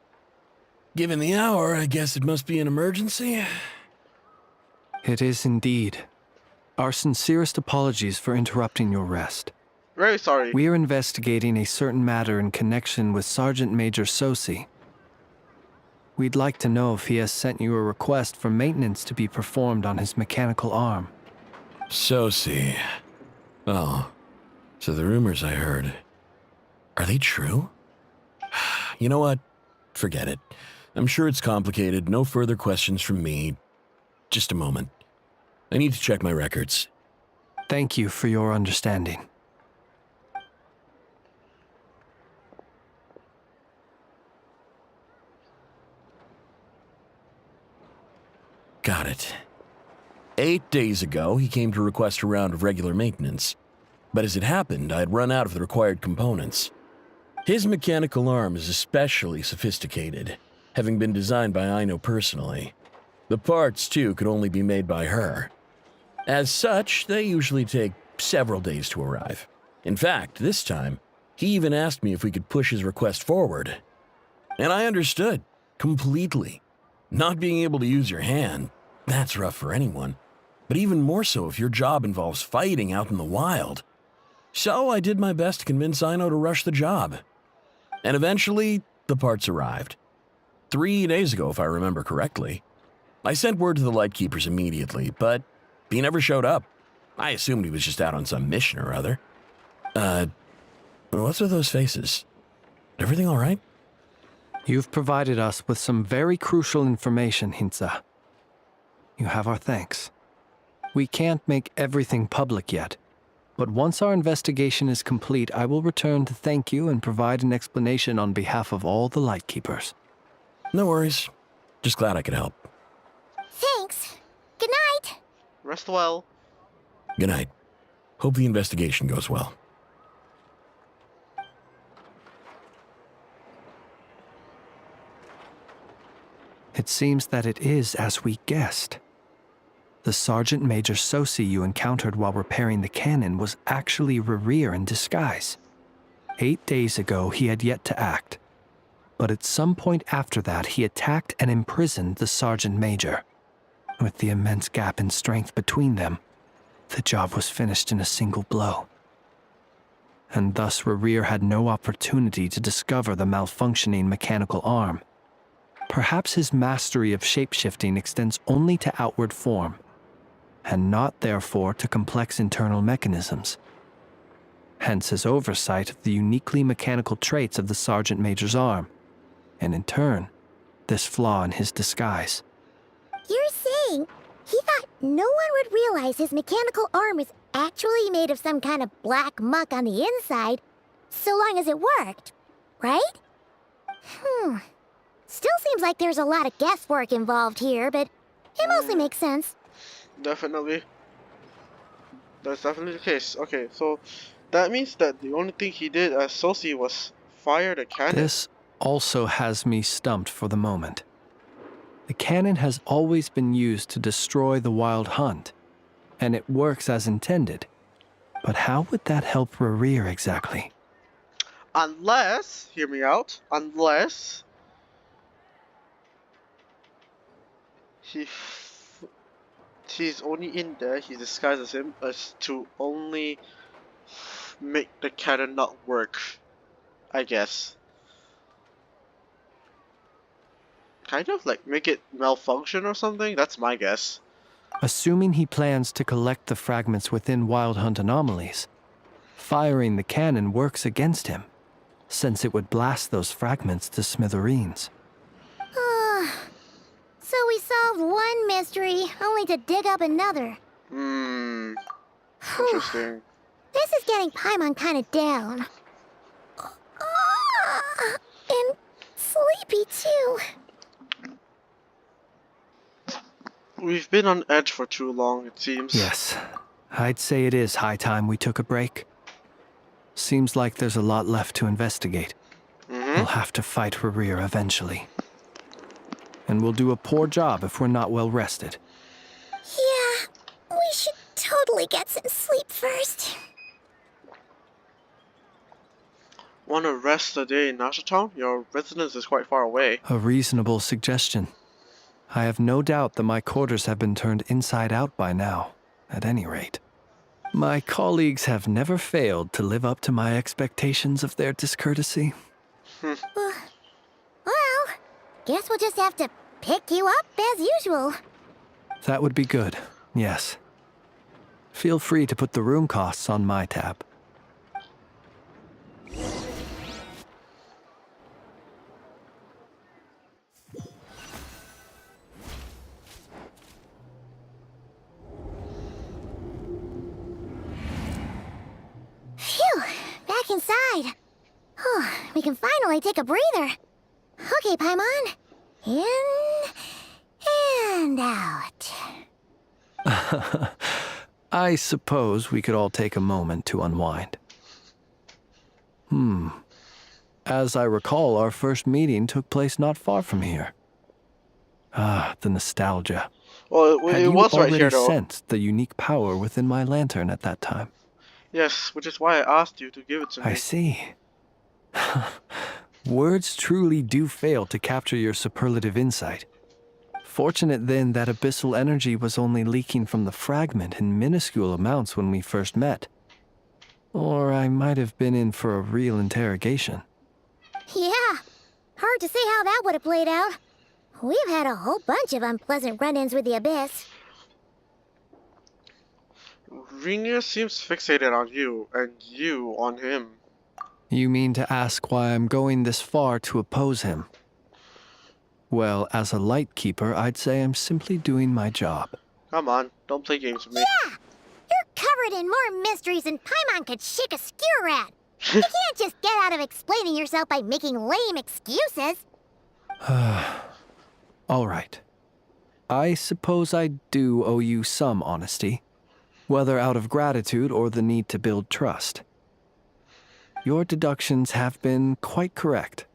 Given the hour, I guess it must be an emergency. It is indeed. Our sincerest apologies for interrupting your rest. Very sorry. We are investigating a certain matter in connection with Sergeant Major Sosi. We'd like to know if he has sent you a request for maintenance to be performed on his mechanical arm. Sosi. Oh, so the rumors I heard, are they true? You know what? Forget it. I'm sure it's complicated. No further questions from me. Just a moment. I need to check my records. Thank you for your understanding. Got it. 8 days ago, he came to request a round of regular maintenance. But as it happened, I had run out of the required components. His mechanical arm is especially sophisticated, having been designed by Aino personally. The parts, too, could only be made by her. As such, they usually take several days to arrive. In fact, this time, he even asked me if we could push his request forward. And I understood, completely. Not being able to use your hand, that's rough for anyone. But even more so if your job involves fighting out in the wild. So I did my best to convince Aino to rush the job. And eventually, the parts arrived. 3 days ago, if I remember correctly. I sent word to the Lightkeepers immediately, but he never showed up. I assumed he was just out on some mission or other. What's with those faces? Everything all right? You've provided us with some very crucial information, Hintsa. You have our thanks. We can't make everything public yet, but once our investigation is complete, I will return to thank you and provide an explanation on behalf of all the Lightkeepers. No worries. Just glad I could help. Thanks. Good night. Rest well. Good night. Hope the investigation goes well. It seems that it is as we guessed. The Sergeant Major Sosi you encountered while repairing the cannon was actually Rerir in disguise. 8 days ago, he had yet to act. But at some point after that, he attacked and imprisoned the Sergeant Major. With the immense gap in strength between them, the job was finished in a single blow. And thus Rerir had no opportunity to discover the malfunctioning mechanical arm. Perhaps his mastery of shapeshifting extends only to outward form, and not therefore to complex internal mechanisms. Hence his oversight of the uniquely mechanical traits of the Sergeant Major's arm, and in turn, this flaw in his disguise. You're saying he thought no one would realize his mechanical arm is actually made of some kind of black muck on the inside, so long as it worked, right? Still seems like there's a lot of guesswork involved here, but it mostly makes sense. Definitely. That's definitely the case. Okay, so that means that the only thing he did as Sosi was fire the cannon. This also has me stumped for the moment. The cannon has always been used to destroy the Wild Hunt, and it works as intended. But how would that help Rerir exactly? Unless, hear me out, unless he's only in there, he disguises him as to only make the cannon not work, I guess. Kind of like make it malfunction or something, that's my guess. Assuming he plans to collect the fragments within Wild Hunt anomalies, firing the cannon works against him, since it would blast those fragments to smithereens. So we solved one mystery, only to dig up another. Interesting. This is getting Paimon kind of down. And sleepy too. We've been on edge for too long, it seems. Yes, I'd say it is high time we took a break. Seems like there's a lot left to investigate. We'll have to fight Rerir eventually. And we'll do a poor job if we're not well rested. Yeah, we should totally get some sleep first. Wanna rest a day in Nashatown? Your residence is quite far away. A reasonable suggestion. I have no doubt that my quarters have been turned inside out by now, at any rate. My colleagues have never failed to live up to my expectations of their discourtesy. Well, guess we'll just have to pick you up as usual. That would be good, yes. Feel free to put the room costs on my tab. Phew, back inside. We can finally take a breather. Okay, Paimon. In and out. I suppose we could all take a moment to unwind. As I recall, our first meeting took place not far from here. Ah, the nostalgia. Well, Had it you was right already here, though. sensed the unique power within my lantern at that time? Yes, which is why I asked you to give it to me. I see. Words truly do fail to capture your superlative insight. Fortunate then that abyssal energy was only leaking from the fragment in minuscule amounts when we first met. Or I might have been in for a real interrogation. Yeah, hard to say how that would have played out. We've had a whole bunch of unpleasant run-ins with the Abyss. Rainier seems fixated on you, and you on him. You mean to ask why I'm going this far to oppose him? Well, as a light keeper, I'd say I'm simply doing my job. Come on, don't play games with me. Yeah! You're covered in more mysteries than Paimon could shake a skewer at. You can't just get out of explaining yourself by making lame excuses. All right. I suppose I do owe you some honesty, whether out of gratitude or the need to build trust. Your deductions have been quite correct.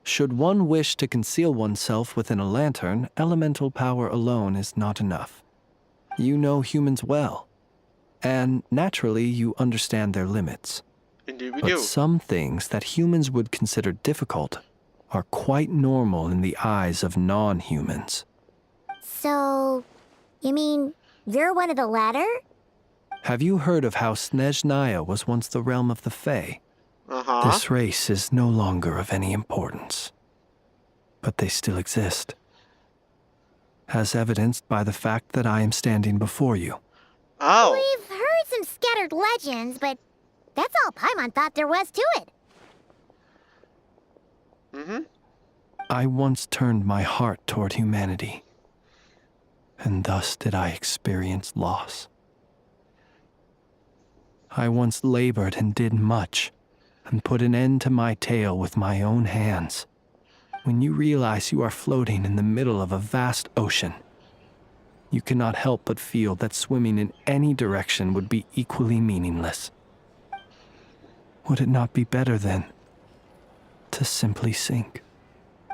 Should one wish to conceal oneself within a lantern, elemental power alone is not enough. You know humans well, and naturally you understand their limits. Indeed we But do. some things that humans would consider difficult are quite normal in the eyes of non-humans. So, you mean you're one of the latter? Have you heard of how Snezhnaya was once the realm of the Fae? This race is no longer of any importance, but they still exist, as evidenced by the fact that I am standing before you. Oh. We've heard some scattered legends, but that's all Paimon thought there was to it. I once turned my heart toward humanity, and thus did I experience loss. I once labored and did much, and put an end to my tale with my own hands. When you realize you are floating in the middle of a vast ocean, you cannot help but feel that swimming in any direction would be equally meaningless. Would it not be better then to simply sink.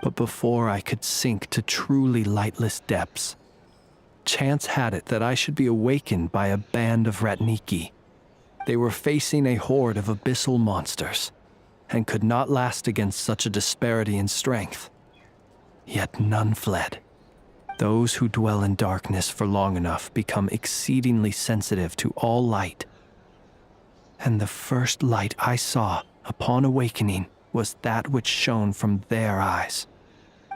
But before I could sink to truly lightless depths, chance had it that I should be awakened by a band of Ratniki. They were facing a horde of abyssal monsters, and could not last against such a disparity in strength. Yet none fled. Those who dwell in darkness for long enough become exceedingly sensitive to all light. And the first light I saw upon awakening was that which shone from their eyes.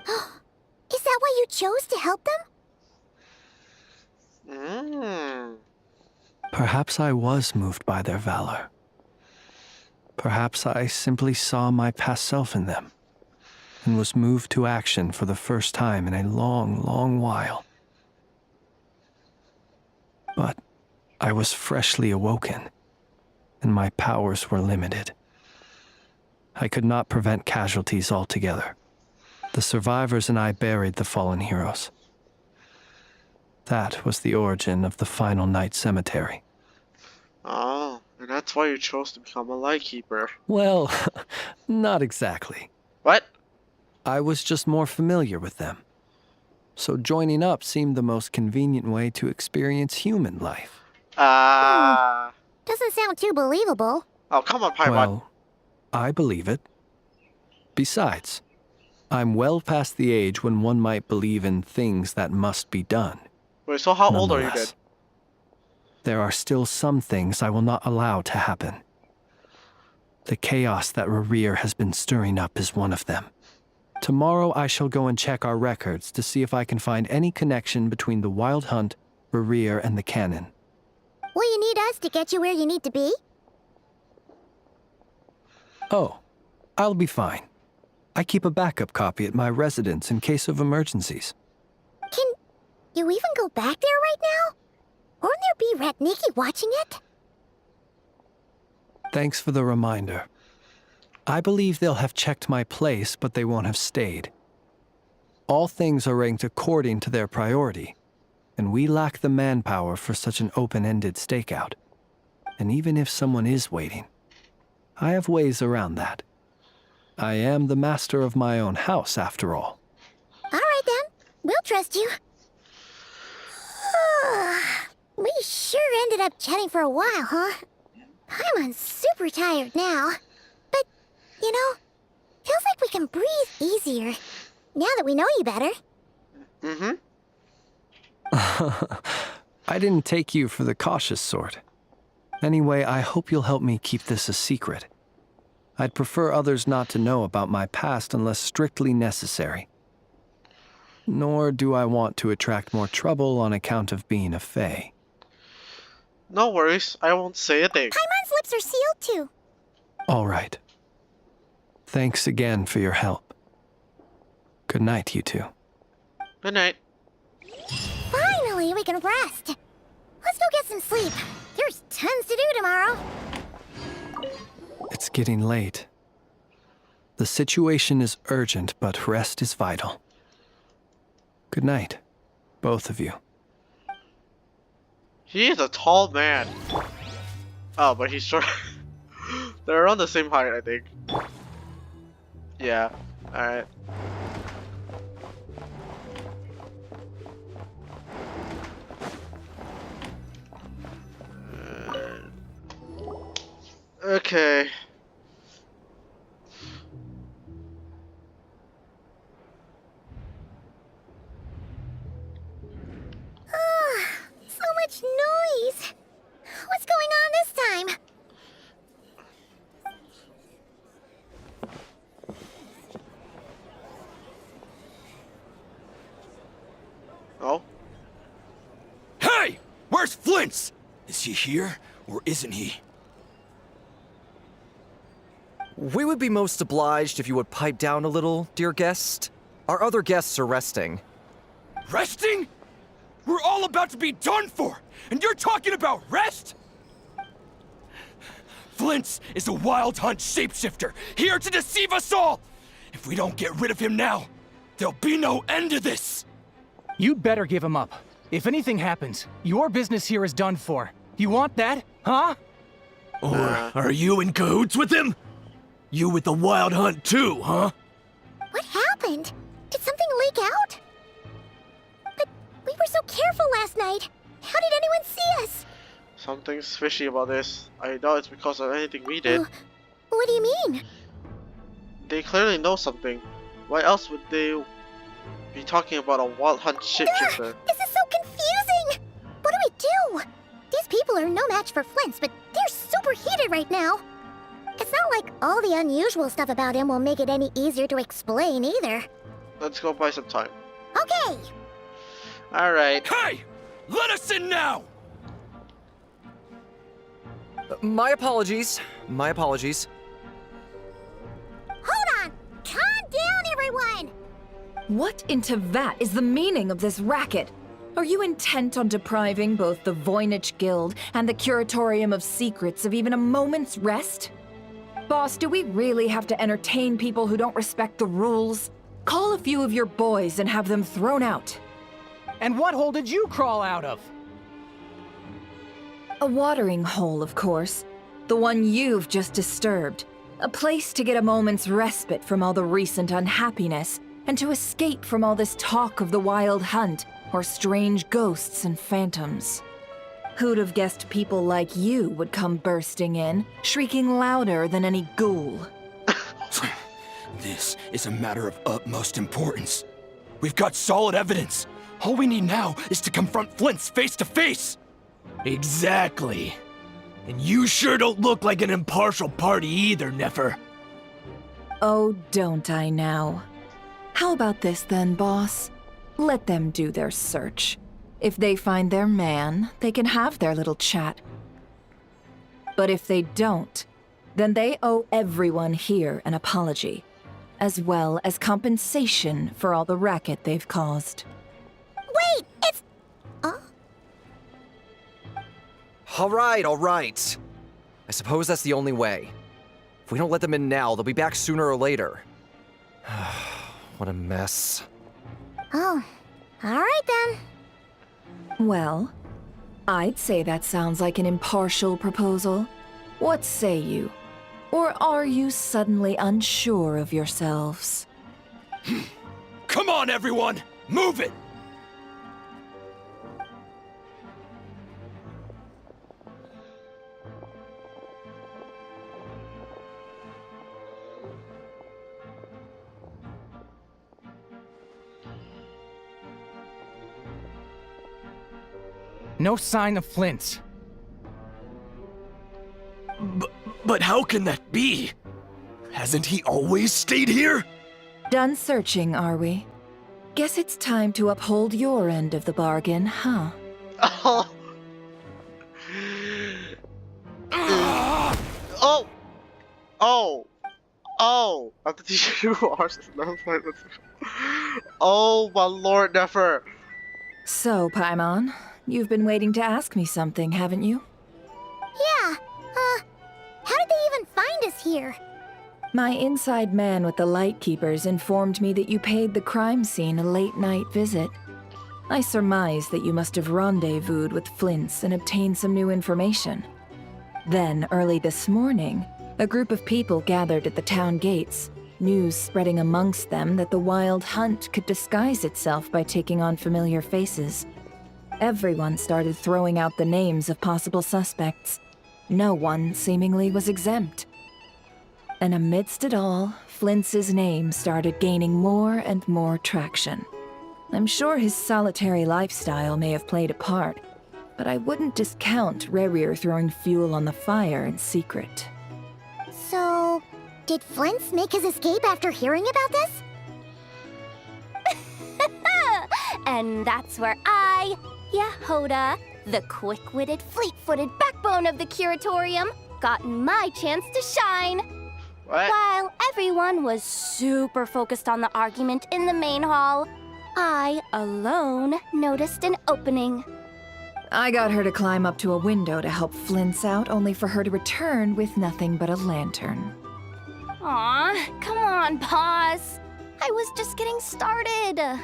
Is that why you chose to help them? Perhaps I was moved by their valor. Perhaps I simply saw my past self in them, and was moved to action for the first time in a long, long while. But I was freshly awoken, and my powers were limited. I could not prevent casualties altogether. The survivors and I buried the fallen heroes. That was the origin of the Final Night Cemetery. Oh, and that's why you chose to become a lightkeeper. Well, not exactly. What? I was just more familiar with them. So joining up seemed the most convenient way to experience human life. Doesn't sound too believable. Oh, come on, Paimon. Well, I believe it. Besides, I'm well past the age when one might believe in things that must be done. Wait, so how old are you then? Nonetheless, there are still some things I will not allow to happen. The chaos that Rerir has been stirring up is one of them. Tomorrow I shall go and check our records to see if I can find any connection between the Wild Hunt, Rerir, and the Canon. Will you need us to get you where you need to be? Oh, I'll be fine. I keep a backup copy at my residence in case of emergencies. Can you even go back there right now? Won't there be Ratniki watching it? Thanks for the reminder. I believe they'll have checked my place, but they won't have stayed. All things are ranked according to their priority, and we lack the manpower for such an open-ended stakeout. And even if someone is waiting, I have ways around that. I am the master of my own house, after all. All right then, we'll trust you. We sure ended up chatting for a while, huh? I'm super tired now. But, you know, feels like we can breathe easier now that we know you better. I didn't take you for the cautious sort. Anyway, I hope you'll help me keep this a secret. I'd prefer others not to know about my past unless strictly necessary. Nor do I want to attract more trouble on account of being a fae. No worries, I won't say a thing. Paimon's lips are sealed too. All right. Thanks again for your help. Good night, you two. Good night. Finally, we can rest. Let's go get some sleep. There's tons to do tomorrow. It's getting late. The situation is urgent, but rest is vital. Good night, both of you. He is a tall man. Oh, but he's short. They're around the same height, I think. Yeah, alright. Okay. So much noise. What's going on this time? Oh? Hey! Where's Flint's? Is he here, or isn't he? We would be most obliged if you would pipe down a little, dear guest. Our other guests are resting. Resting? We're all about to be done for, and you're talking about rest? Flint's is a Wild Hunt shapeshifter, here to deceive us all! If we don't get rid of him now, there'll be no end to this! You'd better give him up. If anything happens, your business here is done for. You want that, huh? Or are you in cahoots with him? You with the Wild Hunt too, huh? What happened? Did something leak out? But we were so careful last night. How did anyone see us? Something's fishy about this. I doubt it's because of anything we did. What do you mean? They clearly know something. Why else would they be talking about a Wild Hunt shapeshifter? This is so confusing! What do we do? These people are no match for Flint's, but they're super heated right now. It's not like all the unusual stuff about him will make it any easier to explain either. Let's go buy some time. Okay! Alright. Hey! Let us in now! My apologies. My apologies. Hold on! Calm down, everyone! What in Tevat is the meaning of this racket? Are you intent on depriving both the Voynich Guild and the Curatorium of Secrets of even a moment's rest? Boss, do we really have to entertain people who don't respect the rules? Call a few of your boys and have them thrown out. And what hole did you crawl out of? A watering hole, of course. The one you've just disturbed. A place to get a moment's respite from all the recent unhappiness, and to escape from all this talk of the Wild Hunt, or strange ghosts and phantoms. Who'd have guessed people like you would come bursting in, shrieking louder than any ghoul? This is a matter of utmost importance. We've got solid evidence. All we need now is to confront Flint's face to face. Exactly. And you sure don't look like an impartial party either, Nefer. Oh, don't I now? How about this then, boss? Let them do their search. If they find their man, they can have their little chat. But if they don't, then they owe everyone here an apology, as well as compensation for all the racket they've caused. Wait, it's... All right. I suppose that's the only way. If we don't let them in now, they'll be back sooner or later. What a mess. Oh, alright then. Well, I'd say that sounds like an impartial proposal. What say you? Or are you suddenly unsure of yourselves? Come on, everyone! Move it! No sign of Flint's. But how can that be? Hasn't he always stayed here? Done searching, are we? Guess it's time to uphold your end of the bargain, huh? Oh! Oh! Oh! Oh! I'm the teacher who watched this. Oh my lord, Nefer! So, Paimon, you've been waiting to ask me something, haven't you? Yeah, how did they even find us here? My inside man with the Lightkeepers informed me that you paid the crime scene a late-night visit. I surmise that you must have rendezvoused with Flint's and obtained some new information. Then, early this morning, a group of people gathered at the town gates, news spreading amongst them that the Wild Hunt could disguise itself by taking on familiar faces. Everyone started throwing out the names of possible suspects. No one, seemingly, was exempt. And amidst it all, Flint's name started gaining more and more traction. I'm sure his solitary lifestyle may have played a part, but I wouldn't discount Rerir throwing fuel on the fire in secret. So, did Flint's make his escape after hearing about this? And that's where I, Yehoda, the quick-witted, fleet-footed backbone of the Curatorium, got my chance to shine. What? While everyone was super focused on the argument in the main hall, I, alone, noticed an opening. I got her to climb up to a window to help Flint's out, only for her to return with nothing but a lantern. Aw, come on, boss. I was just getting started.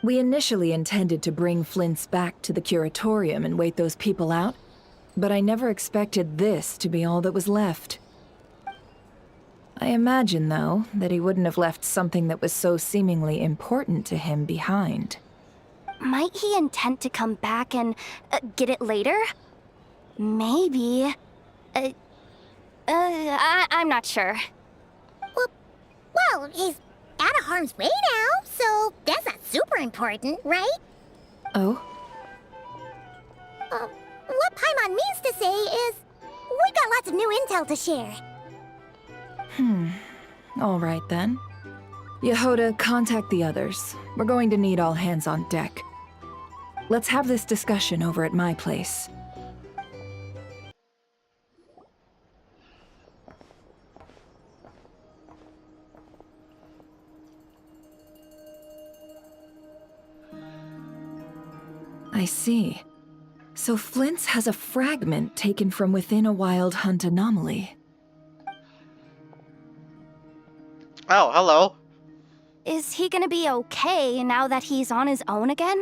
We initially intended to bring Flint's back to the Curatorium and wait those people out, but I never expected this to be all that was left. I imagine, though, that he wouldn't have left something that was so seemingly important to him behind. Might he intend to come back and get it later? Maybe. I'm not sure. Well, he's out of harm's way now, so that's not super important, right? Oh? What Paimon means to say is, we've got lots of new intel to share. All right then. Yehoda, contact the others. We're going to need all hands on deck. Let's have this discussion over at my place. I see. So Flint's has a fragment taken from within a Wild Hunt anomaly. Oh, hello. Is he gonna be okay now that he's on his own again?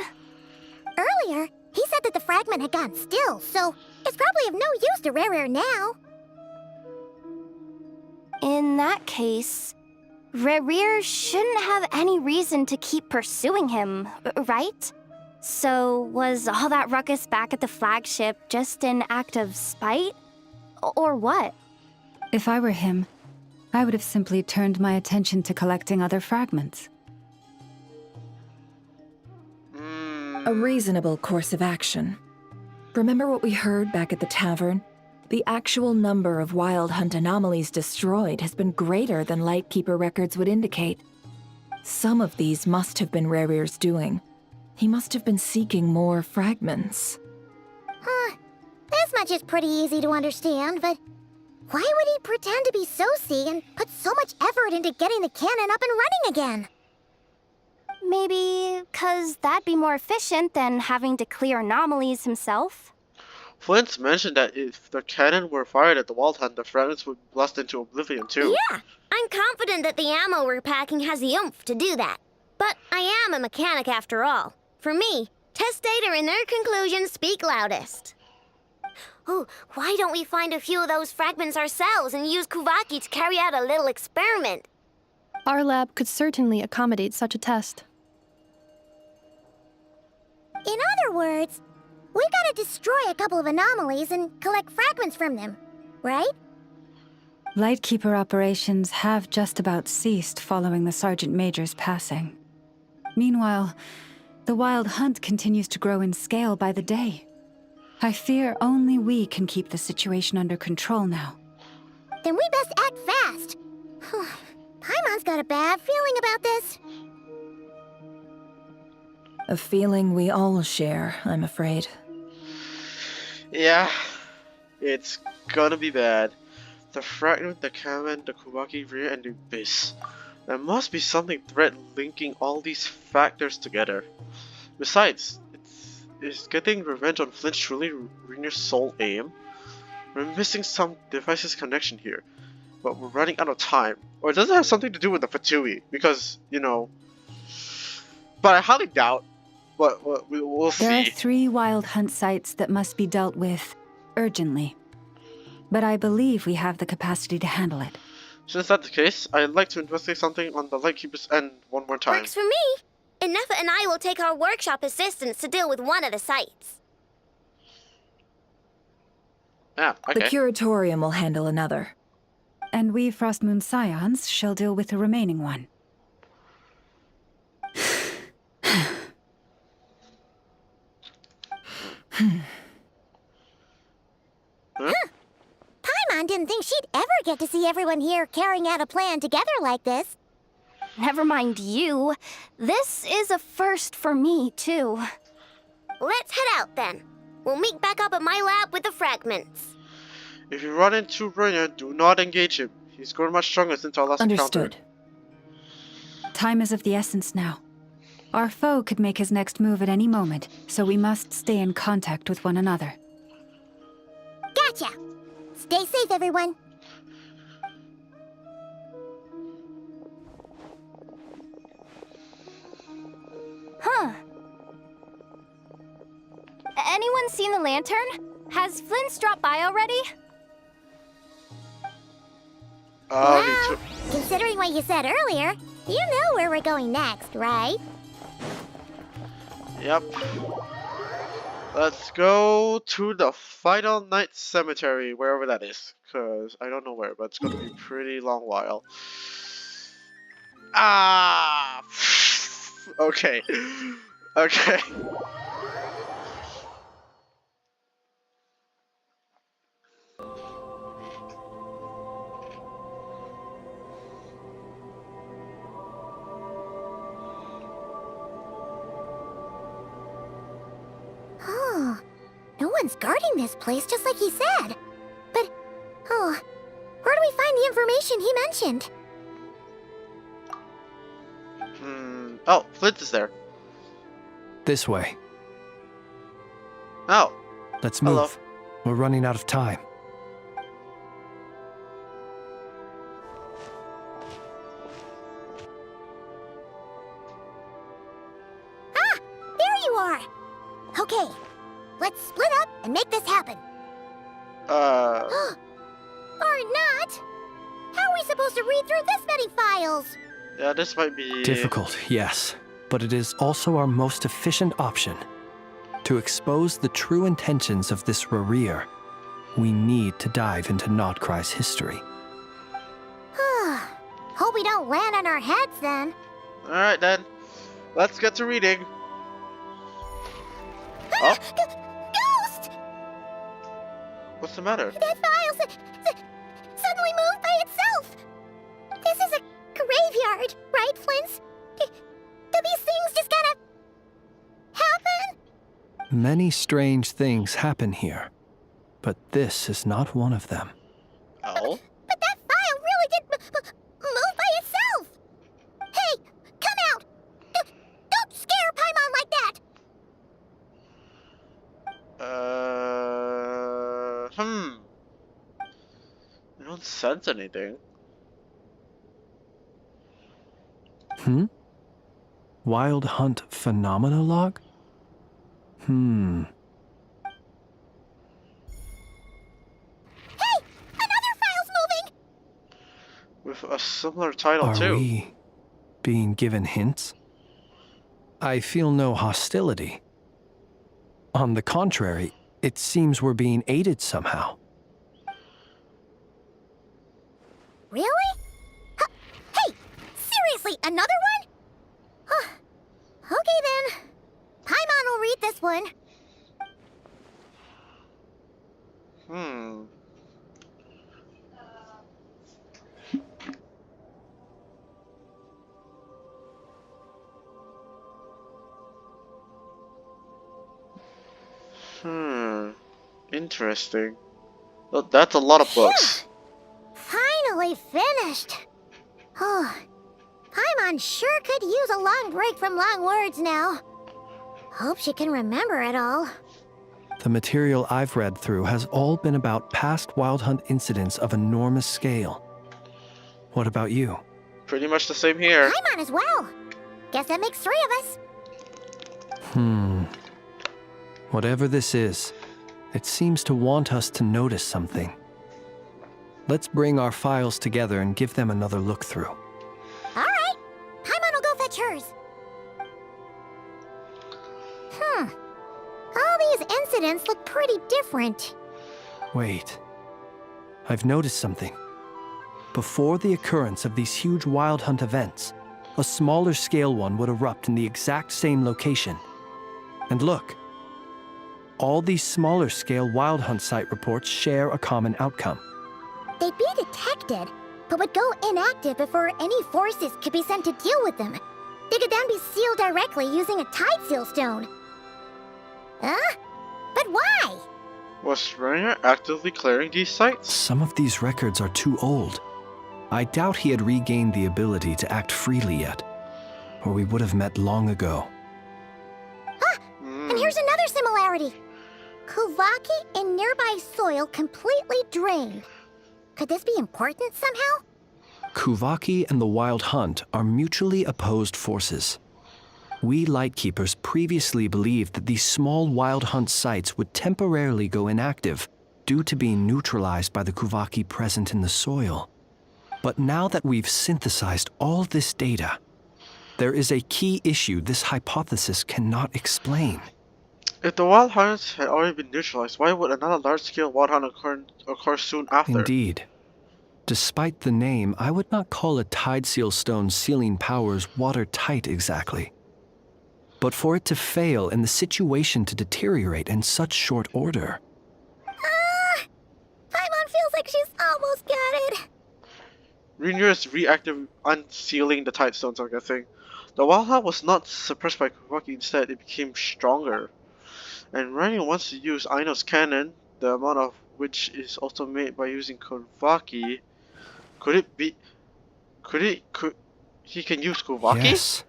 Earlier, he said that the fragment had gone still, so it's probably of no use to Rare now. In that case, Rare shouldn't have any reason to keep pursuing him, right? So was all that ruckus back at the flagship just an act of spite? Or what? If I were him, I would have simply turned my attention to collecting other fragments. A reasonable course of action. Remember what we heard back at the tavern? The actual number of Wild Hunt anomalies destroyed has been greater than Lightkeeper records would indicate. Some of these must have been Rare's doing. He must have been seeking more fragments. This much is pretty easy to understand, but why would he pretend to be Soci and put so much effort into getting the cannon up and running again? Maybe 'cause that'd be more efficient than having to clear anomalies himself? Flint's mentioned that if the cannon were fired at the Wild Hunt, the fragments would blast into oblivion too. Yeah, I'm confident that the ammo we're packing has the oomph to do that. But I am a mechanic after all. For me, test data and their conclusions speak loudest. Oh, why don't we find a few of those fragments ourselves and use Kuvaki to carry out a little experiment? Our lab could certainly accommodate such a test. In other words, we gotta destroy a couple of anomalies and collect fragments from them, right? Lightkeeper operations have just about ceased following the Sergeant Major's passing. Meanwhile, the Wild Hunt continues to grow in scale by the day. I fear only we can keep the situation under control now. Then we best act fast. Paimon's got a bad feeling about this. A feeling we all share, I'm afraid. Yeah, it's gonna be bad. The fragment, the cannon, the Kuvaki rear, and the abyss. There must be something thread linking all these factors together. Besides, is getting revenge on Flint truly Rainier's sole aim? We're missing some device's connection here, but we're running out of time. Or does it have something to do with the Fatui? Because, you know... But I highly doubt. But we'll see. There are 3 Wild Hunt sites that must be dealt with urgently. But I believe we have the capacity to handle it. Since that's the case, I'd like to investigate something on the Lightkeeper's end one more time. Works for me. Inefa and I will take our workshop assistants to deal with one of the sites. Yeah, okay. The Curatorium will handle another. And we Frostmoon Scions shall deal with the remaining one. Huh? Paimon didn't think she'd ever get to see everyone here carrying out a plan together like this. Never mind you. This is a first for me, too. Let's head out then. We'll meet back up at my lab with the fragments. If you run into Rainier, do not engage him. He's grown much stronger since our last Understood. encounter. Time is of the essence now. Our foe could make his next move at any moment, so we must stay in contact with one another. Gotcha! Stay safe, everyone. Huh. Anyone seen the lantern? Has Flint's dropped by already? Me Well, too. considering what you said earlier, you know where we're going next, right? Yep. Let's go to the Final Night Cemetery, wherever that is. Because I don't know where, but it's going to be a pretty long while. Ah! Okay. Okay. Oh, no one's guarding this place just like he said. But, oh, where do we find the information he mentioned? Oh, Flint is there. This way. Oh. Let's move. Hello. We're running out of time. Ah, there you are. Okay, let's split up and make this happen. Or not. How are we supposed to read through this many files? Yeah, this might be... Difficult, yes. But it is also our most efficient option. To expose the true intentions of this Rarir, we need to dive into Notcry's history. Hope we don't land on our heads then. Alright then. Let's get to reading. Oh? Ghost! What's the matter? That file suddenly moved by itself. This is a graveyard, right, Flint? Do these things just kind of happen? Many strange things happen here, but this is not one of them. Oh? But that file really did move by itself. Hey, come out! Don't scare Paimon like that. I don't sense anything. Wild Hunt Phenomenologue? Hey, another file's moving. With a similar title Are too. we being given hints? I feel no hostility. On the contrary, it seems we're being aided somehow. Really? Hey, seriously, another one? Okay then. Paimon will read this one. Interesting. Well, that's a lot of books. Finally finished. Oh, Paimon sure could use a long break from long words now. Hope she can remember it all. The material I've read through has all been about past Wild Hunt incidents of enormous scale. What about you? Pretty much the same here. Paimon as well. Guess that makes 3 of us. Whatever this is, it seems to want us to notice something. Let's bring our files together and give them another look through. All right. Paimon will go fetch hers. All these incidents look pretty different. Wait. I've noticed something. Before the occurrence of these huge Wild Hunt events, a smaller scale one would erupt in the exact same location. And look. All these smaller scale Wild Hunt site reports share a common outcome. They'd be detected, but would go inactive before any forces could be sent to deal with them. They could then be sealed directly using a tide seal stone. Huh? But why? Was Rainier actively clearing these sites? Some of these records are too old. I doubt he had regained the ability to act freely yet, or we would have met long ago. And here's another similarity. Kuvaki and nearby soil completely drained. Could this be important somehow? Kuvaki and the Wild Hunt are mutually opposed forces. We Lightkeepers previously believed that these small Wild Hunt sites would temporarily go inactive due to being neutralized by the Kuvaki present in the soil. But now that we've synthesized all this data, there is a key issue this hypothesis cannot explain. If the wild hunt had already been neutralized, why would another large-scale wild hunt occur soon after? Indeed. Despite the name, I would not call a tide seal stone's sealing powers watertight exactly. But for it to fail and the situation to deteriorate in such short order. Paimon feels like she's almost got it. Rainier is reactive unsealing the tide stones, I'm guessing. The wild hunt was not suppressed by Kawaki, instead it became stronger. And Rainier wants to use Aino's cannon, the amount of which is also made by using Kawaki. Could he can use Kawaki? Yes,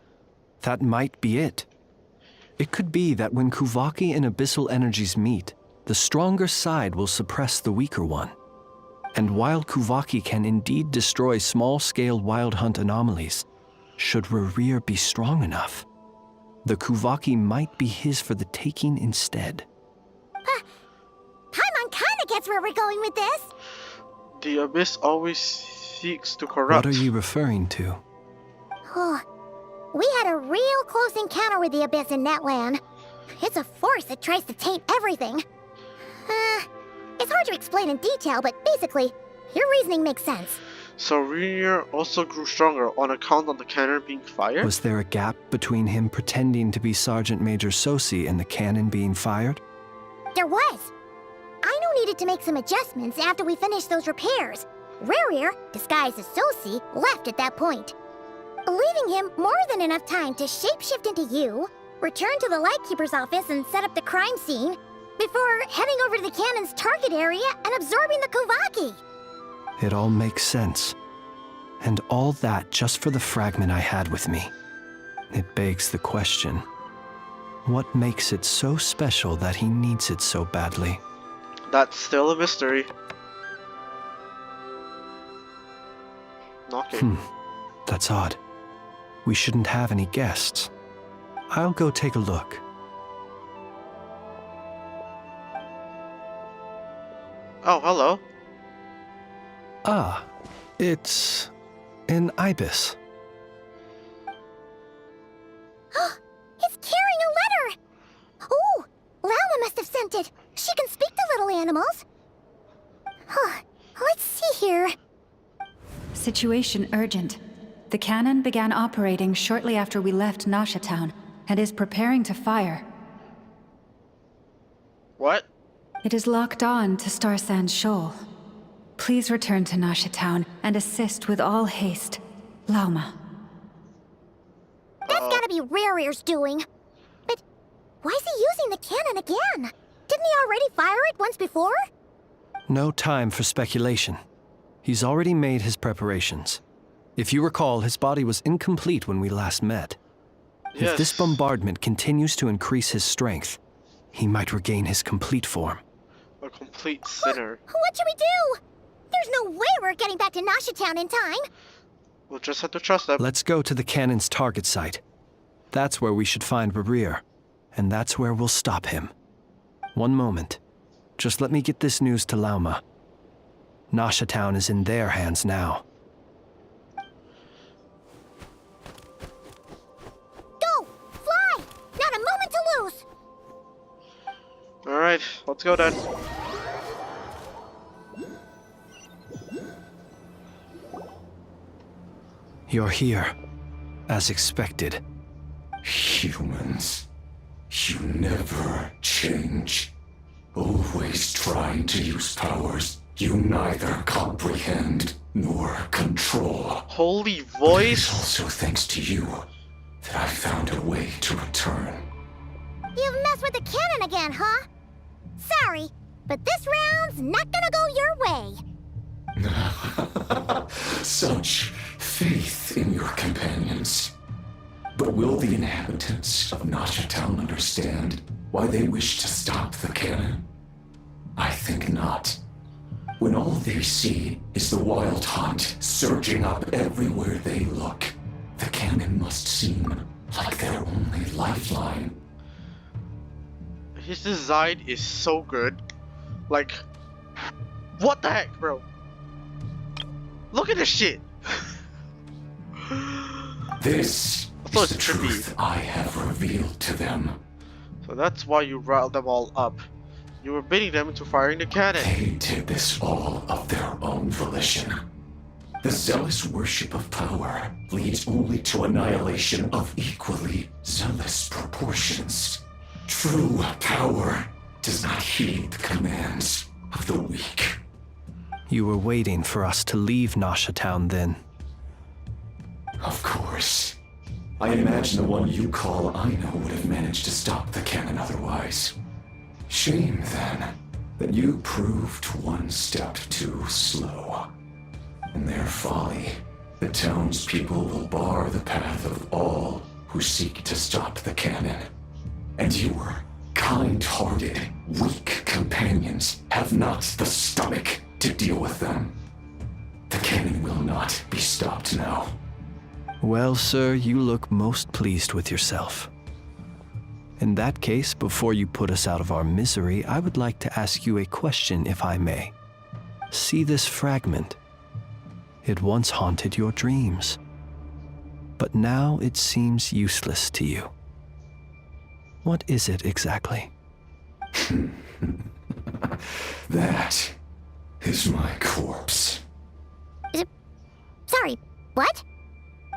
that might be it. It could be that when Kuvaki and Abyssal energies meet, the stronger side will suppress the weaker one. And while Kuvaki can indeed destroy small-scale wild hunt anomalies, should Rarir be strong enough, the Kuvaki might be his for the taking instead. Paimon kinda gets where we're going with this. The Abyss always seeks to corrupt. What are you referring to? We had a real close encounter with the Abyss in Netland. It's a force that tries to taint everything. It's hard to explain in detail, but basically, your reasoning makes sense. So Rainier also grew stronger on account of the cannon being fired? Was there a gap between him pretending to be Sergeant Major Sosi and the cannon being fired? There was. Aino needed to make some adjustments after we finished those repairs. Rarir, disguised as Sosi, left at that point, leaving him more than enough time to shapeshift into you, return to the Lightkeeper's office and set up the crime scene, before heading over to the cannon's target area and absorbing the Kuvaki. It all makes sense. And all that just for the fragment I had with me. It begs the question, what makes it so special that he needs it so badly? That's still a mystery. Knocking. That's odd. We shouldn't have any guests. I'll go take a look. Oh, hello. Ah, it's an ibis. It's carrying a letter! Ooh, Lauma must have sent it. She can speak to little animals. Let's see here. Situation urgent. The cannon began operating shortly after we left Nasha Town and is preparing to fire. What? It is locked on to Star Sand Shoal. Please return to Nasha Town and assist with all haste. Lauma. That's gotta be Rarir's doing. But why is he using the cannon again? Didn't he already fire it once before? No time for speculation. He's already made his preparations. If you recall, his body was incomplete when we last met. Yes. If this bombardment continues to increase his strength, he might regain his complete form. A complete sinner. What should we do? There's no way we're getting back to Nasha Town in time. We'll just have to trust them. Let's go to the cannon's target site. That's where we should find Rarir, and that's where we'll stop him. One moment. Just let me get this news to Lauma. Nasha Town is in their hands now. Go! Fly! Not a moment to lose! Alright, let's go then. You're here, as expected. Humans, you never change. Always trying to use powers you neither comprehend nor control. Holy But it voice! is also thanks to you that I found a way to return. You've messed with the cannon again, huh? Sorry, but this round's not gonna go your way. Such faith in your companions. But will the inhabitants of Nasha Town understand why they wish to stop the cannon? I think not. When all they see is the wild hunt surging up everywhere they look, the cannon must seem like their only lifeline. His design is so good. Like, what the heck, bro? Look at this shit. This So is it's the trippy. truth I have revealed to them. So that's why you riled them all up. You were baiting them into firing the cannon. They did this all of their own volition. The zealous worship of power leads only to annihilation of equally zealous proportions. True power does not heed the commands of the weak. You were waiting for us to leave Nasha Town then. Of course. I imagine the one you call Aino would have managed to stop the cannon otherwise. Shame, then, that you proved one step too slow. In their folly, the townspeople will bar the path of all who seek to stop the cannon. And your kind-hearted, weak companions have not the stomach to deal with them. The cannon will not be stopped now. Well, sir, you look most pleased with yourself. In that case, before you put us out of our misery, I would like to ask you a question, if I may. See this fragment? It once haunted your dreams, but now it seems useless to you. What is it exactly? That is my corpse. Sorry, what?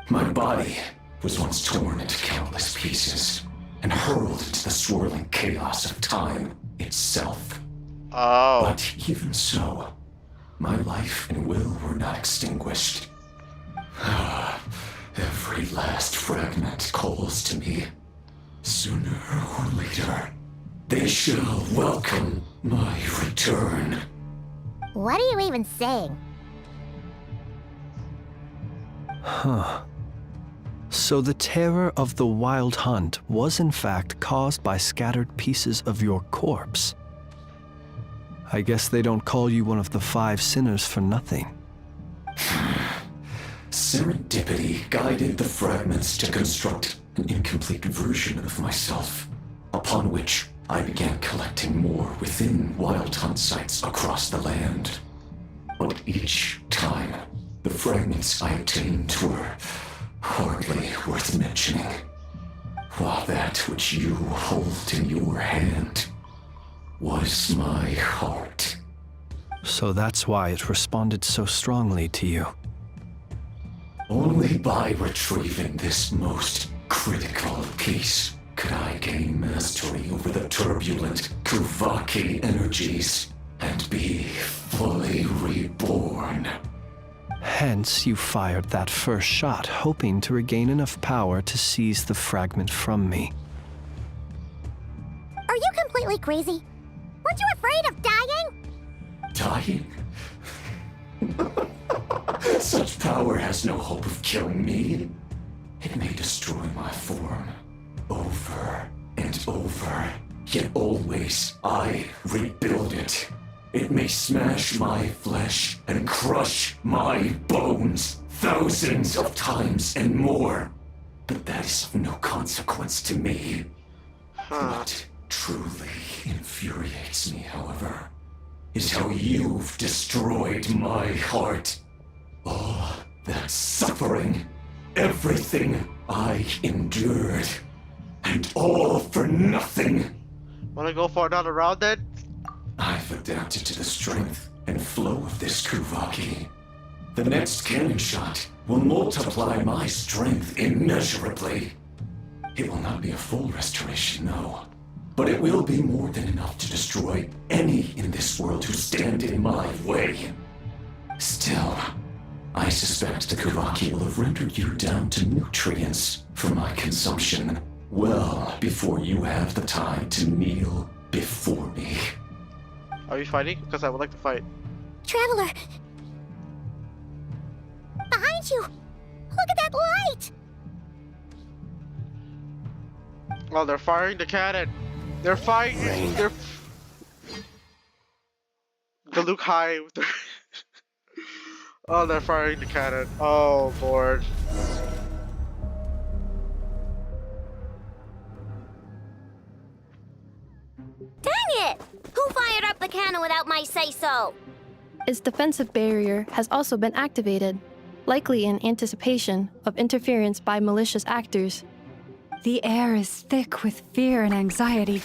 My body was once torn into countless pieces and hurled into the swirling chaos of time itself. Oh. But even so, my life and will were not extinguished. Every last fragment calls to me. Sooner or later, they shall welcome my return. What are you even saying? Huh. So the terror of the Wild Hunt was in fact caused by scattered pieces of your corpse. I guess they don't call you one of the 5 sinners for nothing. Serendipity guided the fragments to construct an incomplete version of myself, upon which I began collecting more within Wild Hunt sites across the land. But each time, the fragments I obtained were hardly worth mentioning, while that which you hold in your hand was my heart. So that's why it responded so strongly to you. Only by retrieving this most critical piece could I gain mastery over the turbulent Kuvaki energies and be fully reborn. Hence, you fired that first shot, hoping to regain enough power to seize the fragment from me. Are you completely crazy? Weren't you afraid of dying? Dying? Such power has no hope of killing me. It may destroy my form over and over, yet always I rebuild it. It may smash my flesh and crush my bones thousands of times and more, but that is of no consequence to me. What truly infuriates me, however, is how you've destroyed my heart. All that suffering, everything I endured, and all for nothing. Wanna go for another round then? I've adapted to the strength and flow of this Kuvaki. The next cannon shot will multiply my strength immeasurably. It will not be a full restoration, no, but it will be more than enough to destroy any in this world who stand in my way. Still, I suspect the Kuvaki will have rendered you down to nutrients for my consumption well before you have the time to kneel before me. Are we fighting? Because I would like to fight. Traveler! Behind you! Look at that light! Oh, they're firing the cannon! They're firing! They're... The Luke High with their... Oh, they're firing the cannon. Oh, Lord. Dang it! Who fired up the cannon without my say-so? Its defensive barrier has also been activated. likely in anticipation of interference by malicious actors. The air is thick with fear and anxiety.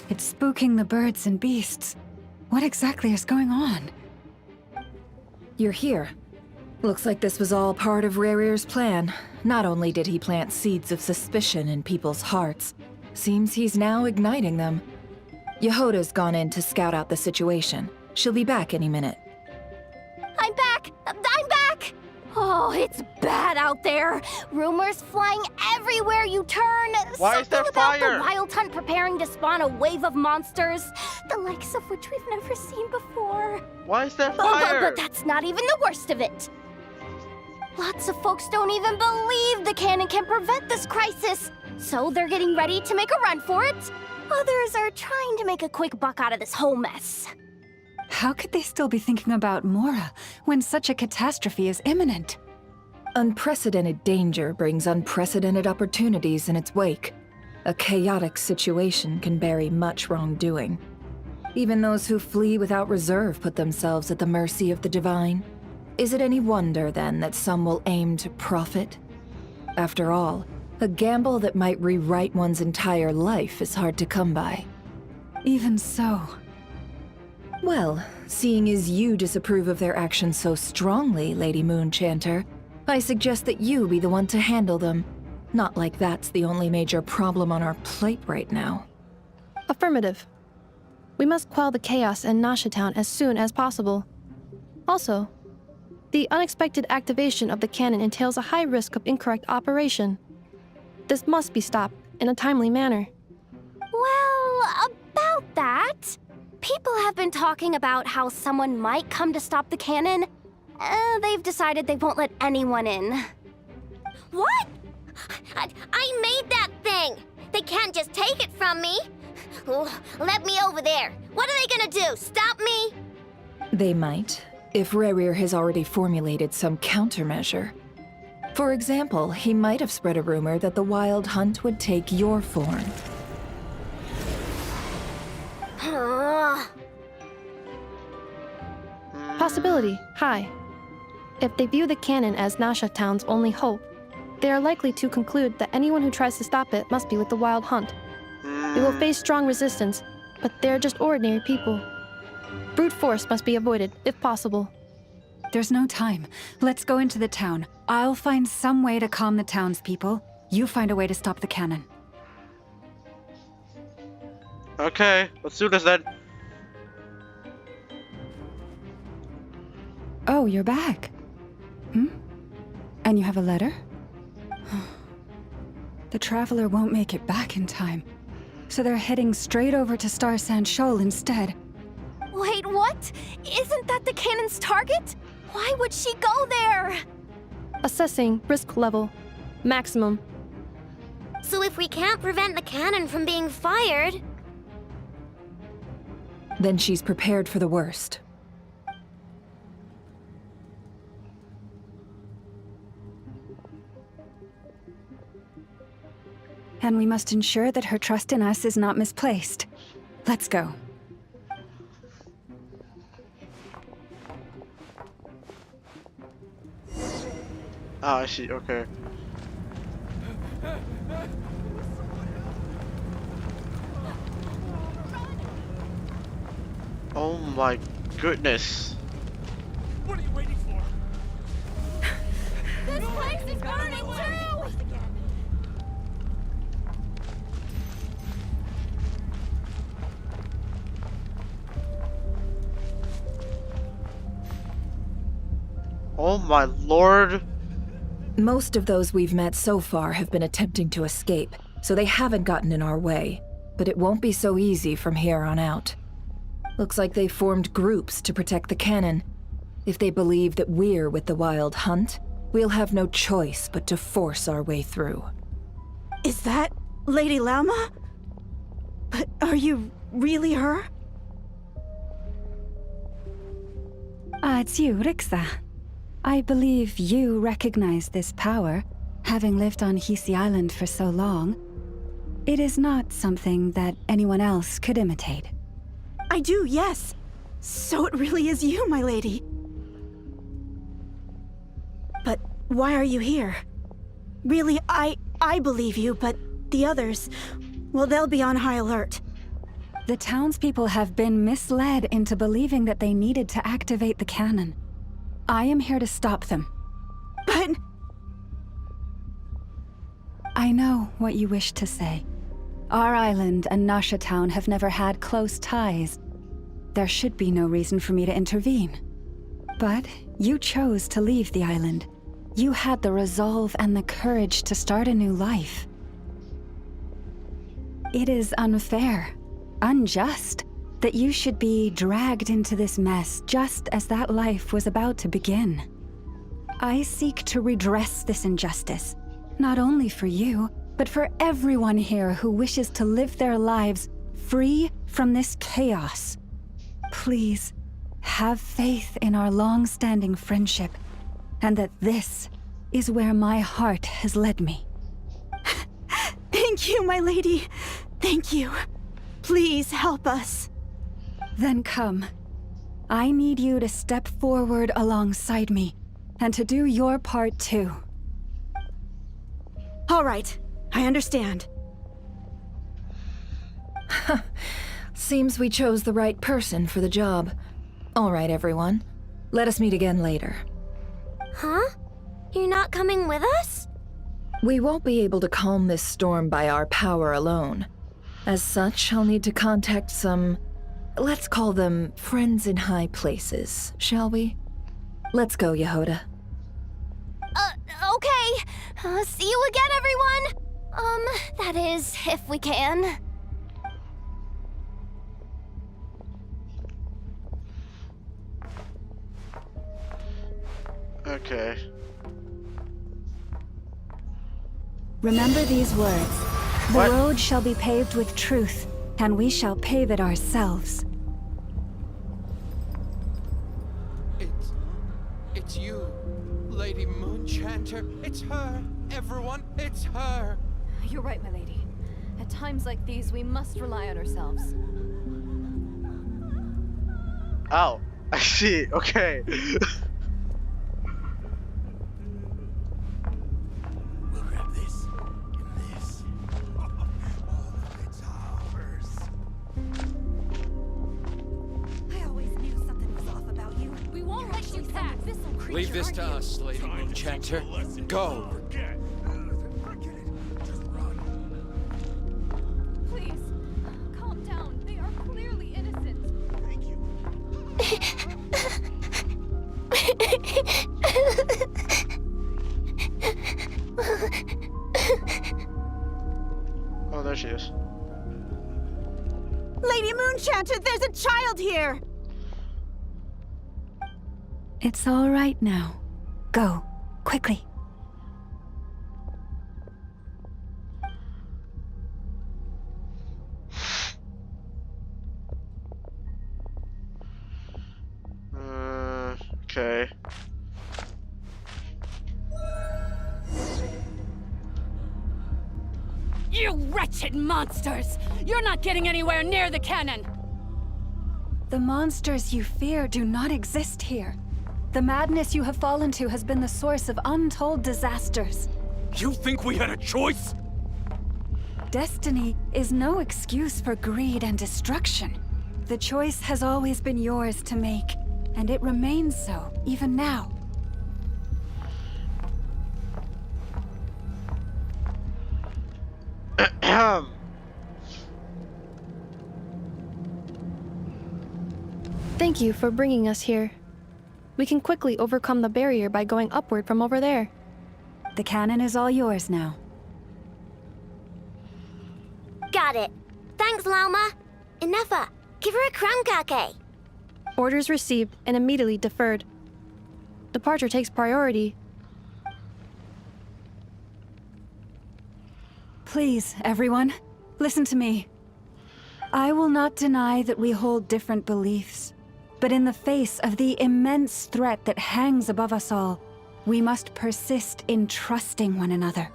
It's spooking the birds and beasts. What exactly is going on? You're here. Looks like this was all part of Rarir's plan. Not only did he plant seeds of suspicion in people's hearts, seems he's now igniting them. Yehoda's gone in to scout out the situation. She'll be back any minute. I'm back! I'm back! Oh, it's bad out there. Rumors flying everywhere you turn. Why is there Something about fire? the Wild Hunt preparing to spawn a wave of monsters, the likes of which we've never seen before. Why is there But fire? that's not even the worst of it. Lots of folks don't even believe the cannon can prevent this crisis, so they're getting ready to make a run for it. Others are trying to make a quick buck out of this whole mess. How could they still be thinking about Mora when such a catastrophe is imminent? Unprecedented danger brings unprecedented opportunities in its wake. A chaotic situation can bury much wrongdoing. Even those who flee without reserve put themselves at the mercy of the divine. Is it any wonder, then, that some will aim to profit? After all, a gamble that might rewrite one's entire life is hard to come by. Even so. Well, seeing as you disapprove of their actions so strongly, Lady Moonchanter, I suggest that you be the one to handle them. Not like that's the only major problem on our plate right now. Affirmative. We must quell the chaos in Nasha Town as soon as possible. Also, the unexpected activation of the cannon entails a high risk of incorrect operation. This must be stopped in a timely manner. Well, about that, people have been talking about how someone might come to stop the cannon. They've decided they won't let anyone in. What? I made that thing! They can't just take it from me! Oh, let me over there! What are they gonna do? Stop me? They might, if Rarir has already formulated some countermeasure. For example, he might have spread a rumor that the Wild Hunt would take your form. Possibility, high. If they view the cannon as Nasha Town's only hope, they are likely to conclude that anyone who tries to stop it must be with the Wild Hunt. They will face strong resistance, but they're just ordinary people. Brute force must be avoided, if possible. There's no time. Let's go into the town. I'll find some way to calm the townspeople. You find a way to stop the cannon. Okay, let's do this then. Oh, you're back. And you have a letter? The Traveler won't make it back in time. So they're heading straight over to Star Sand Shoal instead. Wait, what? Isn't that the cannon's target? Why would she go there? Assessing risk level. Maximum. So if we can't prevent the cannon from being fired... Then she's prepared for the worst. And we must ensure that her trust in us is not misplaced. Let's go. Ah, I see, okay. Oh my goodness. What are you waiting for? This place is burning too! Oh my lord. Most of those we've met so far have been attempting to escape, so they haven't gotten in our way. But it won't be so easy from here on out. Looks like they formed groups to protect the cannon. If they believe that we're with the Wild Hunt, we'll have no choice but to force our way through. Is that Lady Lauma? But are you really her? It's you, Rixa. I believe you recognize this power, having lived on Hisi Island for so long. It is not something that anyone else could imitate. I do, yes. So it really is you, my lady. But why are you here? Really, I believe you, but the others, well, they'll be on high alert. The townspeople have been misled into believing that they needed to activate the cannon. I am here to stop them. But... I know what you wish to say. Our island and Nasha Town have never had close ties. There should be no reason for me to intervene. But you chose to leave the island. You had the resolve and the courage to start a new life. It is unfair, unjust, that you should be dragged into this mess just as that life was about to begin. I seek to redress this injustice, not only for you, but for everyone here who wishes to live their lives free from this chaos. Please, have faith in our long-standing friendship, and that this is where my heart has led me. Thank you, my lady. Thank you. Please help us. Then come. I need you to step forward alongside me, and to do your part too. All right, I understand. Seems we chose the right person for the job. All right, everyone. Let us meet again later. Huh? You're not coming with us? We won't be able to calm this storm by our power alone. As such, I'll need to contact some... let's call them friends in high places, shall we? Let's go, Yehoda. Okay. See you again, everyone! That is, if we can. Okay. Remember these words. The What? road shall be paved with truth, and we shall pave it ourselves. It's you, Lady Moonchanter. It's her, everyone. It's her. You're right, my lady. At times like these, we must rely on ourselves. Oh, I see. Okay. We'll grab this and this. It's ours. I always knew something was off about you. We won't let you pass. Leave this to us, Lady Moonchanter. Go. Please, calm down. They are clearly innocent. Thank you. Oh, there she is. Lady Moonchanter, there's a child here! It's all right now. Go, quickly. Okay. You wretched monsters! You're not getting anywhere near the cannon! The monsters you fear do not exist here. The madness you have fallen to has been the source of untold disasters. You think we had a choice? Destiny is no excuse for greed and destruction. The choice has always been yours to make, and it remains so, even now. Thank you for bringing us here. We can quickly overcome the barrier by going upward from over there. The cannon is all yours now. Got it. Thanks, Lauma. Inefa, give her a crown kake. Orders received and immediately deferred. Departure takes priority. Please, everyone, listen to me. I will not deny that we hold different beliefs, but in the face of the immense threat that hangs above us all, we must persist in trusting one another.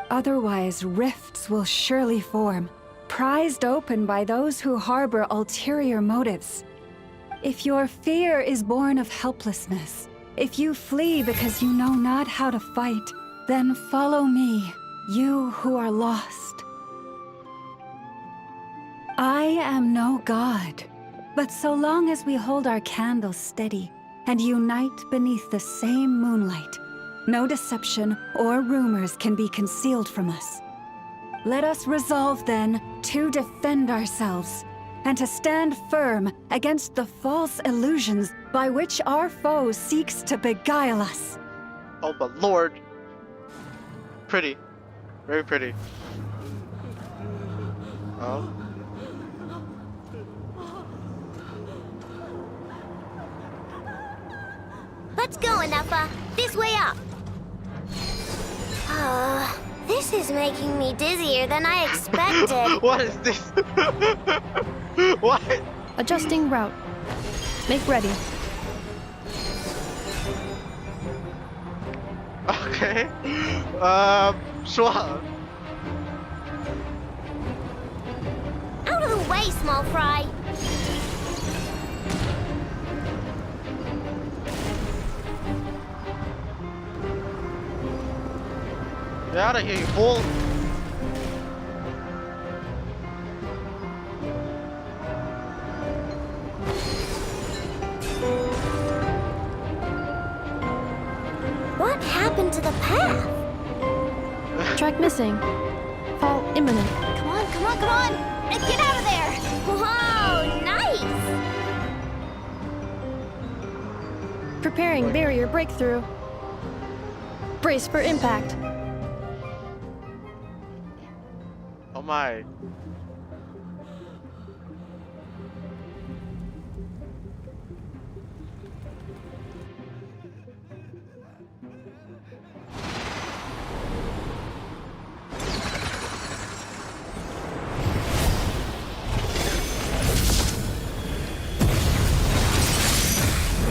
Otherwise, rifts will surely form, prized open by those who harbor ulterior motives. If your fear is born of helplessness, If you flee because you know not how to fight, then follow me, you who are lost. I am no god, but so long as we hold our candles steady and unite beneath the same moonlight, no deception or rumors can be concealed from us. Let us resolve then to defend ourselves and to stand firm against the false illusions by which our foe seeks to beguile us. Oh, but Lord. Pretty. Very pretty. Oh. Let's go, Anafa. This way up. This is making me dizzier than I expected. What is this? What? Adjusting route. Make ready. Okay. Sure. Out of the way, small fry. Get out of here, you fool! What happened to the path? Track missing. Fall imminent. Come on, come on, come on! Get out of there! Whoa, nice! Preparing barrier breakthrough. Brace for impact. Oh my.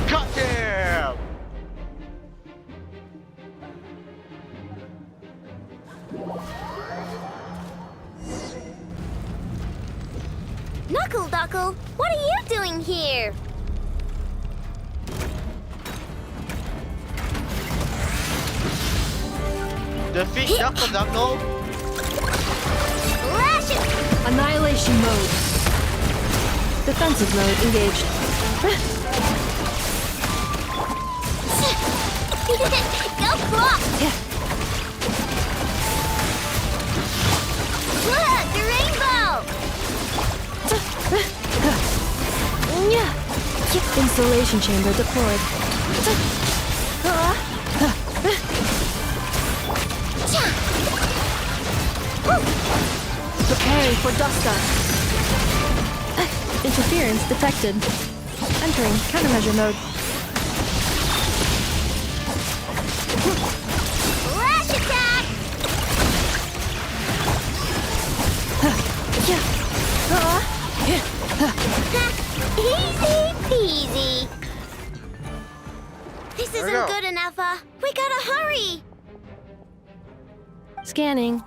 Goddamn! Knuckle Duckle, what are you doing here? Defeat Knuckle Duckle! Lash it! Annihilation mode. Defensive mode engaged. Go clock! Look, the rainbow! Installation chamber deployed. Preparing for dust up. Interference detected. Entering countermeasure mode. Lash attack! Easy peasy. This isn't good enough. We gotta hurry. Scanning.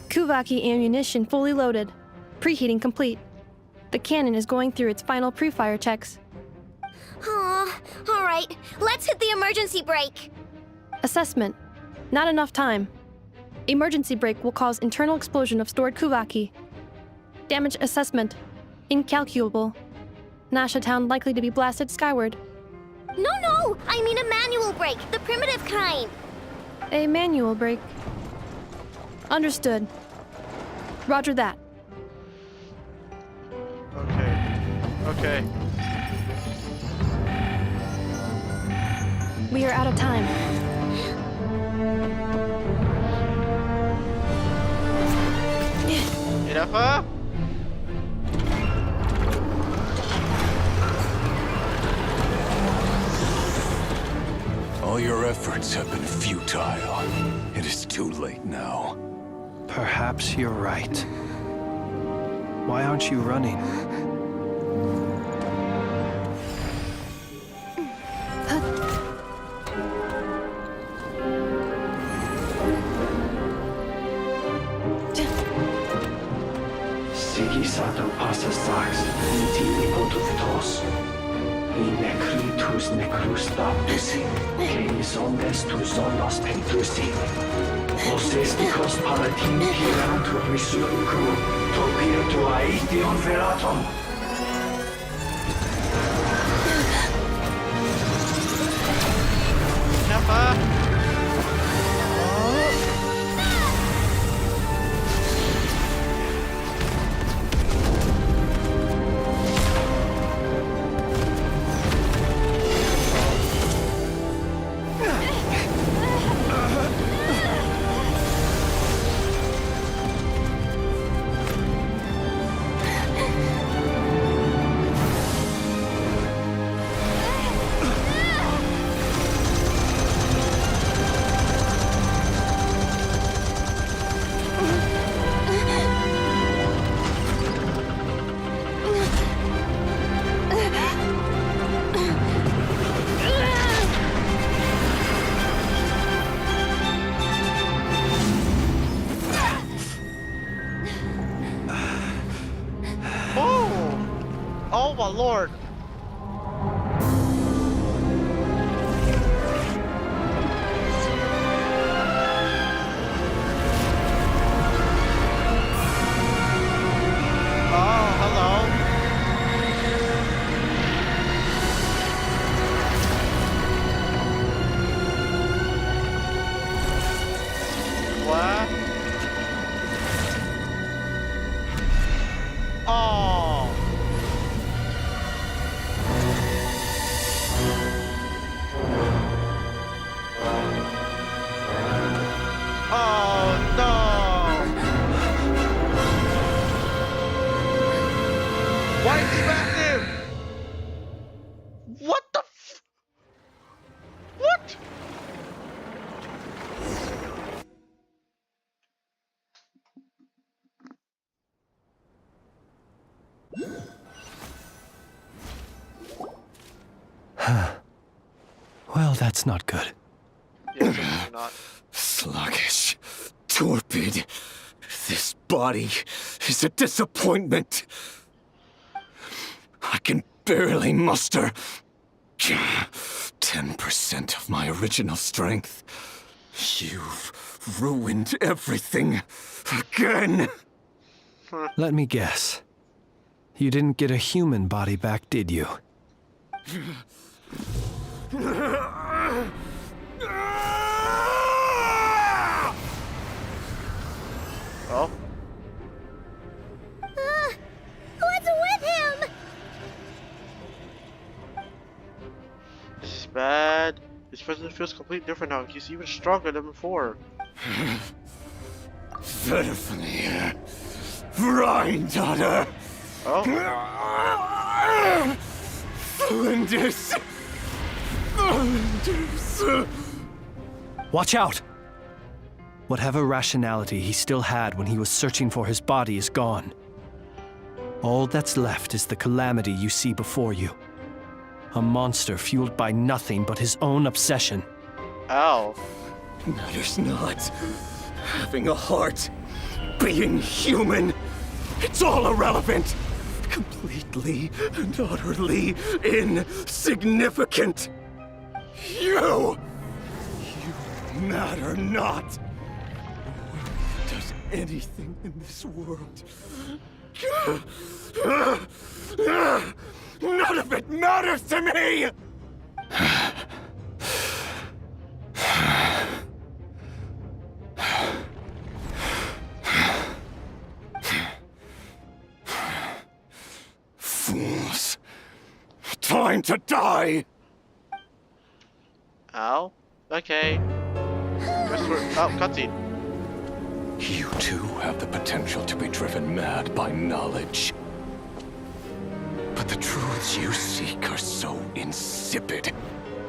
Kuvaki ammunition fully loaded. Preheating complete. The cannon is going through its final pre-fire checks. All right. Let's hit the emergency brake. Assessment. Not enough time. Emergency brake will cause internal explosion of stored Kuvaki. Damage assessment. Incalculable. Nasha Town likely to be blasted skyward. No! I mean a manual brake, the primitive kind. A manual brake. Understood. Roger that. Okay. We are out of time. Enough? All your efforts have been futile. It is too late now. Perhaps you're right. Why aren't you running? Sigi sato pasa sax, inti lipotus tos. I nekri tu Tus necrus baptisi, que omnes tus omnos pentusi. Os esticos palatin tirantur resurrecrum, topir tua aetheon veratum. Oh my lord! Oh, hello. What? Oh. Oh no! Why is he active? What the f— What? Well, that's not good. Yeah, definitely not. Sluggish, torpid. This body is a disappointment. I can barely muster 10% of my original strength. You've ruined everything again. Let me guess. You didn't get a human body back, did you? Oh? What's with him? This is bad. This president feels completely different now. He's even stronger than before. Verfnir, Rhine-daughter. Oh? Flinders. Watch out! Whatever rationality he still had when he was searching for his body is gone. All that's left is the calamity you see before you. A monster fueled by nothing but his own obsession. Ow. Matters not. Having a heart, being human, it's all irrelevant. Completely and utterly insignificant. You matter not. Does anything in this world. None of it matters to me! Fools. Time to die! Ow. Okay. Guess we're— oh, cutscene. You too have the potential to be driven mad by knowledge. But the truths you seek are so insipid.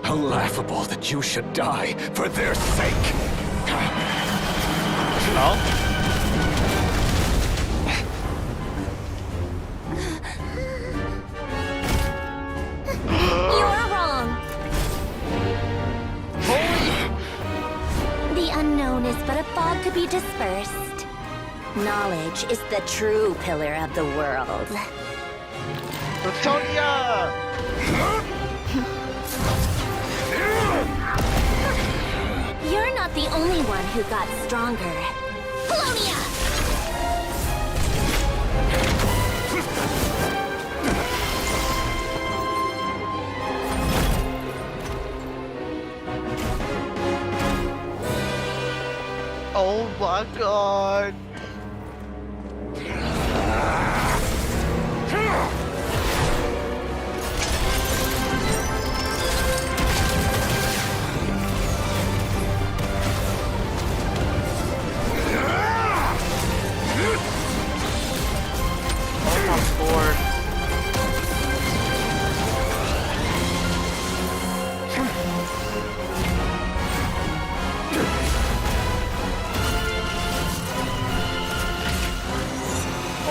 How laughable that you should die for their sake. Oh? You're wrong. The unknown is but a fog to be dispersed. Knowledge is the true pillar of the world. Sonia! You're not the only one who got stronger. Polonia! Oh my god! Oh my lord.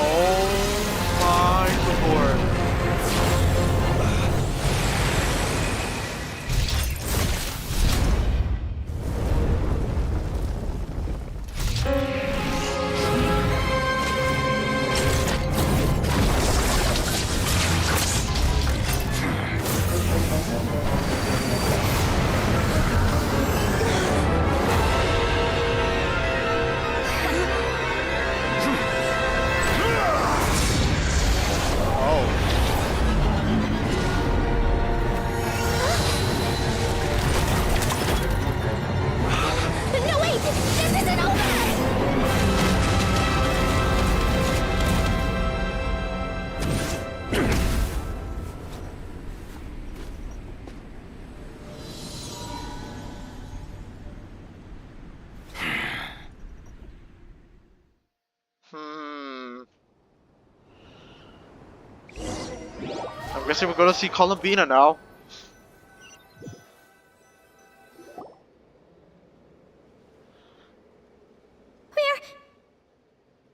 Oh my lord. No, wait! This isn't over! I'm guessing we're gonna see Columbina now.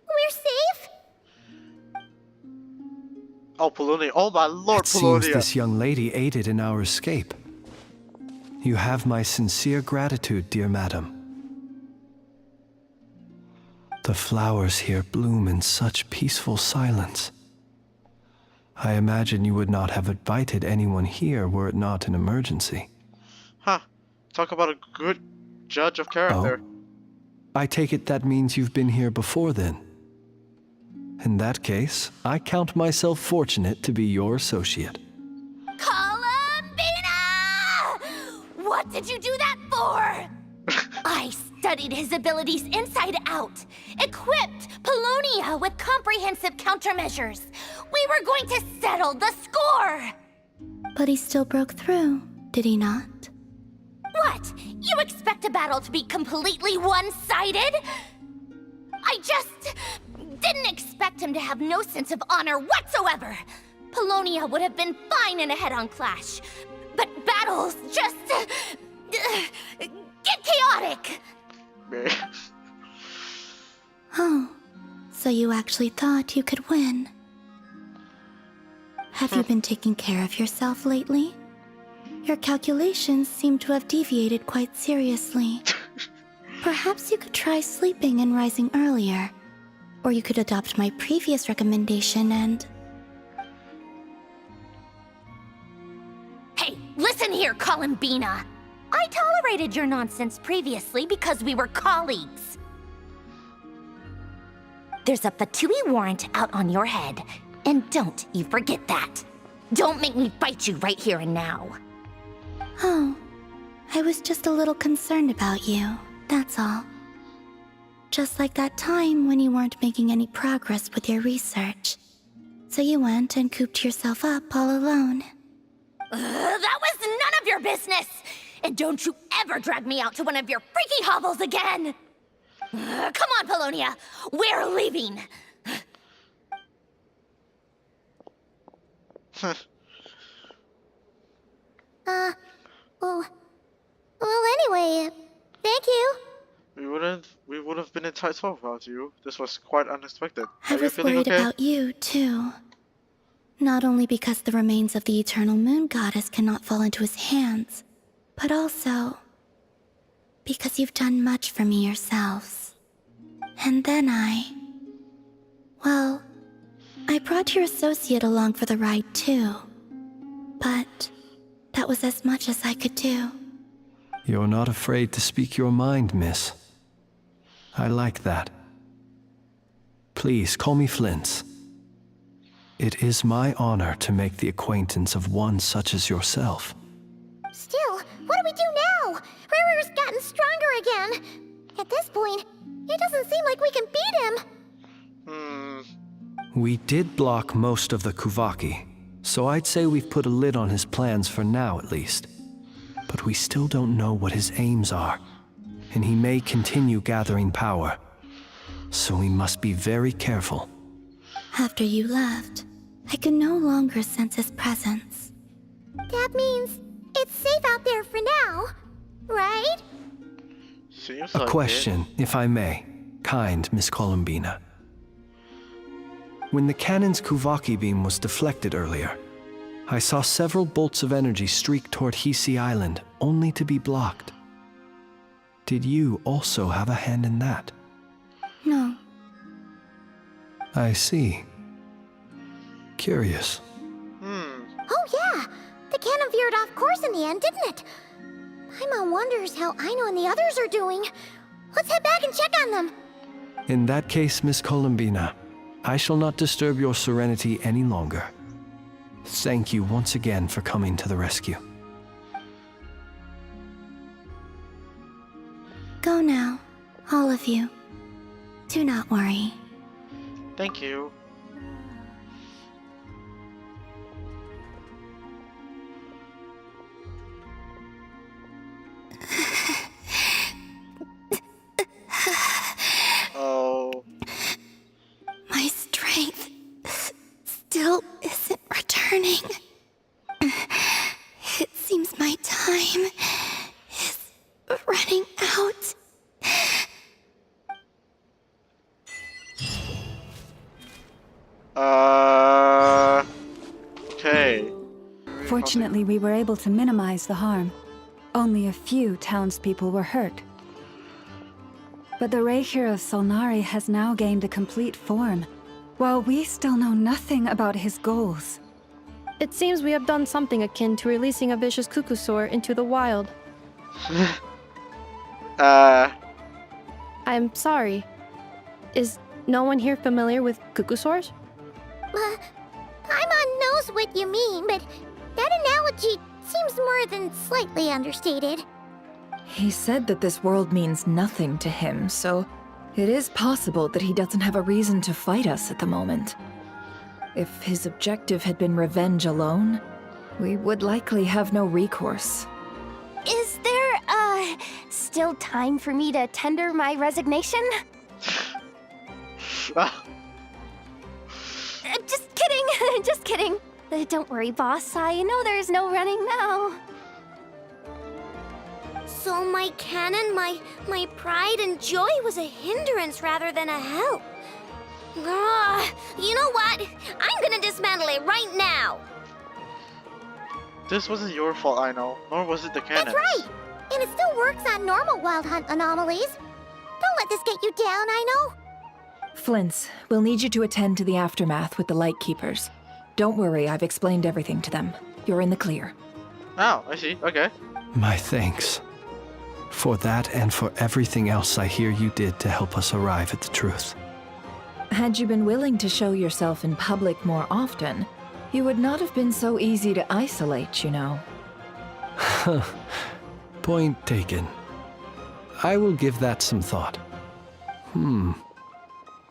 We're safe? Oh, Polonia. Oh my lord, It seems Polonia. this young lady aided in our escape. You have my sincere gratitude, dear madam. The flowers here bloom in such peaceful silence. I imagine you would not have invited anyone here were it not an emergency. Huh. Talk about a good judge of character. I take it that means you've been here before then. In that case, I count myself fortunate to be your associate. Columbina! What did you do that for? I studied his abilities inside out, equipped Polonia with comprehensive countermeasures. We were going to settle the score! But he still broke through, did he not? What? You expect a battle to be completely one-sided? I just didn't expect him to have no sense of honor whatsoever. Polonia would have been fine in a head-on clash, but battles just get chaotic. Oh, so you actually thought you could win. Have you been taking care of yourself lately? Your calculations seem to have deviated quite seriously. Perhaps you could try sleeping and rising earlier. Or you could adopt my previous recommendation and... Hey, listen here, Columbina. I tolerated your nonsense previously because we were colleagues. There's a Fatui warrant out on your head, and don't you forget that. Don't make me fight you right here and now. Oh, I was just a little concerned about you, that's all. Just like that time when you weren't making any progress with your research. So you went and cooped yourself up all alone. That was none of your business! And don't you ever drag me out to one of your freaky hovels again! Come on, Polonia! We're leaving! Well, anyway, thank you. We would have been in tight talk without you. This was quite unexpected. I Are you was feeling worried okay? about you, too. Not only because the remains of the eternal moon goddess cannot fall into his hands, but also because you've done much for me yourselves. And then well, I brought your associate along for the ride too. But That was as much as I could do. You're not afraid to speak your mind, miss. I like that. Please call me Flint. It is my honor to make the acquaintance of one such as yourself. Still, what do we do now? Riri's gotten stronger again. At this point, it doesn't seem like we can beat him. We did block most of the Kuvaki, so I'd say we've put a lid on his plans for now at least. But we still don't know what his aims are, and he may continue gathering power. So we must be very careful. After you left, I could no longer sense his presence. That means it's safe out there for now, right? Seems A like question, if I may, kind Miss Columbina. When the cannon's Kuvaki beam was deflected earlier, I saw several bolts of energy streak toward Hisi Island, only to be blocked. Did you also have a hand in that? No. I see. Curious. Oh yeah! The cannon veered off course in the end, didn't it? Paimon wonders how Aino and the others are doing. Let's head back and check on them. In that case, Miss Columbina, I shall not disturb your serenity any longer. Thank you once again for coming to the rescue. Go now, all of you. Do not worry. Thank you. Oh. My strength still isn't returning. It seems my time is running out. Okay. Fortunately, we were able to minimize the harm. Only a few townspeople were hurt. But the Reikir of Solnari has now gained a complete form, while we still know nothing about his goals. It seems we have done something akin to releasing a vicious Kukusaur into the wild. I'm sorry. Is no one here familiar with Kukusaurs? Paimon knows what you mean, but that analogy seems more than slightly understated. He said that this world means nothing to him, so it is possible that he doesn't have a reason to fight us at the moment. If his objective had been revenge alone, we would likely have no recourse. Is there, still time for me to tender my resignation? Just kidding, just kidding. Don't worry, boss. I know there's no running now. So my cannon, my pride and joy was a hindrance rather than a help. You know what? I'm gonna dismantle it right now. This wasn't your fault, I know. Nor was it the cannons. That's right! And it still works on normal wild hunt anomalies. Don't let this get you down, I know. Flint's, we'll need you to attend to the aftermath with the Lightkeepers. Don't worry, I've explained everything to them. You're in the clear. Oh, I see. Okay. My thanks. For that and for everything else I hear you did to help us arrive at the truth. Had you been willing to show yourself in public more often, you would not have been so easy to isolate, you know. Point taken. I will give that some thought.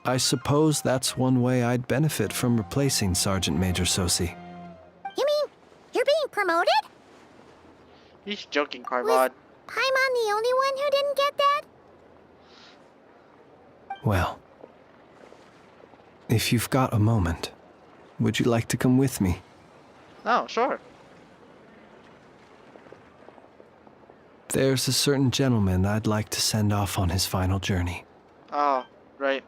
I suppose that's one way I'd benefit from replacing Sergeant Major Sosi. You mean you're being promoted? He's joking, Carmod. Was Paimon the only one who didn't get that? Well, if you've got a moment, would you like to come with me? Oh, sure. There's a certain gentleman I'd like to send off on his final journey. Oh, right.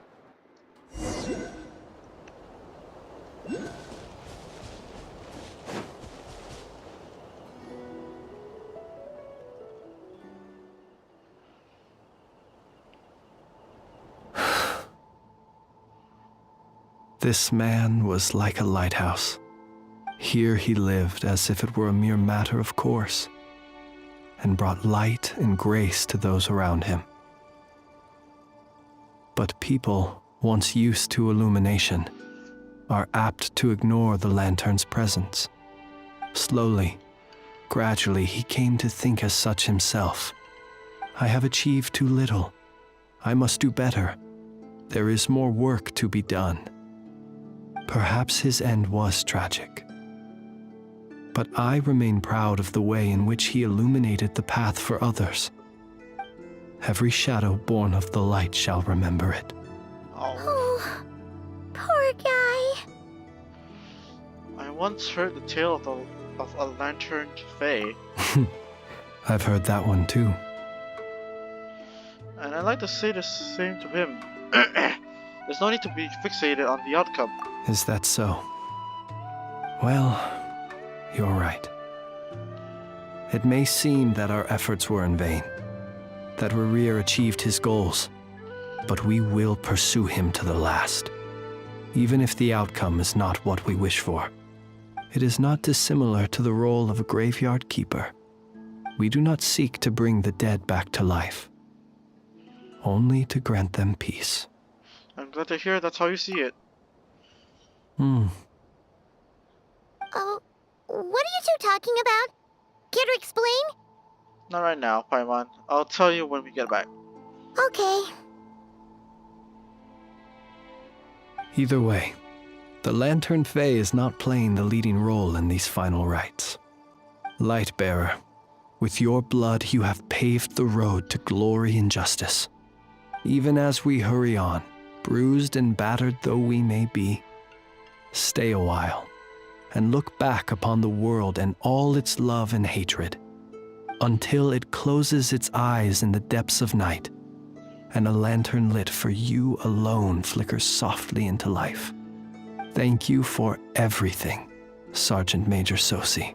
This man was like a lighthouse. Here he lived as if it were a mere matter of course, and brought light and grace to those around him. But people, once used to illumination, are apt to ignore the lantern's presence. Slowly, gradually, he came to think as such himself. I have achieved too little. I must do better. There is more work to be done. Perhaps his end was tragic. But I remain proud of the way in which he illuminated the path for others. Every shadow born of the light shall remember it. Oh, poor guy. I once heard the tale of a lantern fae, I've heard that one too. and I'd like to say the same to him. There's no need to be fixated on the outcome. Is that so? Well, you're right. It may seem that our efforts were in vain, that Rerir achieved his goals, but we will pursue him to the last, even if the outcome is not what we wish for. It is not dissimilar to the role of a graveyard keeper. We do not seek to bring the dead back to life, only to grant them peace. I'm glad to hear that's how you see it. Oh, what are you two talking about? Care to explain? Not right now, Paimon. I'll tell you when we get back. Okay. Either way, the Lantern Fae is not playing the leading role in these final rites. Lightbearer, with your blood you have paved the road to glory and justice. Even as we hurry on, bruised and battered though we may be, stay a while and look back upon the world and all its love and hatred, until it closes its eyes in the depths of night, and a lantern lit for you alone flickers softly into life. Thank you for everything, Sergeant Major Sosi.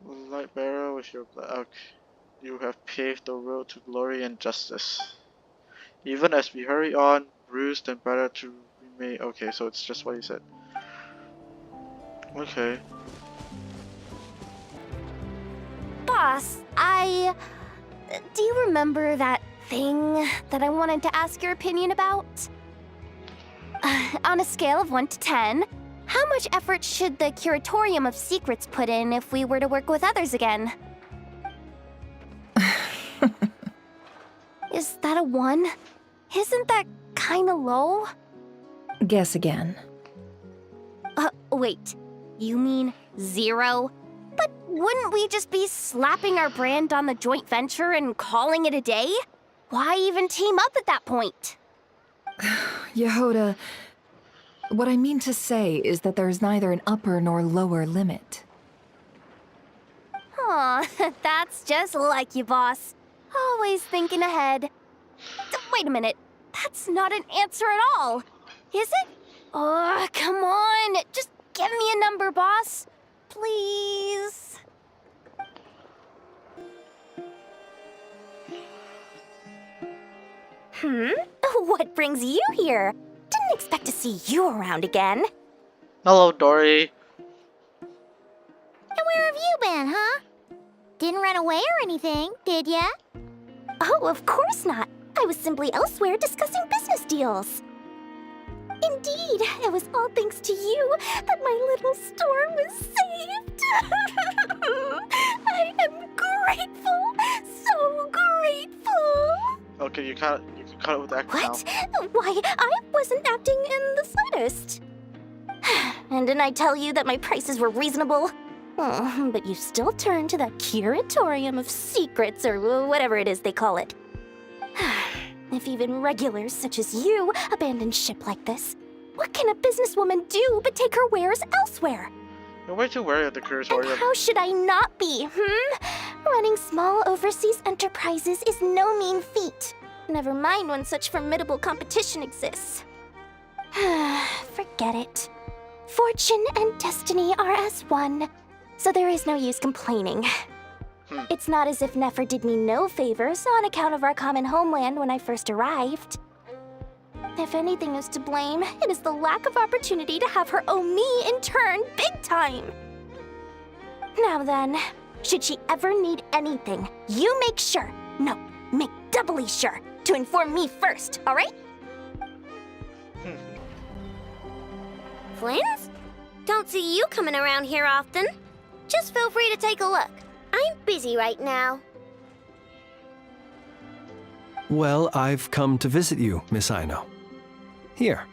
Lightbearer, with your blood, you have paved the road to glory and justice. Even as we hurry on, bruised and battered to remain. Okay, so it's just what he said. Okay. Boss, do you remember that thing that I wanted to ask your opinion about? On a scale of 1 to 10, how much effort should the Curatorium of Secrets put in if we were to work with others again? Is that a 1? Isn't that kinda low? Guess again. Wait. You mean 0? But wouldn't we just be slapping our brand on the joint venture and calling it a day? Why even team up at that point? Yehoda, what I mean to say is that there's neither an upper nor lower limit. Aw, that's just like you, boss. Always thinking ahead. Wait a minute. That's not an answer at all. Is it? Oh, come on. Just give me a number, boss. Please. What brings you here? Didn't expect to see you around again. Hello, Dory. And where have you been, huh? Didn't run away or anything, did ya? Oh, of course not. I was simply elsewhere discussing business deals. Indeed, it was all thanks to you that my little store was saved. I am grateful, so grateful. Okay, you can cut it with the acting What? now. Why, I wasn't acting in the slightest. And didn't I tell you that my prices were reasonable? Oh, but you still turn to that Curatorium of Secrets, or whatever it is they call it. If even regulars such as you abandon ship like this, what can a businesswoman do but take her wares elsewhere? You're way too wary of the Curatorium. And how should I not be, Running small overseas enterprises is no mean feat. Never mind when such formidable competition exists. Forget it. Fortune and destiny are as one, so there is no use complaining. It's not as if Nefer did me no favors on account of our common homeland when I first arrived. If anything is to blame, it is the lack of opportunity to have her owe me in turn big time. Now then, should she ever need anything, you make sure, no, make doubly sure, to inform me first, alright? Flins? Don't see you coming around here often. Just feel free to take a look. I'm busy right now. Well, I've come to visit you, Miss Aino. Here,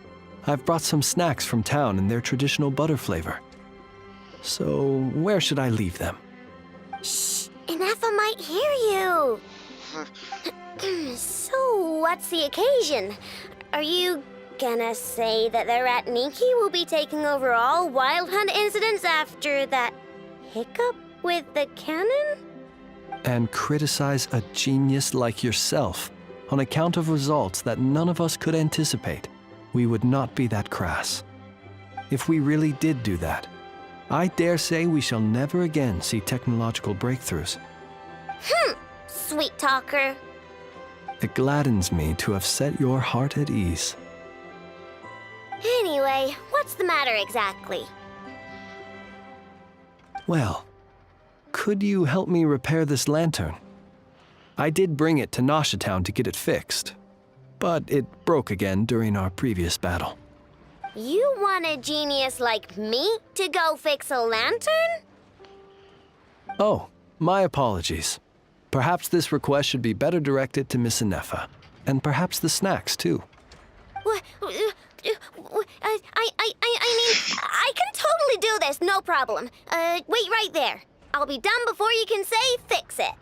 I've brought some snacks from town in their traditional butter flavor. So, where should I leave them? Shh, Inefa might hear you. So, what's the occasion? Are you gonna say that the Rat Niki will be taking over all Wild Hunt incidents after that hiccup with the cannon? And criticize a genius like yourself on account of results that none of us could anticipate. We would not be that crass. If we really did do that, I dare say we shall never again see technological breakthroughs. Sweet talker. It gladdens me to have set your heart at ease. Anyway, what's the matter exactly? Well, could you help me repair this lantern? I did bring it to Nasha Town to get it fixed, but it broke again during our previous battle. You want a genius like me to go fix a lantern? Oh, my apologies. Perhaps this request should be better directed to Miss Inefa, and perhaps the snacks too. What? I mean, I can totally do this, no problem. Wait right there. I'll be done before you can say fix it.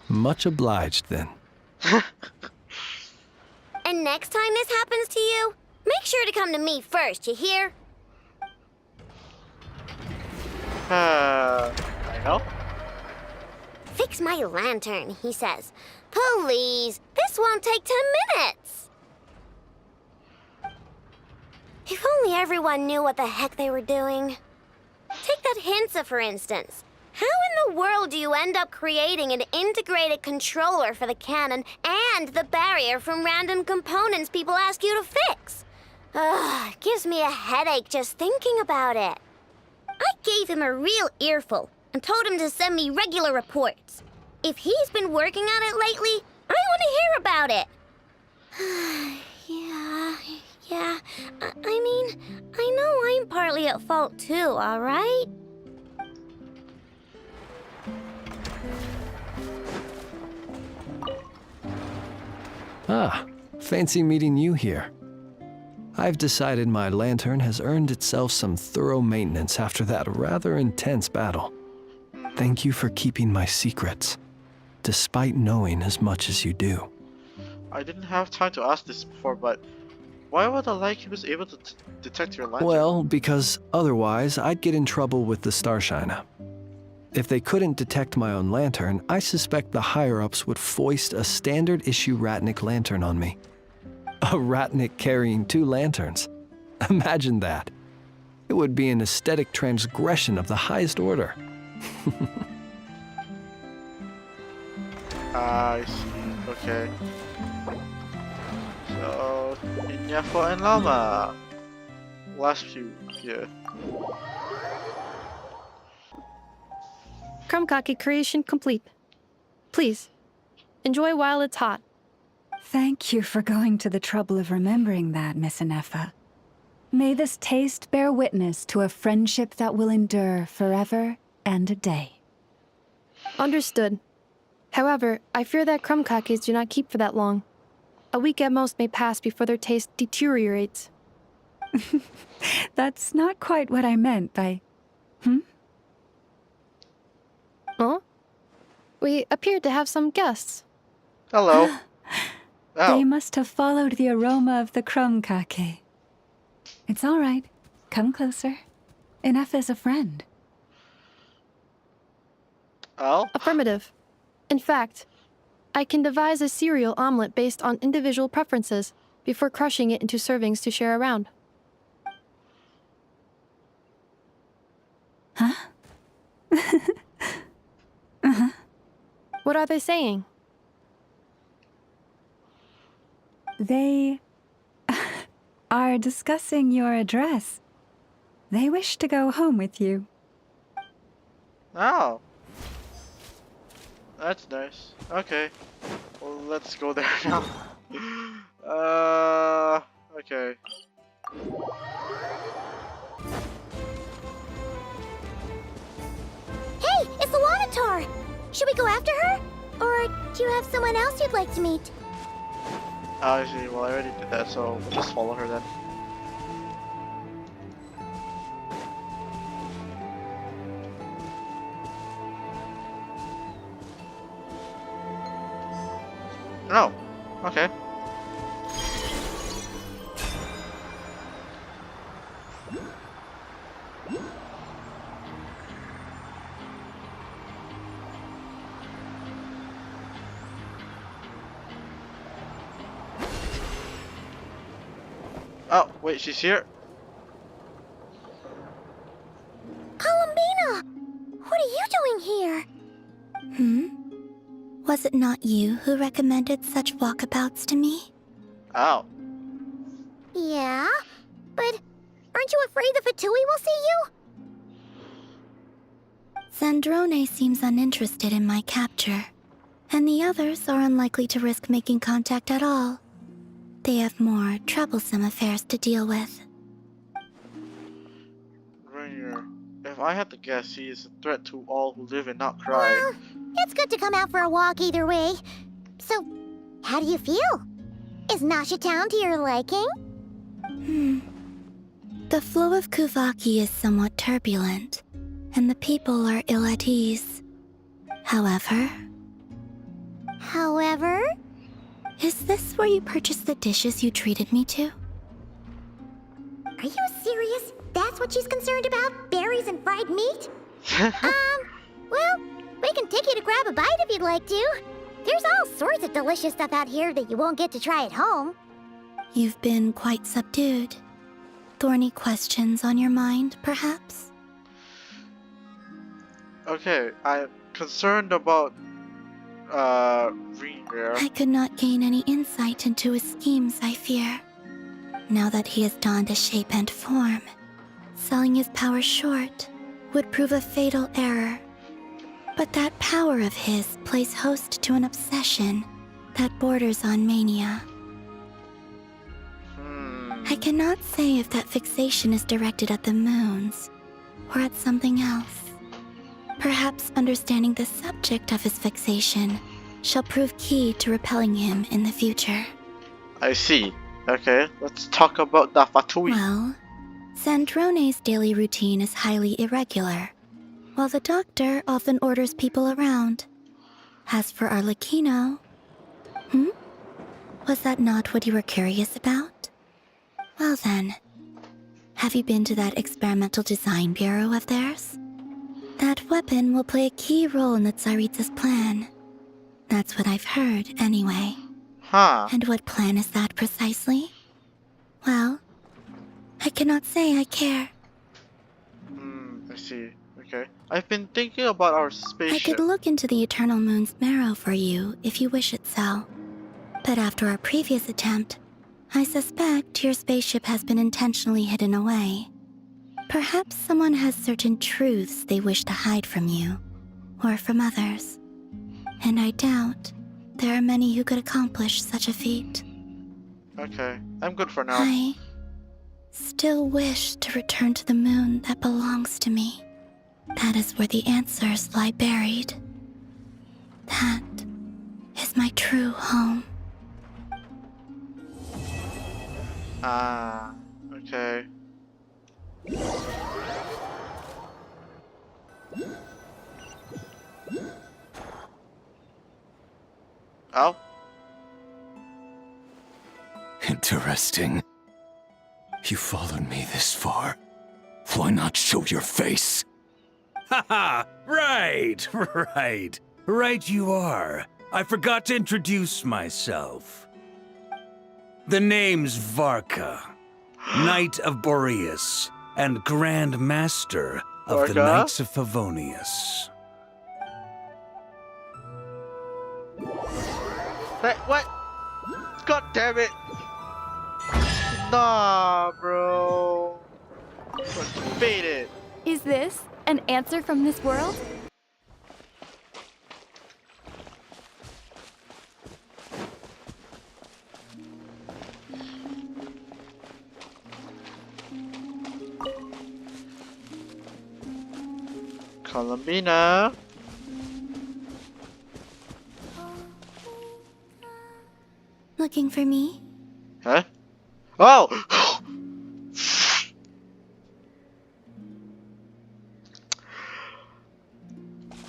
Much obliged, then. And next time this happens to you, make sure to come to me first, you hear? I know. Fix my lantern, he says. Please, this won't take 10 minutes. If only everyone knew what the heck they were doing. Take that Hinsa, for instance. How in the world do you end up creating an integrated controller for the cannon and the barrier from random components people ask you to fix? Ugh, it gives me a headache just thinking about it. I gave him a real earful and told him to send me regular reports. If he's been working on it lately, I want to hear about it. Yeah. I mean, I know I'm partly at fault too, all right? Ah, fancy meeting you here. I've decided my lantern has earned itself some thorough maintenance after that rather intense battle. Thank you for keeping my secrets, despite knowing as much as you do. I didn't have time to ask this before, but why would the light was able to detect your lantern? Well, because otherwise I'd get in trouble with the Starshiner. If they couldn't detect my own lantern, I suspect the higher-ups would foist a standard-issue Ratnik lantern on me. A Ratnik carrying 2 lanterns. Imagine that. It would be an aesthetic transgression of the highest order. I see. Okay. So, Inyafo and Lama. Last few here. Krumkake creation complete. Please, enjoy while it's hot. Thank you for going to the trouble of remembering that, Miss Inefa. May this taste bear witness to a friendship that will endure forever and a day. Understood. However, I fear that krumkakes do not keep for that long. A week at most may pass before their taste deteriorates. That's not quite what I meant by... Huh? We appeared to have some guests. Hello. They must have followed the aroma of the krumkake. It's all right. Come closer. Inefa's a friend. Oh? Affirmative. In fact, I can devise a cereal omelet based on individual preferences before crushing it into servings to share around. Huh? What are they saying? They are discussing your address. They wish to go home with you. Oh. That's nice. Okay. Well, let's go there now. Okay. Hey, it's the Wanatar! Should we go after her? Or do you have someone else you'd like to meet? I see. Well, I already did that, so we'll just follow her then. Oh, okay. Oh, wait, she's here? Columbina! What are you doing here? Was it not you who recommended such walkabouts to me? Oh. Yeah? But aren't you afraid the Fatui will see you? Zandrone seems uninterested in my capture, and the others are unlikely to risk making contact at all. They have more troublesome affairs to deal with. Rainier. If I had to guess, he is a threat to all who live and not cry. Well, it's good to come out for a walk either way. So, how do you feel? Is Nasha Town to your liking? The flow of Kuvaki is somewhat turbulent, and the people are ill at ease. However... Is this where you purchased the dishes you treated me to? Are you serious? That's what she's concerned about? Berries and fried meat? Well, we can take you to grab a bite if you'd like to. There's all sorts of delicious stuff out here that you won't get to try at home. You've been quite subdued. Thorny questions on your mind, perhaps? Okay, I'm concerned about Rainier. I could not gain any insight into his schemes, I fear. Now that he has donned a shape and form, selling his power short would prove a fatal error. But that power of his plays host to an obsession that borders on mania. I cannot say if that fixation is directed at the moons or at something else. Perhaps understanding the subject of his fixation shall prove key to repelling him in the future. I see. Okay, let's talk about the Fatui. Well, Zandrone's daily routine is highly irregular, while the doctor often orders people around. As for Arlecchino... Was that not what you were curious about? Well then, have you been to that experimental design bureau of theirs? That weapon will play a key role in the Tsaritsa's plan. That's what I've heard, anyway. Huh. And what plan is that precisely? Well, I cannot say I care. I see. Okay. I've been thinking about our spaceship. I could look into the Eternal Moon's marrow for you if you wish it so. But after our previous attempt, I suspect your spaceship has been intentionally hidden away. Perhaps someone has certain truths they wish to hide from you, or from others. And I doubt there are many who could accomplish such a feat. Okay, I'm good for now. I still wish to return to the moon that belongs to me. That is where the answers lie buried. That is my true home. Ah, okay. Oh? Interesting. You followed me this far. Why not show your face? Haha! Right, right. Right you are. I forgot to introduce myself. The name's Varka, Knight of Boreas, and Grand Master of the Varka? Knights of Favonius. Hey, what? God damn it! Nah, bro. Beat it. Is this an answer from this world? Columbina. Looking for me? Huh? Oh!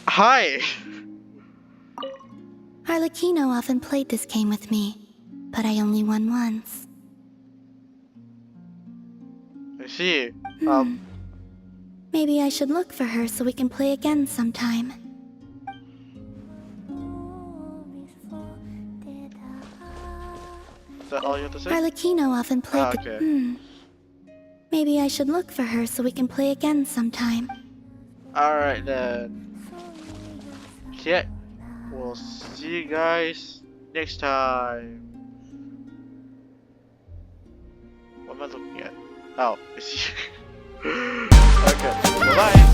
Hi! Arlecchino often played this game with me, but I only won once. I see. Maybe I should look for her so we can play again sometime. Is that all you have to say? Arlecchino often played okay. Maybe I should look for her so we can play again sometime. Alright then. Yeah. We'll see you guys next time. What am I looking at? Oh, I see. Okay. Bye-bye.